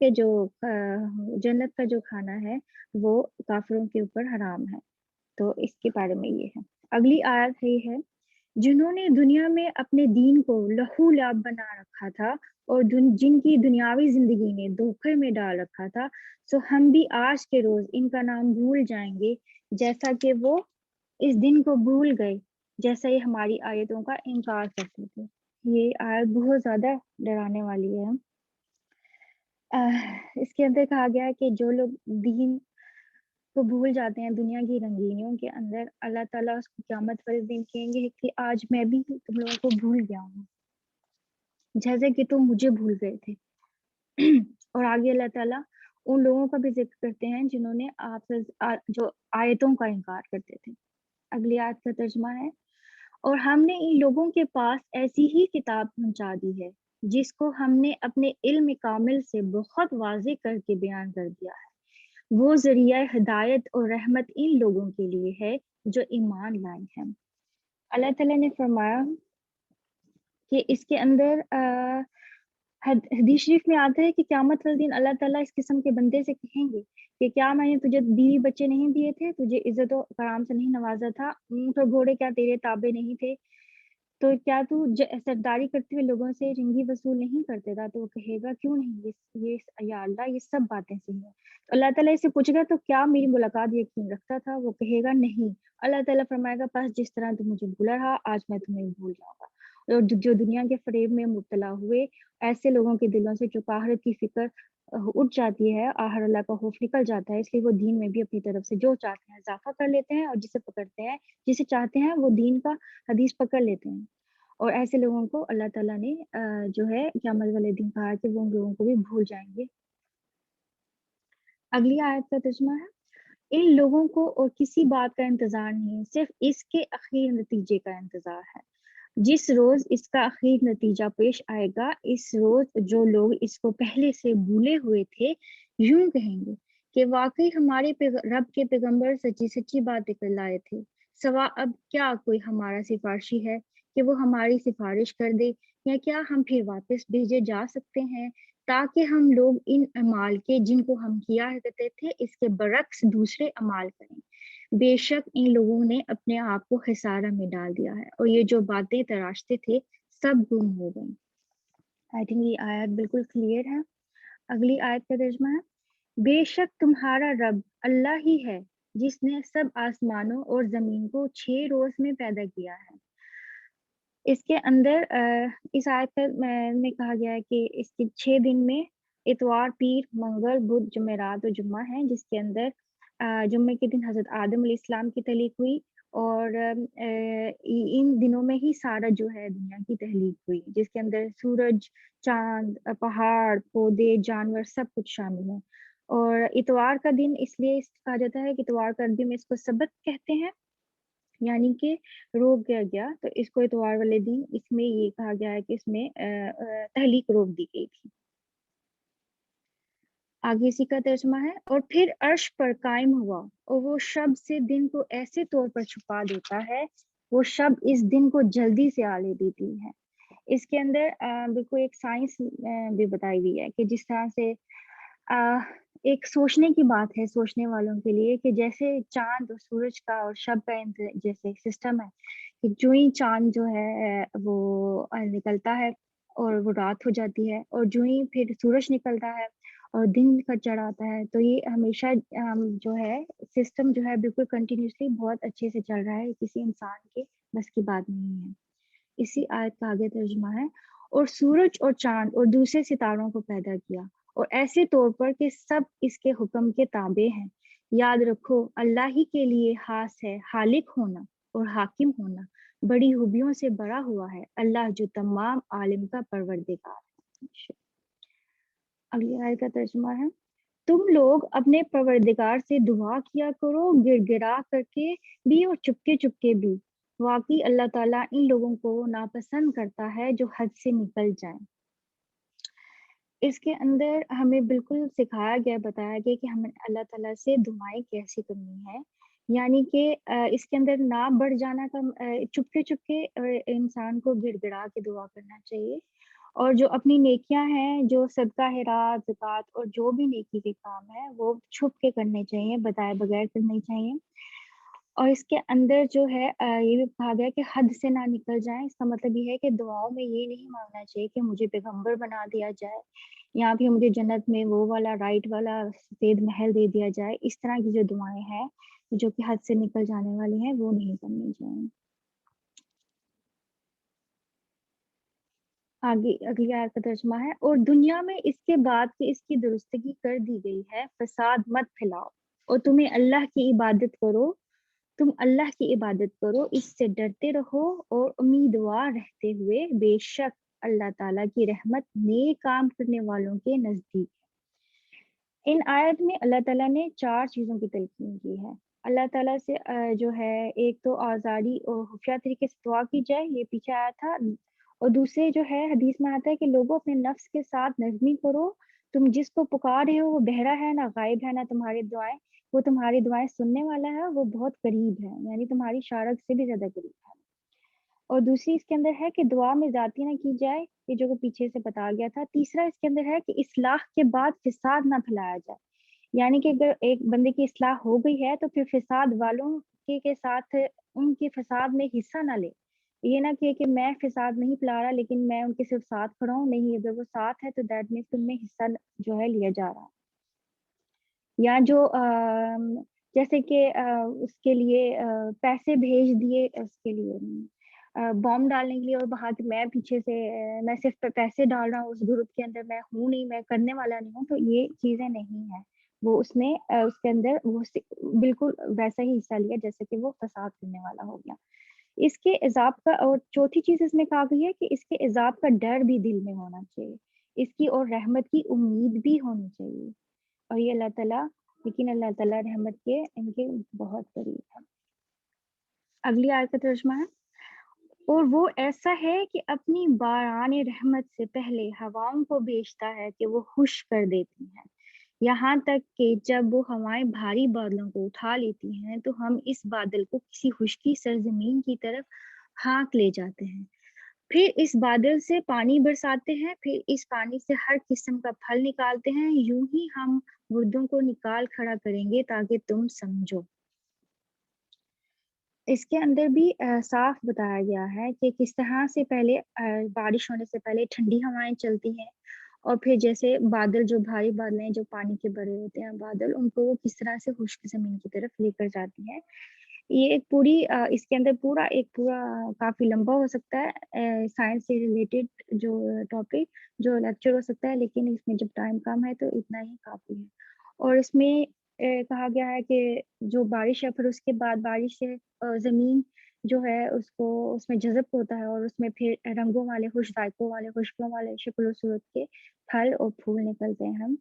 کا جو کھانا ہے وہ کافروں کے اوپر حرام ہے. تو اس کے بارے میں یہ ہے. اگلی آیت ہے جنہوں نے دنیا میں اپنے دین کو لہو لعب بنا رکھا تھا اور جن کی دنیاوی زندگی نے دھوکے میں ڈال رکھا تھا سو ہم بھی آج کے روز ان کا نام بھول جائیں گے جیسا کہ وہ اس دن کو بھول گئے جیسا یہ ہماری آیتوں کا انکار کرتے تھے. یہ آیت بہت زیادہ ڈرانے والی ہے۔ اس کے اندر کہا گیا ہے کہ جو لوگ دین کو بھول جاتے ہیں دنیا کی رنگینیوں کے اندر، اللہ تعالیٰ اس کو قیامت والے دن کہیں گے کہ آج میں بھی تم لوگوں کو بھول گیا ہوں جیسے کہ تم مجھے بھول گئے تھے۔ اور آگے اللہ تعالیٰ ان لوگوں کا بھی ذکر کرتے ہیں جنہوں نے آپ سے جو آیتوں کا انکار کرتے تھے۔ اگلی آیت کا ترجمہ ہے، اور ہم نے ان لوگوں کے پاس ایسی ہی کتاب پہنچا دی ہے جس کو ہم نے اپنے علم کامل سے بہت واضح کر کے بیان کر دیا ہے۔ وہ ذریعہ ہدایت اور رحمت ان لوگوں کے لیے ہے جو ایمان لائے ہیں۔ اللہ تعالیٰ نے فرمایا کہ اس کے اندر حدیث شریف میں آتا ہے کہ قیامت والے دن اللہ تعالیٰ اس قسم کے بندے سے کہیں گے کہ کیا میں نے تجھے بیوی بچے نہیں دیے تھے، تجھے عزت و کرام سے نہیں نوازا تھا، اونٹ اور گھوڑے کیا تیرے تابع نہیں تھے، تو کیا تو سرداری کرتے ہوئے لوگوں سے رنگی وصول نہیں کرتے تھا؟ تو وہ کہے گا کیوں نہیں، یہ یا اللہ یہ سب باتیں صحیح ہیں۔ تو اللہ تعالیٰ اسے پوچھے گا تو کیا میری ملاقات یقین رکھتا تھا؟ وہ کہے گا نہیں۔ اللہ تعالیٰ فرمائے گا پس جس طرح تم مجھے بھولا رہا آج میں تمہیں بھول جاؤں گا۔ اور جو دنیا کے فریب میں مبتلا ہوئے ایسے لوگوں کے دلوں سے جو آخرت کی فکر اٹھ جاتی ہے، آخر اللہ کا خوف نکل جاتا ہے، اس لیے وہ دین میں بھی اپنی طرف سے جو چاہتے ہیں اضافہ کر لیتے ہیں، اور جسے پکڑتے ہیں جسے چاہتے ہیں وہ دین کا حدیث پکڑ لیتے ہیں۔ اور ایسے لوگوں کو اللہ تعالیٰ نے جو ہے قیامت والے دن کہا کہ وہ ان لوگوں کو بھی بھول جائیں گے۔ اگلی آیت کا ترجمہ ہے، ان لوگوں کو اور کسی بات کا انتظار نہیں، صرف اس کے اخیر نتیجے کا انتظار ہے۔ جس روز اس کا اخیر نتیجہ پیش آئے گا، اس روز جو لوگ اس کو پہلے سے بھولے ہوئے تھے یوں کہیں گے کہ واقعی ہمارے رب کے پیغمبر سچی سچی باتیں کر لائے تھے، سوا اب کیا کوئی ہمارا سفارشی ہے کہ وہ ہماری سفارش کر دے، یا کیا ہم پھر واپس بھیجے جا سکتے ہیں تاکہ ہم لوگ ان اعمال کے جن کو ہم کیا کرتے تھے اس کے برعکس دوسرے اعمال کریں۔ بے شک ان لوگوں نے اپنے آپ کو خسارہ میں ڈال دیا ہے، اور یہ جو باتیں تراشتے تھے سب گم ہو گئیں۔ آئی تھنک یہ آیت بالکل کلیئر ہے۔ اگلی آیت کا ترجمہ ہے، بے شک تمہارا رب اللہ ہی ہے جس نے سب آسمانوں اور زمین کو 6 روز میں پیدا کیا ہے۔ اس کے اندر اس آیت میں کہا گیا ہے کہ اس کے 6 دن میں اتوار، پیر، منگل، بدھ، جمعرات اور جمعہ ہیں، جس کے اندر جمعے کے دن حضرت آدم علیہ السلام کی تخلیق ہوئی، اور ان دنوں میں ہی سارا جو ہے دنیا کی تخلیق ہوئی، جس کے اندر سورج، چاند، پہاڑ، پودے، جانور سب کچھ شامل ہیں۔ اور اتوار کا دن اس لیے کہا جاتا ہے کہ اتوار کا دن اس کو سبت کہتے ہیں، یعنی کہ روک دیا گیا، تو اس کو اتوار والے دن اس میں یہ کہا گیا ہے کہ اس میں تخلیق روک دی گئی تھی۔ آگے اسی کا ترجمہ ہے، اور پھر عرش پر قائم ہوا اور وہ شب سے دن کو ایسے طور پر چھپا دیتا ہے، وہ شب اس دن کو جلدی سے آلے دیتی ہے۔ اس کے اندر بالکل ایک سائنس بھی بتائی ہوئی ہے کہ جس طرح سے ایک سوچنے کی بات ہے سوچنے والوں کے لیے کہ جیسے چاند اور سورج کا اور شب کا جیسے سسٹم ہے کہ جو ہی چاند جو ہے وہ نکلتا ہے اور وہ رات ہو جاتی ہے، اور جو ہی پھر سورج نکلتا ہے اور دن کا چڑھ آتا ہے، تو یہ ہمیشہ جو ہے سسٹم جو ہے بالکل کنٹینیوسلی بہت اچھے سے چل رہا ہے، کسی انسان کے بس کی بات نہیں ہے۔ اسی آیت کا آگے ترجمہ ہے، اور سورج اور چاند اور دوسرے ستاروں کو پیدا کیا، اور ایسے طور پر کہ سب اس کے حکم کے تابع ہیں۔ یاد رکھو اللہ ہی کے لیے خاص ہے خالق ہونا اور حاکم ہونا، بڑی خوبیوں سے بڑا ہوا ہے اللہ جو تمام عالم کا پروردگار ہے۔ اگلی آیت کا ترجمہ ہے، تم لوگ اپنے پروردگار سے دعا کیا کرو گڑ گڑا کر کے بھی اور چپکے چپکے بھی، واقعی اللہ تعالیٰ ان لوگوں کو ناپسند کرتا ہے جو حد سے نکل جائیں۔ اس کے اندر ہمیں بالکل سکھایا گیا، بتایا گیا کہ ہمیں اللہ تعالیٰ سے دعائیں کیسی کرنی ہے، یعنی کہ اس کے اندر نہ بڑھ جانا کا چپکے چپکے انسان کو گڑ گڑا کے دعا کرنا چاہیے، اور جو اپنی نیکیاں ہیں، جو صدقہ خیرات، زکوٰۃ اور جو بھی نیکی کے کام ہے وہ چھپ کے کرنے چاہیے، بتائے بغیر کرنے چاہیے۔ اور اس کے اندر جو ہے یہ بھی کہا گیا کہ حد سے نہ نکل جائیں، اس کا مطلب یہ ہے کہ دعاؤں میں یہ نہیں مانگنا چاہیے کہ مجھے پیغمبر بنا دیا جائے، یا پھر مجھے جنت میں وہ والا رائٹ والا سفید محل دے دیا جائے۔ اس طرح کی جو دعائیں ہیں جو کہ حد سے نکل جانے والی ہیں وہ نہیں کرنی چاہیے۔ آگے اگلی آیت کا ترجمہ ہے، اور دنیا میں اس کے بعد کہ اس کی درستگی کر دی گئی ہے فساد مت پھیلاؤ، اور تم اللہ کی عبادت کرو، اس سے ڈرتے رہو اور امیدوار رہتے ہوئے، بے شک اللہ تعالیٰ کی رحمت نیک کام کرنے والوں کے نزدیک ہے۔ ان آیت میں اللہ تعالیٰ نے 4 چیزوں کی تلقین کی ہے۔ اللہ تعالیٰ سے جو ہے ایک تو آزادی اور خفیہ طریقے سے دعا کی جائے، یہ پیچھے آیا تھا، اور دوسرے جو ہے حدیث میں آتا ہے کہ لوگوں اپنے نفس کے ساتھ نرمی کرو، تم جس کو پکار رہے ہو وہ بہرا ہے، نہ غائب ہے، نہ تمہاری دعائیں، وہ تمہاری دعائیں سننے والا ہے، وہ بہت قریب ہے، یعنی تمہاری شارک سے بھی زیادہ قریب ہے۔ اور دوسری اس کے اندر ہے کہ دعا میں ذاتی نہ کی جائے، یہ جو پیچھے سے بتا گیا تھا۔ تیسرا اس کے اندر ہے کہ اصلاح کے بعد فساد نہ پھیلایا جائے، یعنی کہ اگر ایک بندے کی اصلاح ہو گئی ہے تو پھر فساد والوں کے ساتھ ان کے فساد میں حصہ نہ لے، یہ نہ کہ میں فساد نہیں پھیلا رہا لیکن میں ان کے صرف ساتھ کھڑا ہوں، نہیں، اگر وہ ساتھ ہے تو دیٹ مینس ان میں حصہ جو ہے لیا جا رہا ہے۔ یا جو جیسے کہ اس کے لیے پیسے بھیج دیے، اس کے لیے بام ڈالنے کے لیے، اور وہاں میں پیچھے سے میں صرف پیسے ڈال رہا ہوں اس گروپ کے اندر، میں ہوں نہیں، میں کرنے والا نہیں ہوں، تو یہ چیزیں نہیں ہیں۔ وہ اس نے اس کے اندر وہ بالکل ویسا ہی حصہ لیا جیسے کہ وہ فساد کرنے والا ہو گیا۔ اس کے عذاب کا، اور چوتھی چیز اس میں کہا گئی ہے کہ اس کے عذاب کا ڈر بھی دل میں ہونا چاہیے، اس کی اور رحمت کی امید بھی ہونی چاہیے، اور یہ اللہ تعالیٰ، لیکن اللہ تعالیٰ رحمت کے ان کے بہت قریب ہے۔ اگلی آیت کا ترجمہ ہے، اور وہ ایسا ہے کہ اپنی باران رحمت سے پہلے ہواؤں کو بھیجتا ہے کہ وہ خشک کر دیتی ہیں، یہاں تک کہ جب وہ ہوائیں بھاری بادلوں کو اٹھا لیتی ہیں تو ہم اس بادل کو کسی خشکی سرزمین کی طرف ہانک لے جاتے ہیں، پھر اس بادل سے پانی برساتے ہیں، پھر اس پانی سے ہر قسم کا پھل نکالتے ہیں، یوں ہی ہم مردوں کو نکال کھڑا کریں گے تاکہ تم سمجھو۔ اس کے اندر بھی صاف بتایا گیا ہے کہ کس طرح سے پہلے بارش ہونے سے پہلے ٹھنڈی ہوائیں چلتی ہیں، اور پھر جیسے بادل، جو بھاری بادل ہیں جو پانی کے بھرے ہوتے ہیں بادل، ان کو وہ کس طرح سے خشک زمین کی طرف لے کر جاتی ہیں۔ یہ ایک پوری اس کے اندر پورا کافی لمبا ہو سکتا ہے سائنس سے ریلیٹڈ جو ٹاپک، جو لیکچر ہو سکتا ہے، لیکن اس میں جب ٹائم کم ہے تو اتنا ہی کافی ہے۔ اور اس میں کہا گیا ہے کہ جو بارش ہے پھر اس کے بعد بارش سے زمین جو ہے اس میں جذب ہوتا ہے، اور اس میں پھر رنگوں والے، خوش ذائقوں والے، خوشبوؤں والے شکل و صورت کے پھل اور پھول نکلتے ہیں ہم۔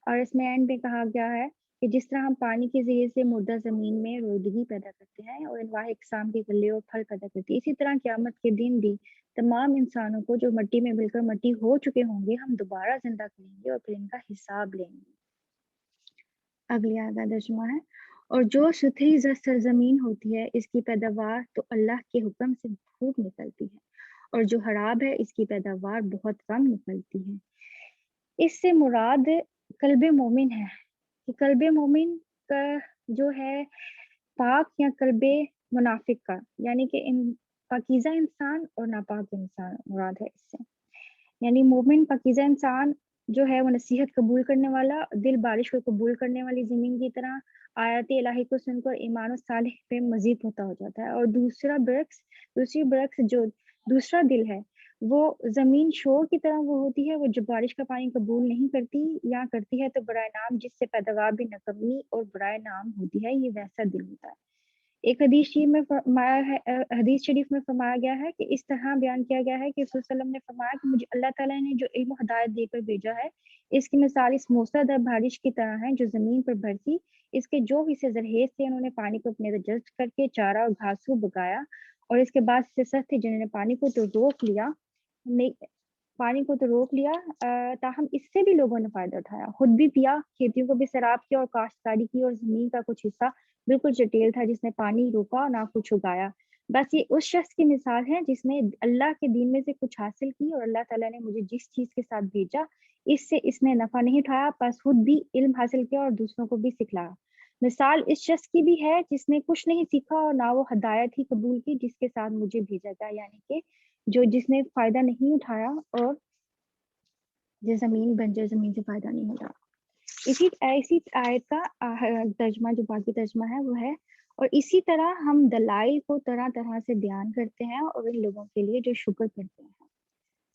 اور اس میں اینڈ میں کہا گیا ہے کہ جس طرح ہم پانی کے ذریعے سے مردہ زمین میں رویدگی پیدا کرتے ہیں اور انواع اقسام کے غلے اور پھل پیدا کرتے ہیں، اسی طرح قیامت کے دن بھی تمام انسانوں کو جو مٹی میں مل کر مٹی ہو چکے ہوں گے ہم دوبارہ زندہ کریں گے اور پھر ان کا حساب لیں گے۔ اگلی آیت کا ترجمہ ہے، اور جو ستھری سرزمین ہوتی ہے اس کی پیداوار تو اللہ کے حکم سے خوب نکلتی ہے، اور جو خراب ہے اس کی پیداوار بہت کم نکلتی ہے۔ اس سے مراد قلب مومن ہے، کہ قلب مومن کا جو ہے پاک یا قلب منافق کا، یعنی کہ پاکیزہ انسان اور ناپاک انسان مراد ہے اس سے۔ یعنی مومن پاکیزہ انسان جو ہے وہ نصیحت قبول کرنے والا، دل بارش کو قبول کرنے والی زمین کی طرح آیات الہی کو سن کر ایمان و صالح پہ مزید ہوتا ہو جاتا ہے، اور دوسری برعکس جو دوسرا دل ہے وہ زمین شور کی طرح وہ ہوتی ہے، وہ جو بارش کا پانی قبول نہیں کرتی یا کرتی ہے تو برائے نام، جس سے پیداوار بھی نکمی اور برائے نام ہوتی ہے، یہ ویسا دل ہوتا ہے۔ ایک حدیث شریف میں فرمایا گیا ہے کہ اس طرح بیان کیا گیا ہے کہ رسول صلی اللہ علیہ وسلم نے فرمایا کہ مجھے اللہ تعالیٰ نے جو علم و ہدایت دے کر بھیجا ہے اس کی مثال اس موسلادھار بارش کی طرح ہے جو زمین پر برسی، اس کے جو حصے زرخیز تھے انہوں نے پانی کو اپنے اندر جذب کر کے چارہ اور گھاسوں بگایا، اور اس کے بعد سے سخت تھے جنہوں نے پانی کو تو روک لیا تاہم اس سے بھی لوگوں نے فائدہ اٹھایا، خود بھی پیا، کھیتیوں کو بھی سیراب کیا اور کاشتکاری کی، اور زمین کا کچھ حصہ بالکل چٹیل تھا جس نے پانی روکا نہ کچھ اگایا۔ بس یہ اس شخص کی مثال ہے جس نے اللہ کے دین میں سے کچھ حاصل کی، اور اللہ تعالیٰ نے مجھے جس چیز کے ساتھ بھیجا اس سے اس نے نفع نہیں اٹھایا، بس خود بھی علم حاصل کیا اور دوسروں کو بھی سکھلایا۔ مثال اس شخص کی بھی ہے جس نے کچھ نہیں سیکھا اور نہ وہ ہدایت ہی قبول کی جس کے ساتھ مجھے بھیجا گیا، یعنی کہ جس نے فائدہ نہیں اٹھایا اور جو زمین بنجر زمین سے فائدہ نہیں ہوتا۔ اسی آیت کا ترجمہ جو باقی ترجمہ ہے وہ ہے، اور اسی طرح ہم دلائل کو طرح طرح سے بیان کرتے ہیں اور ان لوگوں کے لیے جو شکر کرتے ہیں۔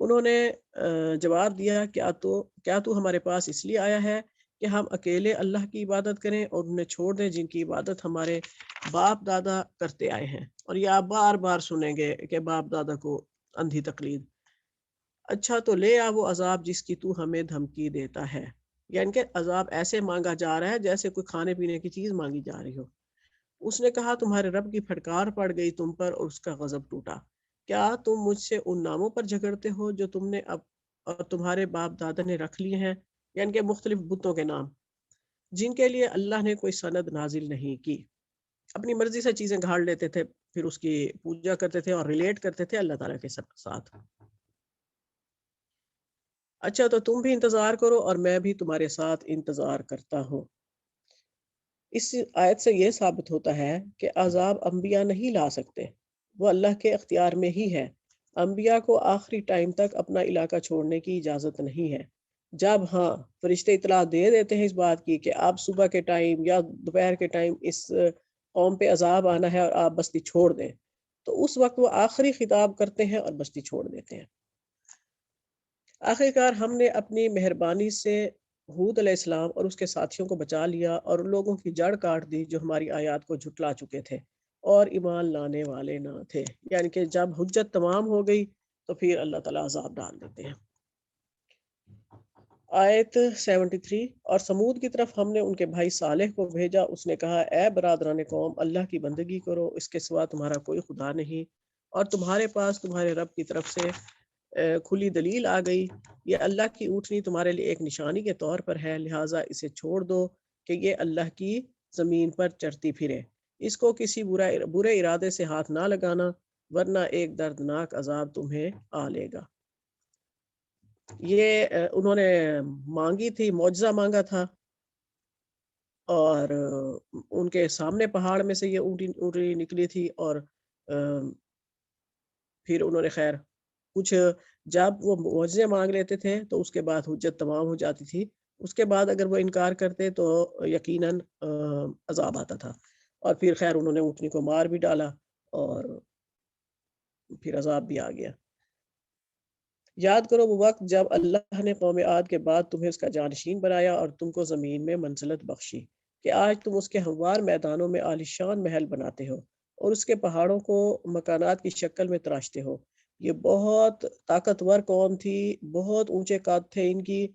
انہوں نے جواب دیا کیا تو ہمارے پاس اس لیے آیا ہے کہ ہم اکیلے اللہ کی عبادت کریں اور انہیں چھوڑ دیں جن کی عبادت ہمارے باپ دادا کرتے آئے ہیں. اور یہ آپ بار بار سنیں گے کہ باپ دادا کو اندھی تقلید. اچھا تو لے آ وہ عذاب جس کی تو ہمیں دھمکی دیتا ہے. یعنی کہ عذاب ایسے مانگا جا رہا ہے جیسے کوئی کھانے پینے کی چیز مانگی جا رہی ہو. اس نے کہا تمہارے رب کی پھٹکار پڑ گئی تم پر اور اس کا غضب ٹوٹا. کیا تم مجھ سے ان ناموں پر جھگڑتے ہو جو تم نے اب اور تمہارے باپ دادا نے رکھ لیے ہیں، یعنی کہ مختلف بتوں کے نام جن کے لیے اللہ نے کوئی سند نازل نہیں کی. اپنی مرضی سے چیزیں گھاڑ لیتے تھے، پھر اس کی پوجا کرتے تھے اور ریلیٹ کرتے تھے اللہ تعالیٰ کے ساتھ. اچھا تو تم بھی انتظار کرو اور میں بھی تمہارے ساتھ انتظار کرتا ہوں. اس آیت سے یہ ثابت ہوتا ہے کہ عذاب انبیاء نہیں لا سکتے، وہ اللہ کے اختیار میں ہی ہے. انبیاء کو آخری ٹائم تک اپنا علاقہ چھوڑنے کی اجازت نہیں ہے. جب فرشتے اطلاع دے دیتے ہیں اس بات کی کہ آپ صبح کے ٹائم یا دوپہر کے ٹائم اس قوم پہ عذاب آنا ہے اور آپ بستی چھوڑ دیں، تو اس وقت وہ آخری خطاب کرتے ہیں اور بستی چھوڑ دیتے ہیں. آخرکار ہم نے اپنی مہربانی سے ہود علیہ السلام اور اس کے ساتھیوں کو بچا لیا اور ان لوگوں کی جڑ کاٹ دی جو ہماری آیات کو جھٹلا چکے تھے اور ایمان لانے والے نہ تھے. یعنی کہ جب حجت تمام ہو گئی تو پھر اللہ تعالیٰ عذاب ڈال دیتے ہیں. آیت 73. اور سمود کی طرف ہم نے ان کے بھائی صالح کو بھیجا. اس نے کہا اے برادران قوم، اللہ کی بندگی کرو، اس کے سوا تمہارا کوئی خدا نہیں، اور تمہارے پاس تمہارے رب کی طرف سے کھلی دلیل آ گئی. یہ اللہ کی اونٹنی تمہارے لیے ایک نشانی کے طور پر ہے، لہٰذا اسے چھوڑ دو کہ یہ اللہ کی زمین پر چرتی پھرے. اس کو کسی برے ارادے سے ہاتھ نہ لگانا، ورنہ ایک دردناک عذاب تمہیں آ لے گا. یہ انہوں نے مانگی تھی، معجزہ مانگا تھا، اور ان کے سامنے پہاڑ میں سے یہ اونٹنی نکلی تھی. اور پھر انہوں نے خیر کچھ جب وہ معجزے مانگ لیتے تھے تو اس کے بعد حجت تمام ہو جاتی تھی. اس کے بعد اگر وہ انکار کرتے تو یقیناً عذاب آتا تھا. اور پھر خیر انہوں نے اونٹنی کو مار بھی ڈالا اور پھر عذاب بھی آ گیا. یاد کرو وہ وقت جب اللہ نے قوم عاد کے بعد تمہیں اس کا جانشین بنایا اور تم کو زمین میں منزلت بخشی کہ آج تم اس کے ہموار میدانوں میں عالیشان محل بناتے ہو اور اس کے پہاڑوں کو مکانات کی شکل میں تراشتے ہو. یہ بہت طاقتور قوم تھی، بہت اونچے قد تھے ان کی،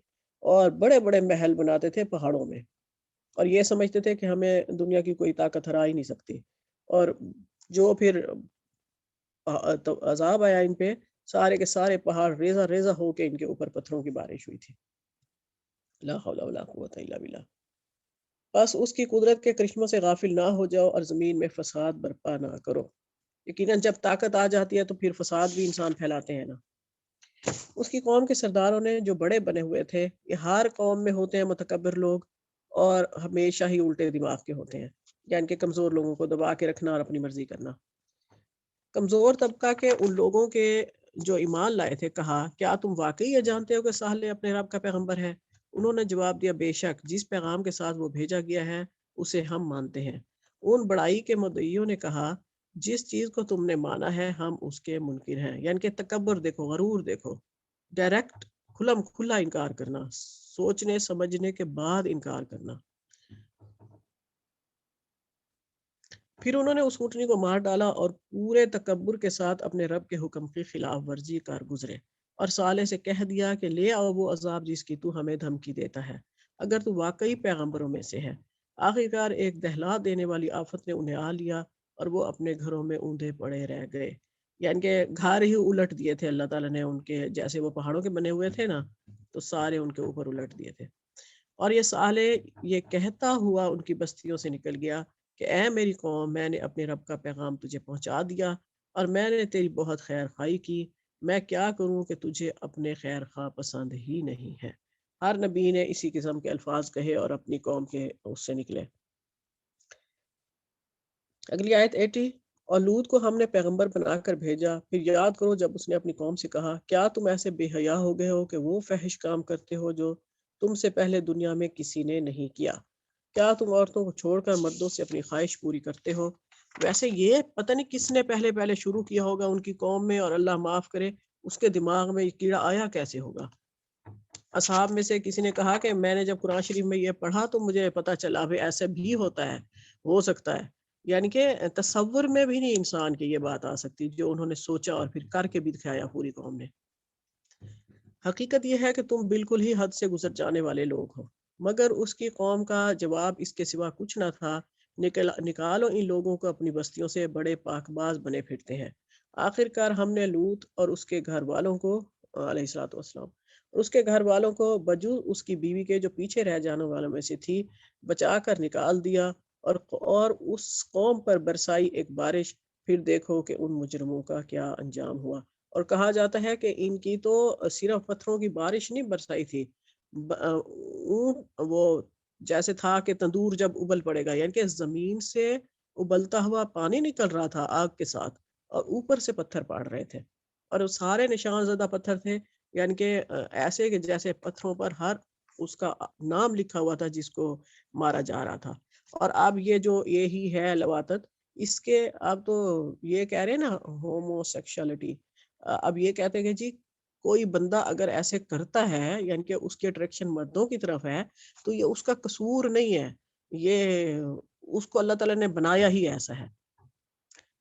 اور بڑے بڑے محل بناتے تھے پہاڑوں میں، اور یہ سمجھتے تھے کہ ہمیں دنیا کی کوئی طاقت ہرا ہی نہیں سکتی. اور جو پھر عذاب آیا ان پہ، سارے کے سارے پہاڑ ریزہ ریزہ ہو کے ان کے اوپر پتھروں کی بارش ہوئی تھی. لا حول ولا قوت الا باللہ. بس اس کی قدرت کے کرشموں سے غافل نہ ہو جاؤ اور زمین میں فساد برپا نہ کرو. یقیناً جب طاقت آ جاتی ہے تو پھر فساد بھی انسان پھیلاتے ہیں نا. اس کی قوم کے سرداروں نے جو بڑے بنے ہوئے تھے، یہ ہر قوم میں ہوتے ہیں متکبر لوگ، اور ہمیشہ ہی الٹے دماغ کے ہوتے ہیں، یعنی کہ کمزور لوگوں کو دبا کے رکھنا اور اپنی مرضی کرنا. کمزور طبقہ کے ان لوگوں کے جو ایمان لائے تھے کہا کیا تم واقعی یہ جانتے ہو کہ صالح اپنے رب کا پیغمبر ہے؟ انہوں نے جواب دیا بے شک جس پیغام کے ساتھ وہ بھیجا گیا ہے اسے ہم مانتے ہیں. ان بڑائی کے مدعیوں نے کہا جس چیز کو تم نے مانا ہے ہم اس کے منکر ہیں. یعنی کہ تکبر دیکھو، غرور دیکھو، ڈائریکٹ کھلم کھلا انکار کرنا، سوچنے سمجھنے کے بعد انکار کرنا. پھر انہوں نے اس اونٹنی کو مار ڈالا اور پورے تکبر کے ساتھ اپنے رب کے حکم کی خلاف ورزی کر گزرے، اور صالح سے کہہ دیا کہ لے آؤ وہ عذاب جس کی تو ہمیں دھمکی دیتا ہے اگر تو واقعی پیغمبروں میں سے ہے. آخرکار ایک دہلا دینے والی آفت نے انہیں آ لیا اور وہ اپنے گھروں میں اوندھے پڑے رہ گئے. یعنی کہ گھر ہی الٹ دیے تھے اللہ تعالیٰ نے ان کے، جیسے وہ پہاڑوں کے بنے ہوئے تھے نا، تو سارے ان کے اوپر الٹ دیے تھے. اور یہ صالح یہ کہتا ہوا ان کی بستیوں سے نکل گیا کہ اے میری قوم، میں نے اپنے رب کا پیغام تجھے پہنچا دیا اور میں نے تیری بہت خیر خواہی کی. میں کیا کروں کہ تجھے اپنے خیر خواہ پسند ہی نہیں ہے. ہر نبی نے اسی قسم کے الفاظ کہے اور اپنی قوم کے اس سے نکلے. اگلی آیت 80. اور لوط کو ہم نے پیغمبر بنا کر بھیجا، پھر یاد کرو جب اس نے اپنی قوم سے کہا کیا تم ایسے بے حیا ہو گئے ہو کہ وہ فحش کام کرتے ہو جو تم سے پہلے دنیا میں کسی نے نہیں کیا؟ کیا تم عورتوں کو چھوڑ کر مردوں سے اپنی خواہش پوری کرتے ہو؟ ویسے یہ پتہ نہیں کس نے پہلے شروع کیا ہوگا ان کی قوم میں، اور اللہ معاف کرے اس کے دماغ میں یہ کیڑا آیا کیسے ہوگا؟ اصحاب میں سے کسی نے کہا کہ میں نے جب قرآن شریف میں یہ پڑھا تو مجھے پتہ چلا بھی ایسا بھی ہوتا ہے، ہو سکتا ہے، یعنی کہ تصور میں بھی نہیں انسان کی یہ بات آ سکتی جو انہوں نے سوچا اور پھر کر کے بھی دکھایا پوری قوم نے۔ حقیقت یہ ہے کہ تم بالکل ہی حد سے گزر جانے والے لوگ ہو، مگر اس کی قوم کا جواب اس کے سوا کچھ نہ تھا، نکالو ان لوگوں کو اپنی بستیوں سے، بڑے پاک باز بنے پھرتے ہیں۔ آخر کار ہم نے لوط اور اس کے گھر والوں کو علیہ الصلوۃ والسلام اس کے گھر والوں کو بجو اس کی بیوی کے جو پیچھے رہ جانے والوں میں سے تھی بچا کر نکال دیا، اور اس قوم پر برسائی ایک بارش، پھر دیکھو کہ ان مجرموں کا کیا انجام ہوا۔ اور کہا جاتا ہے کہ ان کی تو صرف پتھروں کی بارش نہیں برسائی تھی، وہ جیسے تھا کہ تندور جب ابل پڑے گا، یعنی کہ زمین سے ابلتا ہوا پانی نکل رہا تھا آگ کے ساتھ، اور اوپر سے پتھر پڑ رہے تھے، اور وہ سارے نشان زدہ پتھر تھے، یعنی کہ ایسے کہ جیسے پتھروں پر ہر اس کا نام لکھا ہوا تھا جس کو مارا جا رہا تھا۔ اور اب یہ جو یہی ہے لواطت، اس کے اب تو یہ کہہ رہے ہیں نا ہومو سیکشوالٹی، اب یہ کہتے ہیں کہ جی کوئی بندہ اگر ایسے کرتا ہے یعنی کہ اس کی اٹریکشن مردوں کی طرف ہے تو یہ اس کا قصور نہیں ہے، یہ اس کو اللہ تعالیٰ نے بنایا ہی ایسا ہے۔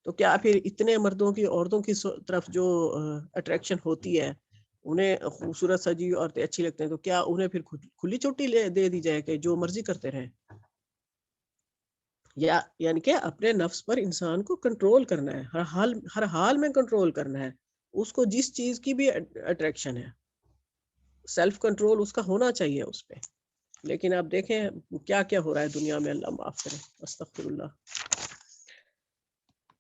تو کیا پھر اتنے مردوں کی عورتوں کی طرف جو اٹریکشن ہوتی ہے، انہیں خوبصورت سجی عورتیں اچھی لگتے ہیں، تو کیا انہیں پھر کھلی چھٹی دے دی جائے کہ جو مرضی کرتے رہیں؟ یا یعنی کہ اپنے نفس پر انسان کو کنٹرول کرنا ہے، ہر حال میں کنٹرول کرنا ہے، اس کو جس چیز کی بھی اٹریکشن ہے سیلف کنٹرول اس کا ہونا چاہیے اس پہ۔ لیکن آپ دیکھیں کیا کیا ہو رہا ہے دنیا میں، اللہ معاف کرے، استغفر اللہ۔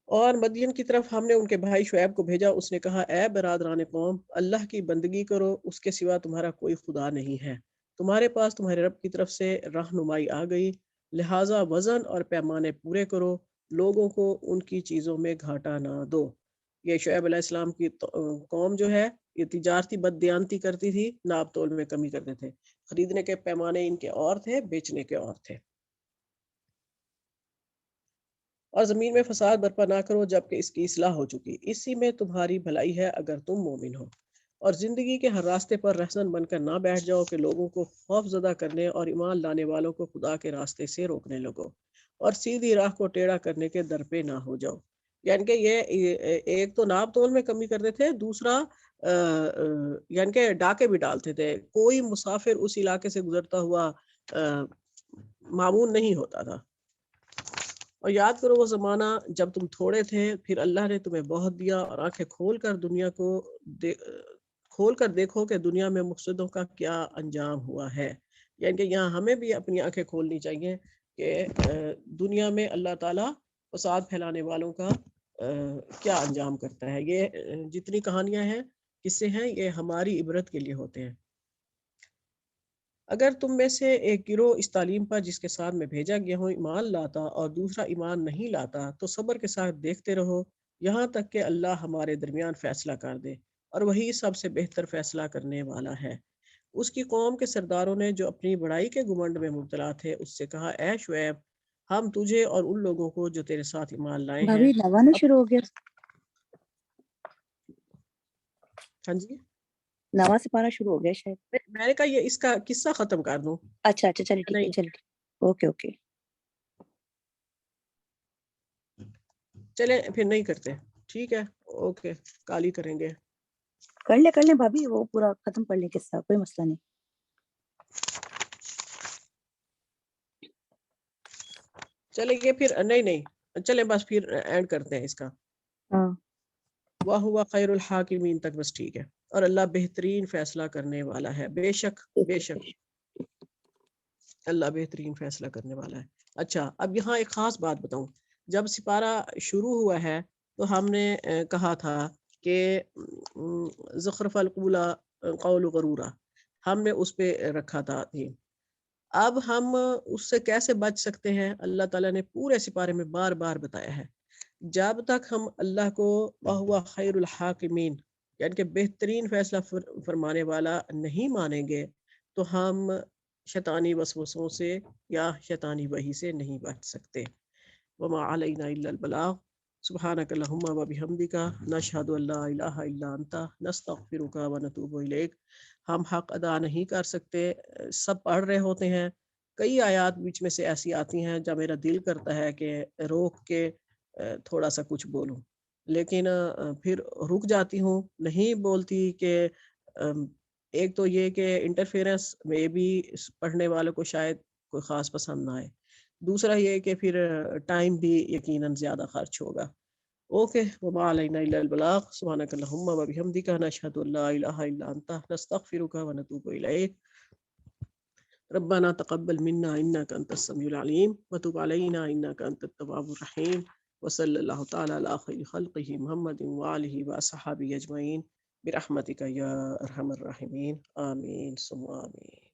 اور مدین کی طرف ہم نے ان کے بھائی شعیب کو بھیجا، اس نے کہا اے برادران قوم، اللہ کی بندگی کرو، اس کے سوا تمہارا کوئی خدا نہیں ہے، تمہارے پاس تمہارے رب کی طرف سے رہنمائی آ گئی، لہٰذا وزن اور پیمانے پورے کرو، لوگوں کو ان کی چیزوں میں گھاٹا نہ دو۔ یہ شعیب علیہ السلام کی قوم جو ہے یہ تجارتی بددیانتی کرتی تھی، ناپ تول میں کمی کرتے تھے، خریدنے کے پیمانے ان کے اور تھے، بیچنے کے اور تھے۔ اور زمین میں فساد برپا نہ کرو جبکہ اس کی اصلاح ہو چکی، اسی میں تمہاری بھلائی ہے اگر تم مومن ہو۔ اور زندگی کے ہر راستے پر رہزن بن کر نہ بیٹھ جاؤ کہ لوگوں کو خوف زدہ کرنے اور ایمان لانے والوں کو خدا کے راستے سے روکنے لگو، اور سیدھی راہ کو ٹیڑھا کرنے کے در پہ نہ ہو جاؤ۔ یعنی کہ یہ ایک تو ناپ تول میں کمی کرتے تھے، دوسرا یعنی کہ ڈاکے بھی ڈالتے تھے، کوئی مسافر اس علاقے سے گزرتا ہوا معمون نہیں ہوتا تھا۔ اور یاد کرو وہ زمانہ جب تم تھوڑے تھے، پھر اللہ نے تمہیں بہت دیا، اور آنکھیں کھول کر دیکھو کہ دنیا میں مفسدوں کا کیا انجام ہوا ہے۔ یعنی کہ یہاں ہمیں بھی اپنی آنکھیں کھولنی چاہیے کہ دنیا میں اللہ تعالیٰ فساد پھیلانے والوں کا کیا انجام کرتا ہے۔ یہ جتنی کہانیاں ہیں، قصے ہیں، یہ ہماری عبرت کے لیے ہوتے ہیں۔ اگر تم میں سے ایک گروہ اس تعلیم پر جس کے ساتھ میں بھیجا گیا ہوں ایمان لاتا اور دوسرا ایمان نہیں لاتا تو صبر کے ساتھ دیکھتے رہو یہاں تک کہ اللہ ہمارے درمیان فیصلہ کر دے، اور وہی سب سے بہتر فیصلہ کرنے والا ہے۔ اس کی قوم کے سرداروں نے جو اپنی بڑائی کے گھمنڈ میں مبتلا تھے اس سے کہا اے شعیب، ہم تجھے اور ان لوگوں کو جو تیرے ساتھ ایمان لائے ہیں بھابی لوانا شروع ہو گیا، ہاں جی، نواں سے پارا شروع ہو گیا شاید۔ میں نے کہا یہ اس کا قصہ ختم کر دوں۔ اچھا چلیے ٹھیک ہے، نہیں، چلیے اوکے اوکے، چلے پھر نہیں کرتے، ٹھیک ہے، اوکے، کال ہی کریں گے۔ کر لیں بھابی، وہ پورا ختم کر لیں قصہ، کوئی مسئلہ نہیں۔ چلے یہ پھر نہیں چلے بس پھر اینڈ کرتے ہیں اس کا۔ ہاں وَهُوَ خَيْرُ الْحَاكِمِينَ تک بس ٹھیک ہے، اور اللہ بہترین فیصلہ کرنے والا ہے، بے شک اللہ بہترین فیصلہ کرنے والا ہے۔ اچھا، اب یہاں ایک خاص بات بتاؤں، جب سپارہ شروع ہوا ہے تو ہم نے کہا تھا کہ زخرف القولا قول غرورا، ہم نے اس پہ رکھا تھا۔ اب ہم اس سے کیسے بچ سکتے ہیں؟ اللہ تعالیٰ نے پورے سپارے میں بار بار بتایا ہے، جب تک ہم اللہ کو وَهُوَ خَيْرُ الْحَاكِمِينَ یعنی کہ بہترین فیصلہ فرمانے والا نہیں مانیں گے تو ہم شیطانی وسوسوں سے یا شیطانی وحی سے نہیں بچ سکتے۔ وَمَا عَلَيْنَا إِلَّا الْبَلَاغُ، سبحانک اللہم و بحمدک نشہد ان لا الہ الا انت نستغفرک و نتوب الیک. ہم حق ادا نہیں کر سکتے، سب پڑھ رہے ہوتے ہیں، کئی آیات بیچ میں سے ایسی آتی ہیں جب میرا دل کرتا ہے کہ روک کے تھوڑا سا کچھ بولوں، لیکن پھر رک جاتی ہوں، نہیں بولتی کہ ایک تو یہ کہ انٹرفیرنس میں بھی پڑھنے والوں کو شاید کوئی خاص پسند نہ آئے، دوسرا یہ کہ پھر ٹائم بھی یقیناً زیادہ خرچ ہوگا. اوکے، وما علینا الا البلاغ. سبحانک اللہم و بحمدک نشہد ان لا الہ الا انت نستغفرک و نتوب الیک. ربنا تقبل منا انك انت السميع العليم وتب علينا انك انت التواب الرحيم وصلى الله تعالى على خير خلقه محمد وآله وأصحابه أجمعين برحمتك يا أرحم الراحمين. آمين ثم آمين.